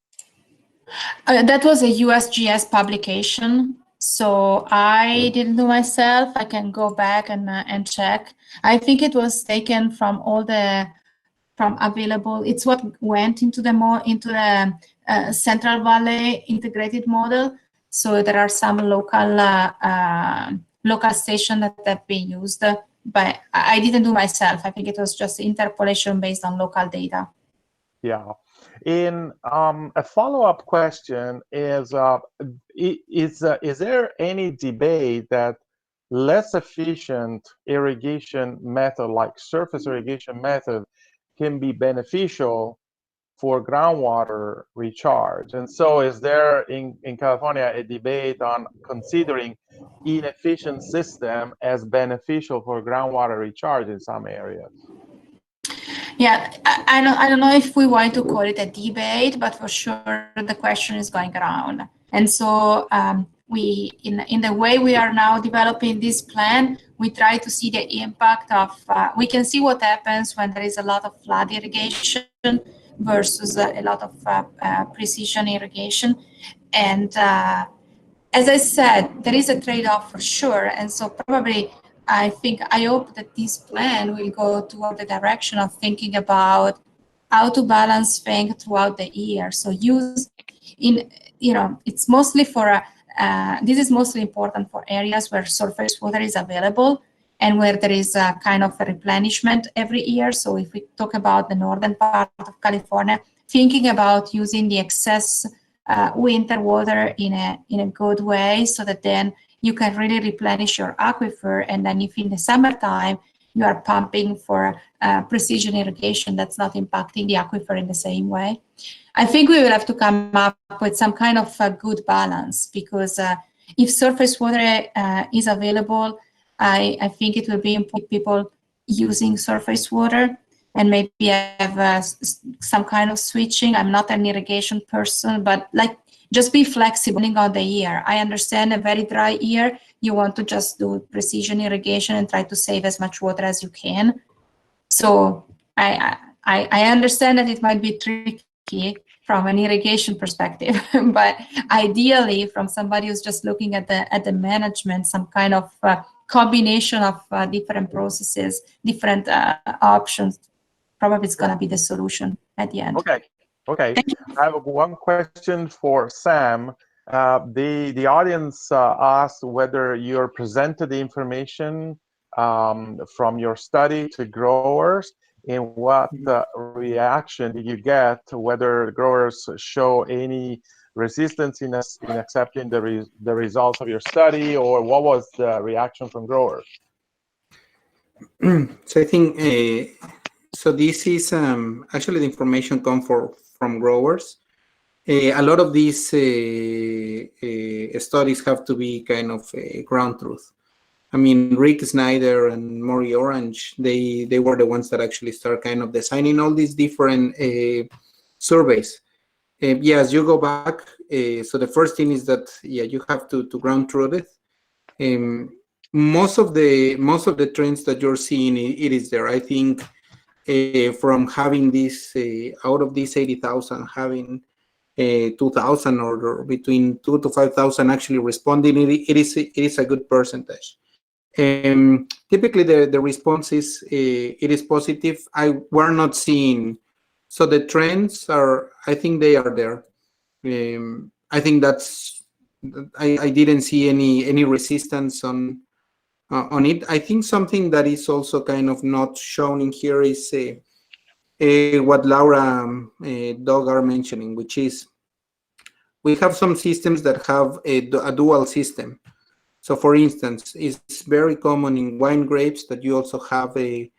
That was a USGS publication, so I didn't do myself. I can go back and check. I think it was taken from available. It's what went into the Central Valley integrated model. So there are some local stations that have been used, but I didn't do myself. I think it was just interpolation based on local data. Yeah. In a follow-up question is there any debate that less efficient irrigation method, like surface irrigation method, can be beneficial for groundwater recharge? And so is there in California a debate on considering inefficient system as beneficial for groundwater recharge in some areas? Yeah, I don't know if we want to call it a debate, but for sure the question is going around. And so we, in the way we are now developing this plan, we try to see the impact of, we can see what happens when there is a lot of flood irrigation versus a lot of precision irrigation. And as I said, there is a trade-off for sure. And so probably I hope that this plan will go toward the direction of thinking about how to balance things throughout the year. So it's mostly for, this is mostly important for areas where surface water is available and where there is a kind of a replenishment every year. So if we talk about the northern part of California, thinking about using the excess winter water in a good way, so that then you can really replenish your aquifer. And then if in the summertime you are pumping for precision irrigation, that's not impacting the aquifer in the same way. I think we will have to come up with some kind of a good balance, because if surface water is available, I think it will be important people using surface water, and maybe have some kind of switching. I'm not an irrigation person, but like just be flexible on the year. I understand a very dry year, you want to just do precision irrigation and try to save as much water as you can. So I understand that it might be tricky from an irrigation perspective, but ideally from somebody who's just looking at the management, some kind of combination of different processes, different options, probably it's going to be the solution at the end. Okay. I have one question for Sam. The audience asked whether you presented the information from your study to growers, and what reaction did you get, whether growers show any resistance in accepting the results of your study, or what was the reaction from growers? So I think, so this is actually the information come from growers. A lot of these studies have to be kind of ground truth. I mean, Rick Snyder and Maury Orange, they were the ones that actually start kind of designing all these different surveys. As you go back, so the first thing is that, you have to ground truth it. Most of the trends that you're seeing, it is there. I think from having this, out of these 80,000, having 2,000 or between 2,000 to 5,000 actually responding, it is a good percentage. Typically the response is it is positive. We're not seeing, so the trends are, I think they are there. I think that's, I didn't see any resistance on it. I think something that is also kind of not shown in here is what Laura Doug are mentioning, which is we have some systems that have a dual system. So for instance, it's very common in wine grapes that you also have a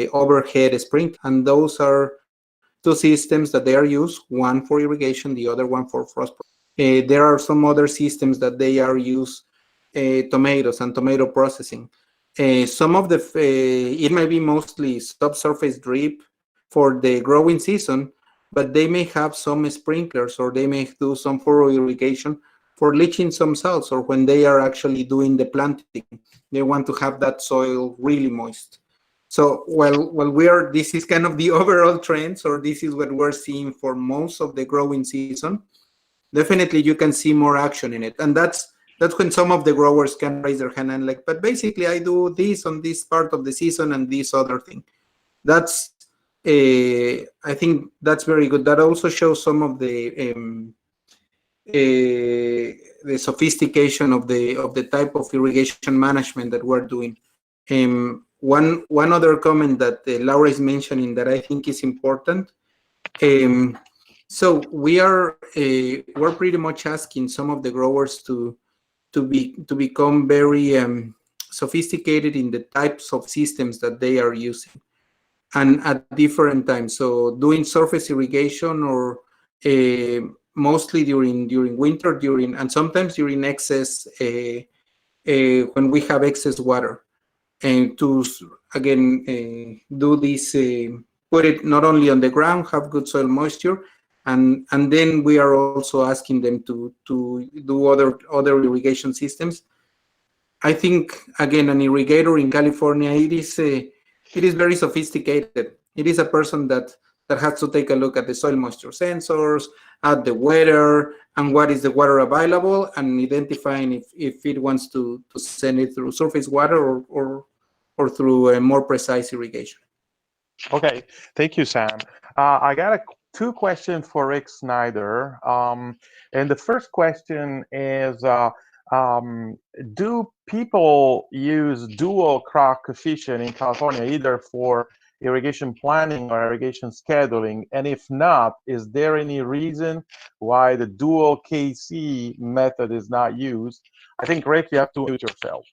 overhead sprinkler, and those are two systems that they are used, one for irrigation, the other one for frost. There are some other systems that they are used, tomatoes and tomato processing. Some of the, it might be mostly subsurface drip for the growing season, but they may have some sprinklers, or they may do some furrow irrigation for leaching some salts, or when they are actually doing the planting, they want to have that soil really moist. So while we are, this is kind of the overall trends, or this is what we're seeing for most of the growing season, definitely you can see more action in it. And that's when some of the growers can raise their hand and like, but basically I do this on this part of the season and this other thing. That's, I think that's very good. That also shows some of the sophistication of the type of irrigation management that we're doing. One other comment that Laura is mentioning that I think is important. So we're pretty much asking some of the growers to become very sophisticated in the types of systems that they are using, and at different times. So doing surface irrigation, or mostly during winter, and sometimes during excess, when we have excess water, and to again do this put it not only on the ground, have good soil moisture, and then we are also asking them to do other irrigation systems. I think, again, an irrigator in California, it is very sophisticated. It is a person that has to take a look at the soil moisture sensors, at the weather, and what is the water available, and identifying if it wants to send it through surface water or through a more precise irrigation. Okay, thank you, Sam. I got two questions for Rick Snyder. And the first question is, do people use dual crop coefficient in California, either for irrigation planning or irrigation scheduling? And if not, is there any reason why the dual KC method is not used? I think, Rick, you have to mute yourself.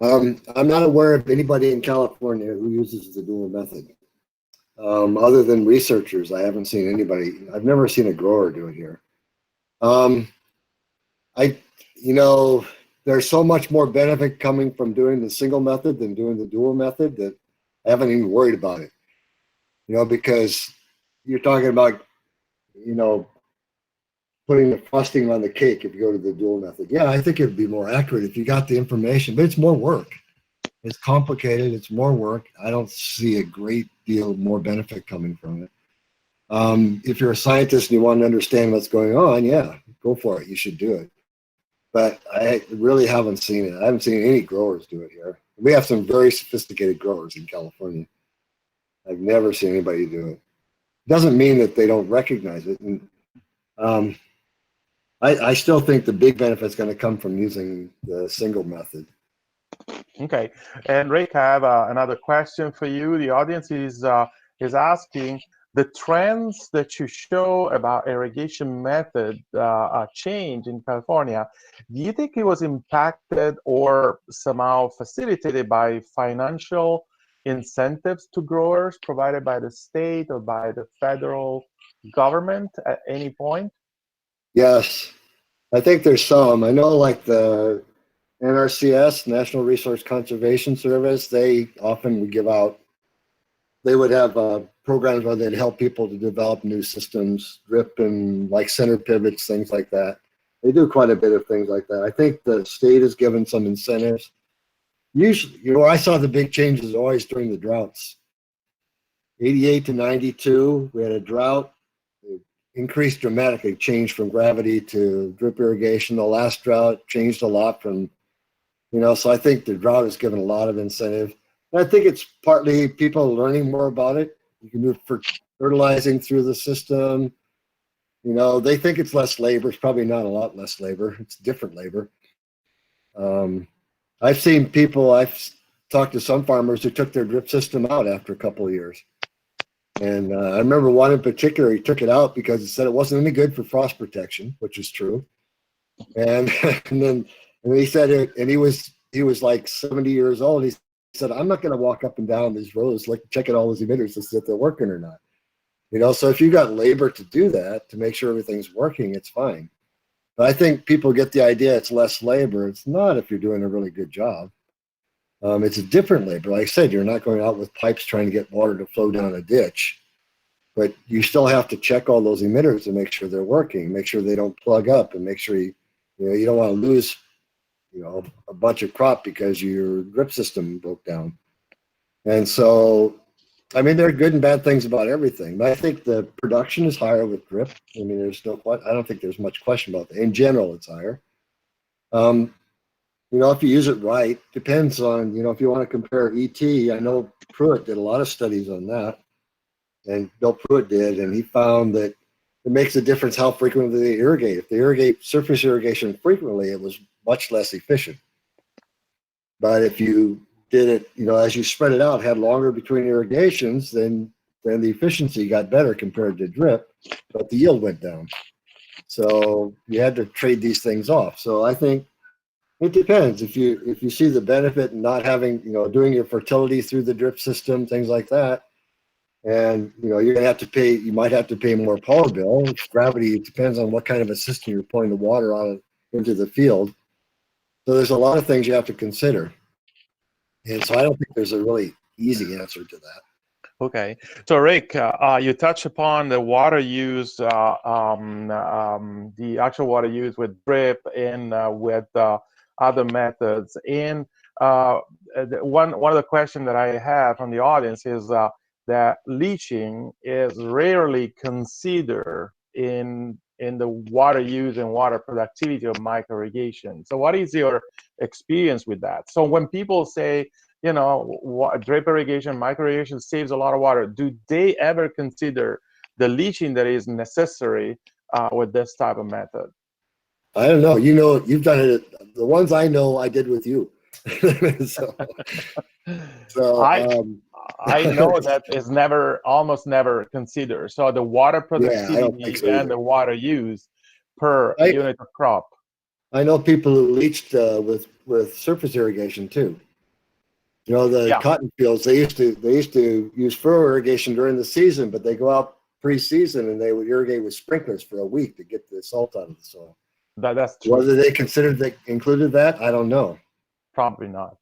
I'm not aware of anybody in California who uses the dual method. Other than researchers, I haven't seen anybody. I've never seen a grower do it here. There's so much more benefit coming from doing the single method than doing the dual method that I haven't even worried about it. Because you're talking about, putting the frosting on the cake if you go to the dual method. Yeah, I think it'd be more accurate if you got the information, but it's more work. It's complicated, it's more work. I don't see a great deal more benefit coming from it. If you're a scientist and you want to understand what's going on, yeah, go for it, you should do it. But I really haven't seen it. I haven't seen any growers do it here. We have some very sophisticated growers in California. I've never seen anybody do it. Doesn't mean that they don't recognize it. And I still think the big benefit is going to come from using the single method. Okay, and Rick, I have another question for you. The audience is asking, the trends that you show about irrigation method change in California, do you think it was impacted or somehow facilitated by financial incentives to growers provided by the state or by the federal government at any point? Yes, I think there's some. I know, like the NRCS, National Resource Conservation Service, they often would give out, they would have programs where they'd help people to develop new systems, drip and like center pivots, things like that. They do quite a bit of things like that. I think the state has given some incentives. Usually, I saw the big changes always during the droughts. 88 to 92, we had a drought. Increased dramatically, changed from gravity to drip irrigation. The last drought changed a lot from, so I think the drought has given a lot of incentive. And I think it's partly people learning more about it. You can do it for fertilizing through the system. They think it's less labor. It's probably not a lot less labor. It's different labor. I've seen people, I've talked to some farmers who took their drip system out after a couple of years. And I remember one in particular, he took it out because he said it wasn't any good for frost protection, which is true. And then he said it, and he was like 70 years old. He said, I'm not going to walk up and down these rows, like checking all those emitters to see if they're working or not. So if you got labor to do that, to make sure everything's working, it's fine. But I think people get the idea it's less labor. It's not if you're doing a really good job. It's a different labor. Like I said, you're not going out with pipes trying to get water to flow down a ditch, but you still have to check all those emitters to make sure they're working, make sure they don't plug up, and make sure you don't want to lose, a bunch of crop because your drip system broke down. And so, I mean, there are good and bad things about everything, but I think the production is higher with drip. I mean, I don't think there's much question about that. In general, it's higher. If you use it right, depends on, if you want to compare ET, I know Pruitt did a lot of studies on that, and Bill Pruitt did, and he found that it makes a difference how frequently they irrigate. If they irrigate surface irrigation frequently, it was much less efficient. But if you did it, as you spread it out, had longer between irrigations, then the efficiency got better compared to drip, but the yield went down. So you had to trade these things off. So I think it depends. If you see the benefit in not having, doing your fertility through the drip system, things like that, and you're gonna have to pay. You might have to pay more power bill. Gravity, it depends on what kind of a system you're pouring the water out into the field. So there's a lot of things you have to consider. And so I don't think there's a really easy answer to that. Okay, so Rick, you touched upon the water use, the actual water use with drip and with other methods. And one of the questions that I have from the audience is that leaching is rarely considered in the water use and water productivity of micro-irrigation. So what is your experience with that? So when people say, you know, drip irrigation, micro-irrigation saves a lot of water, do they ever consider the leaching that is necessary with this type of method? I don't know. You know, you've done it. The ones I know, I did with you. I know that is almost never considered. So the water productivity and the water use per unit of crop. I know people who leached with surface irrigation too. You know, the cotton fields, they used to use furrow irrigation during the season, but they go out pre-season and they would irrigate with sprinklers for a week to get the salt out of the soil. That's true. Whether they included that, I don't know. Probably not.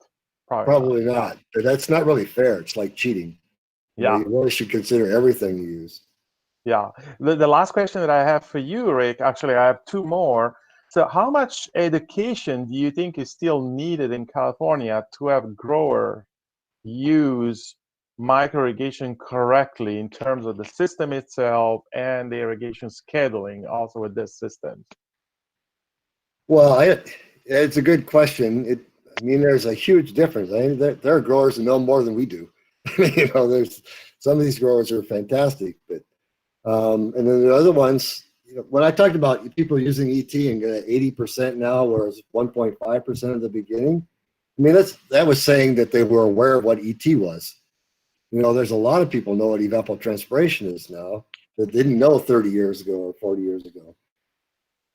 Probably not. But that's not really fair. It's like cheating. Yeah. You really should consider everything you use. Yeah. The last question that I have for you, Rick, actually, I have two more. So how much education do you think is still needed in California to have growers use micro-irrigation correctly in terms of the system itself and the irrigation scheduling also with this system? Well, it's a good question. I mean, there's a huge difference. I mean, there are growers who know more than we do. You know, there's some of these growers are fantastic, but and then the other ones, you know, when I talked about people using ET and 80% now, whereas 1.5% at the beginning, I mean, that was saying that they were aware of what ET was. You know, there's a lot of people know what evapotranspiration is now that didn't know 30 years ago or 40 years ago.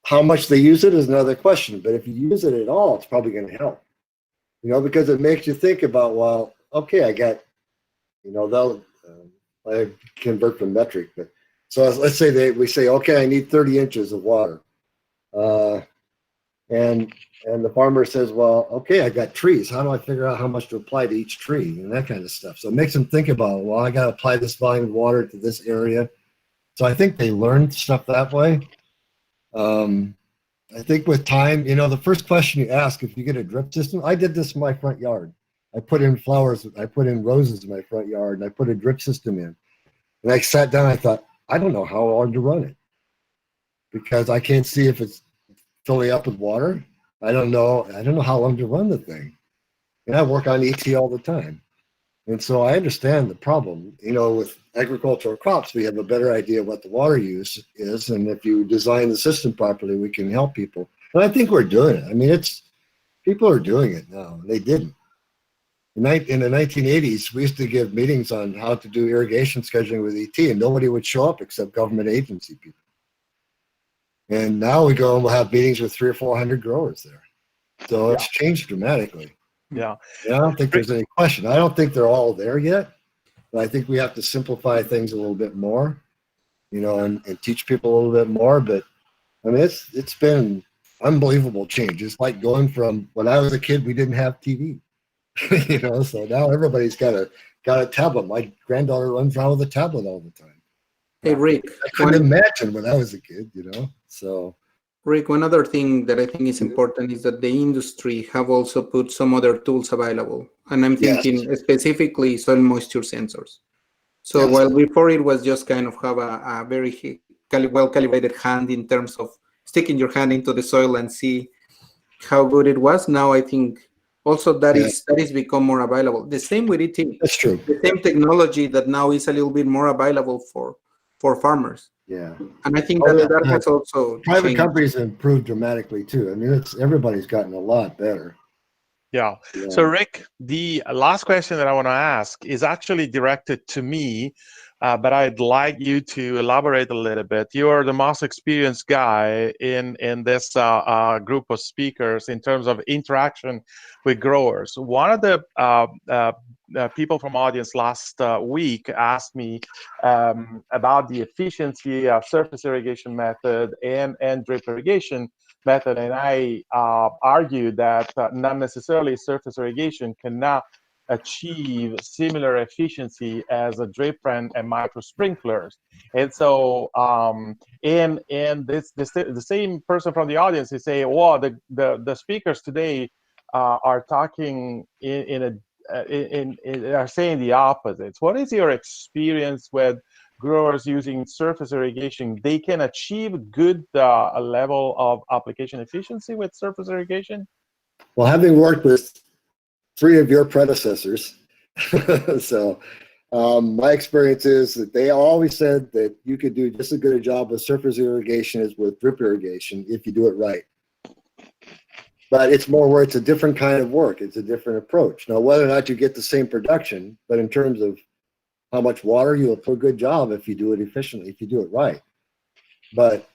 How much they use it is another question, but if you use it at all, it's probably going to help. You know, because it makes you think about, well, okay, I got, you know, I convert from metric, but so let's say we say, okay, I need 30 inches of water. And the farmer says, well, okay, I got trees. How do I figure out how much to apply to each tree and that kind of stuff? So it makes them think about, well, I got to apply this volume of water to this area. So I think they learn stuff that way. I think with time, you know, the first question you ask, if you get a drip system, I did this in my front yard. I put in flowers, I put in roses in my front yard, and I put a drip system in. And I sat down, I thought, I don't know how long to run it because I can't see if it's filling up with water. I don't know how long to run the thing. And I work on ET all the time. And so I understand the problem. You know, with agricultural crops, we have a better idea of what the water use is. And if you design the system properly, we can help people. And I think we're doing it. I mean, people are doing it now. They didn't. In the 1980s, we used to give meetings on how to do irrigation scheduling with ET, and nobody would show up except government agency people. And now we go and we'll have meetings with 300 or 400 growers there. So it's changed dramatically. Yeah. And I don't think there's any question. I don't think they're all there yet, but I think we have to simplify things a little bit more, you know, and teach people a little bit more. But I mean, it's been unbelievable change. It's like going from when I was a kid, we didn't have TV, you know, so now everybody's got a tablet. My granddaughter runs around with a tablet all the time. Hey, Rick. I couldn't imagine when I was a kid, you know, so. Rick, one other thing that I think is important is that the industry have also put some other tools available. And I'm thinking specifically soil moisture sensors. So while before it was just kind of have a very well-calibrated hand in terms of sticking your hand into the soil and see how good it was, now I think also that is become more available. The same with ET. That's true. The same technology that now is a little bit more available for farmers. Yeah. And I think that has also private changed. companies have improved dramatically too. I mean, everybody's gotten a lot better. Yeah. So Rick, the last question that I want to ask is actually directed to me, but I'd like you to elaborate a little bit. You are the most experienced guy in this group of speakers in terms of interaction with growers. One of the people from audience last week asked me about the efficiency of surface irrigation method and drip irrigation method, and I argued that not necessarily surface irrigation cannot achieve similar efficiency as a drip and micro sprinklers. And so, and the same person from the audience is saying, "Wow, the speakers today are talking are saying the opposites." What is your experience with growers using surface irrigation? They can achieve good level of application efficiency with surface irrigation? Well, having worked with 3 of your predecessors, so my experience is that they always said that you could do just as good a job with surface irrigation as with drip irrigation if you do it right. But it's more where it's a different kind of work. It's a different approach. Now, whether or not you get the same production, but in terms of how much water, you'll do a good job if you do it efficiently, if you do it right. But,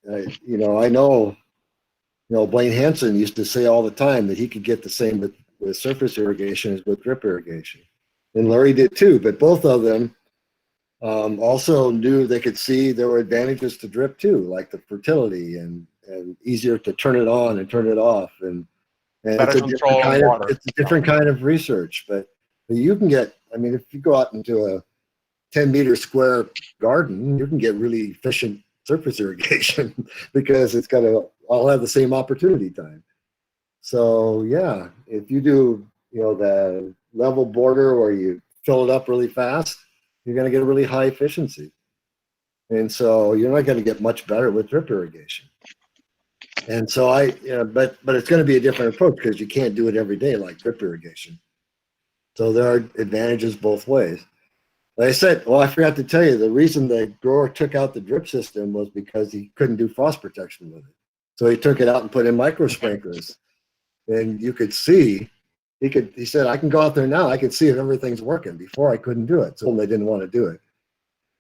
you know, I know, you know, Blaine Hansen used to say all the time that he could get the same with surface irrigation as with drip irrigation. And Larry did too, but both of them also knew they could see there were advantages to drip too, like the fertility and easier to turn it on and turn it off. And it's a different kind of research, but you can get, I mean, if you go out into a 10-meter square garden, you can get really efficient surface irrigation because it's got to all have the same opportunity time. So yeah, if you do, you know, the level border where you fill it up really fast, you're going to get a really high efficiency. And so you're not going to get much better with drip irrigation. And so but it's going to be a different approach because you can't do it every day like drip irrigation. So there are advantages both ways. Like I said, well, I forgot to tell you, the reason the grower took out the drip system was because he couldn't do frost protection with it. So he took it out and put in micro sprinklers. And you could see, he said, I can go out there now, I can see if everything's working. Before I couldn't do it, so they didn't want to do it.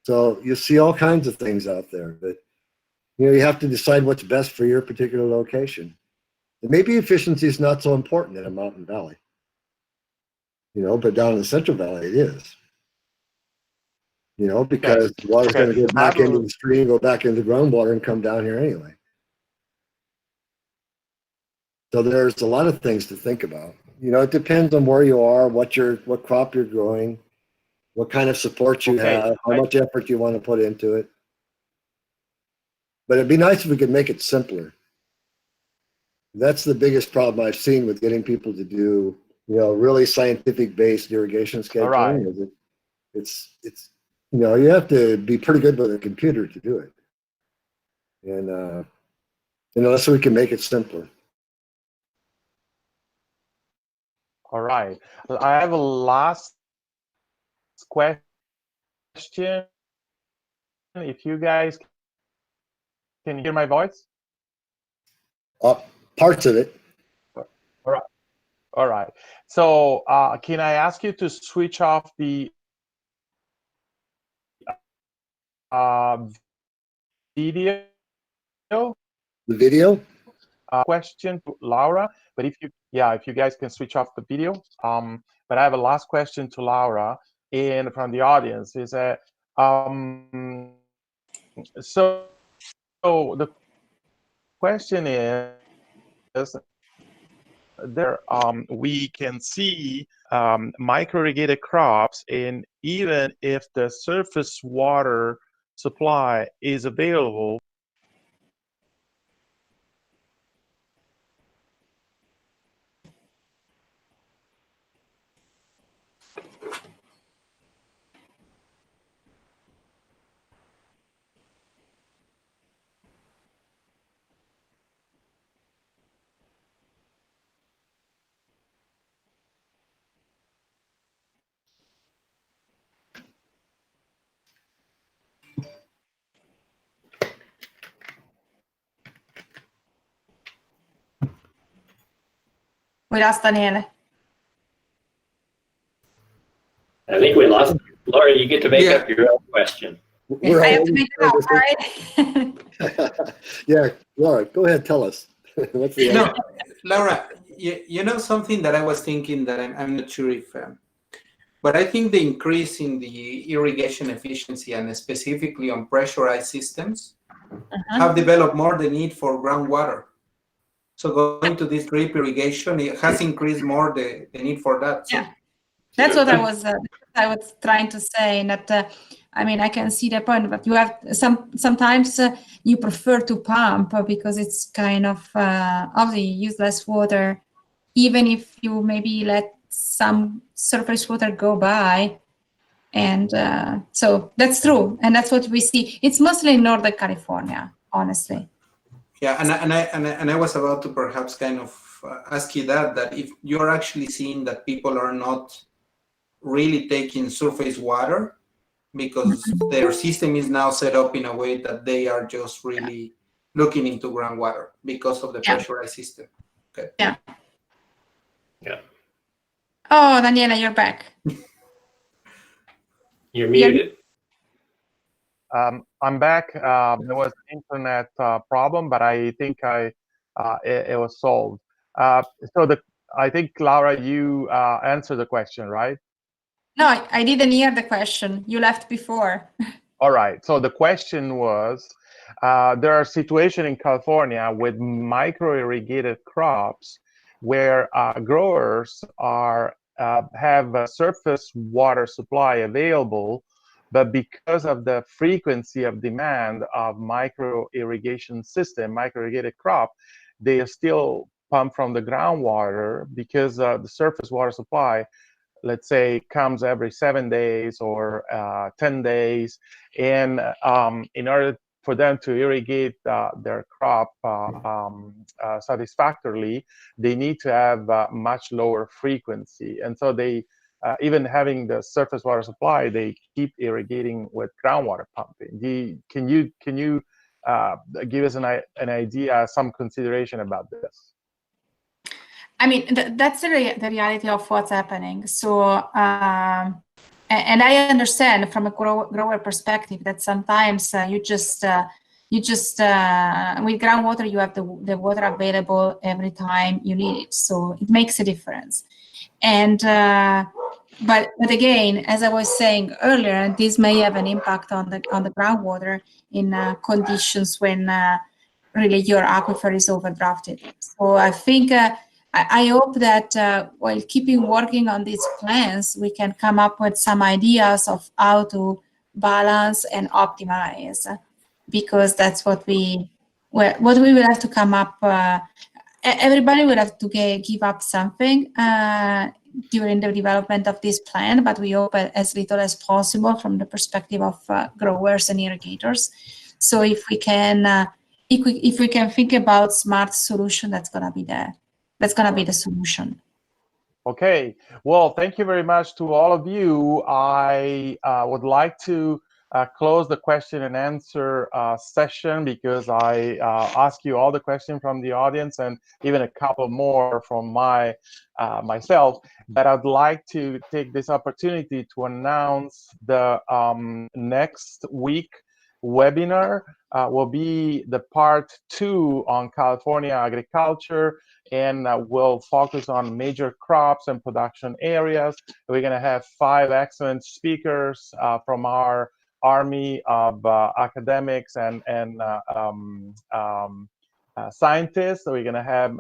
So you see all kinds of things out there, but you know, you have to decide what's best for your particular location. And maybe efficiency is not so important in a mountain valley, you know, but down in the Central Valley it is. You know, because the water's going to go back into the stream, go back into the groundwater and come down here anyway. So there's a lot of things to think about. You know, it depends on where you are, what crop you're growing, what kind of support you have, how much effort you want to put into it. But it'd be nice if we could make it simpler. That's the biggest problem I've seen with getting people to do, you know, really scientific-based irrigation scheduling. Right. It's you know, you have to be pretty good with a computer to do it. And you know, so we can make it simpler. All right. I have a last question. If you guys can hear my voice? Parts of it. All right. All right. So can I ask you to switch off the video? The video? Question to Laura, but if you guys can switch off the video. But I have a last question to Laura and from the audience is that so the question is there we can see micro-irrigated crops, and even if the surface water supply is available, We lost Daniele. I think we lost Laura. You get to make up your own question. I have to make it up, right? Yeah, Laura, go ahead. Tell us. What's the No, Laura, you know something that I was thinking that I'm not sure if, but I think the increase in the irrigation efficiency and specifically on pressurized systems have developed more the need for groundwater. So going to this drip irrigation, it has increased more the need for that. So That's what I was trying to say. That I mean, I can see the point, but you have sometimes you prefer to pump because it's kind of obviously use less water, even if you maybe let some surface water go by. And so that's true, and that's what we see. It's mostly in Northern California, honestly. Yeah, and I was about to perhaps kind of ask you that if you're actually seeing that people are not really taking surface water because their system is now set up in a way that they are just really looking into groundwater because of the pressurized system. Okay. Yeah. Yeah. Oh, Daniela, you're back. You're muted. I'm back. There was an internet problem, but I think it was solved. I think, Laura, you answered the question, right? No, I didn't hear the question. You left before. All right. So the question was, there are situations in California with micro-irrigated crops where growers have a surface water supply available, but because of the frequency of demand of micro-irrigation system, micro-irrigated crop, they still pump from the groundwater because the surface water supply, let's say, comes every 7 days or 10 days. And in order for them to irrigate their crop satisfactorily, they need to have much lower frequency. And so they, even having the surface water supply, they keep irrigating with groundwater pumping. Can you give us an idea, some consideration about this? I mean, that's the reality of what's happening. So, and I understand from a grower perspective that sometimes you just with groundwater, you have the water available every time you need it. So it makes a difference. And but again, as I was saying earlier, this may have an impact on the groundwater in conditions when really your aquifer is overdrafted. So I think. I hope that while keeping working on these plans, we can come up with some ideas of how to balance and optimize, because that's what we will have to come up. Everybody will have to give up something during the development of this plan, but we hope as little as possible from the perspective of growers and irrigators. So if we can think about smart solution, that's gonna be the solution. Okay, well, thank you very much to all of you. I would like to close the question and answer session because I asked you all the questions from the audience and even a couple more from myself. But I'd like to take this opportunity to announce the next week webinar will be the part 2 on California agriculture, and we'll focus on major crops and production areas. We're going to have 5 excellent speakers from our army of academics and scientists. So we're going to have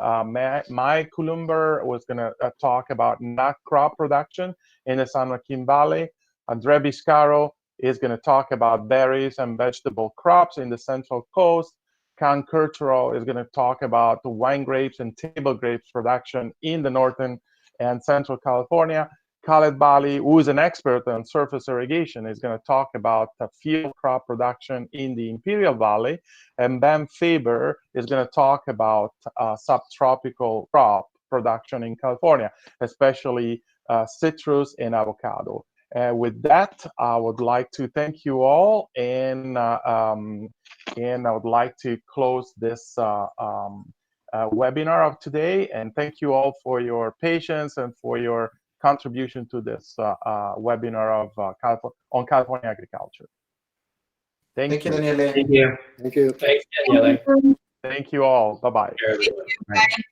Mike Kulumber, who's going to talk about nut crop production in the San Joaquin Valley. Andre Biscaro is going to talk about berries and vegetable crops in the Central Coast. Can Kurtero is going to talk about the wine grapes and table grapes production in the Northern and Central California. Khaled Bali, who is an expert on surface irrigation, is going to talk about the field crop production in the Imperial Valley. And Ben Faber is going to talk about subtropical crop production in California, especially citrus and avocado. With that, I would like to thank you all, and I would like to close this webinar of today. And thank you all for your patience and for your contribution to this webinar of on California agriculture. Thank you. Daniele. Thank you. Thank you. Thanks, Daniele. Thank you all. Bye-bye. Everyone. Bye.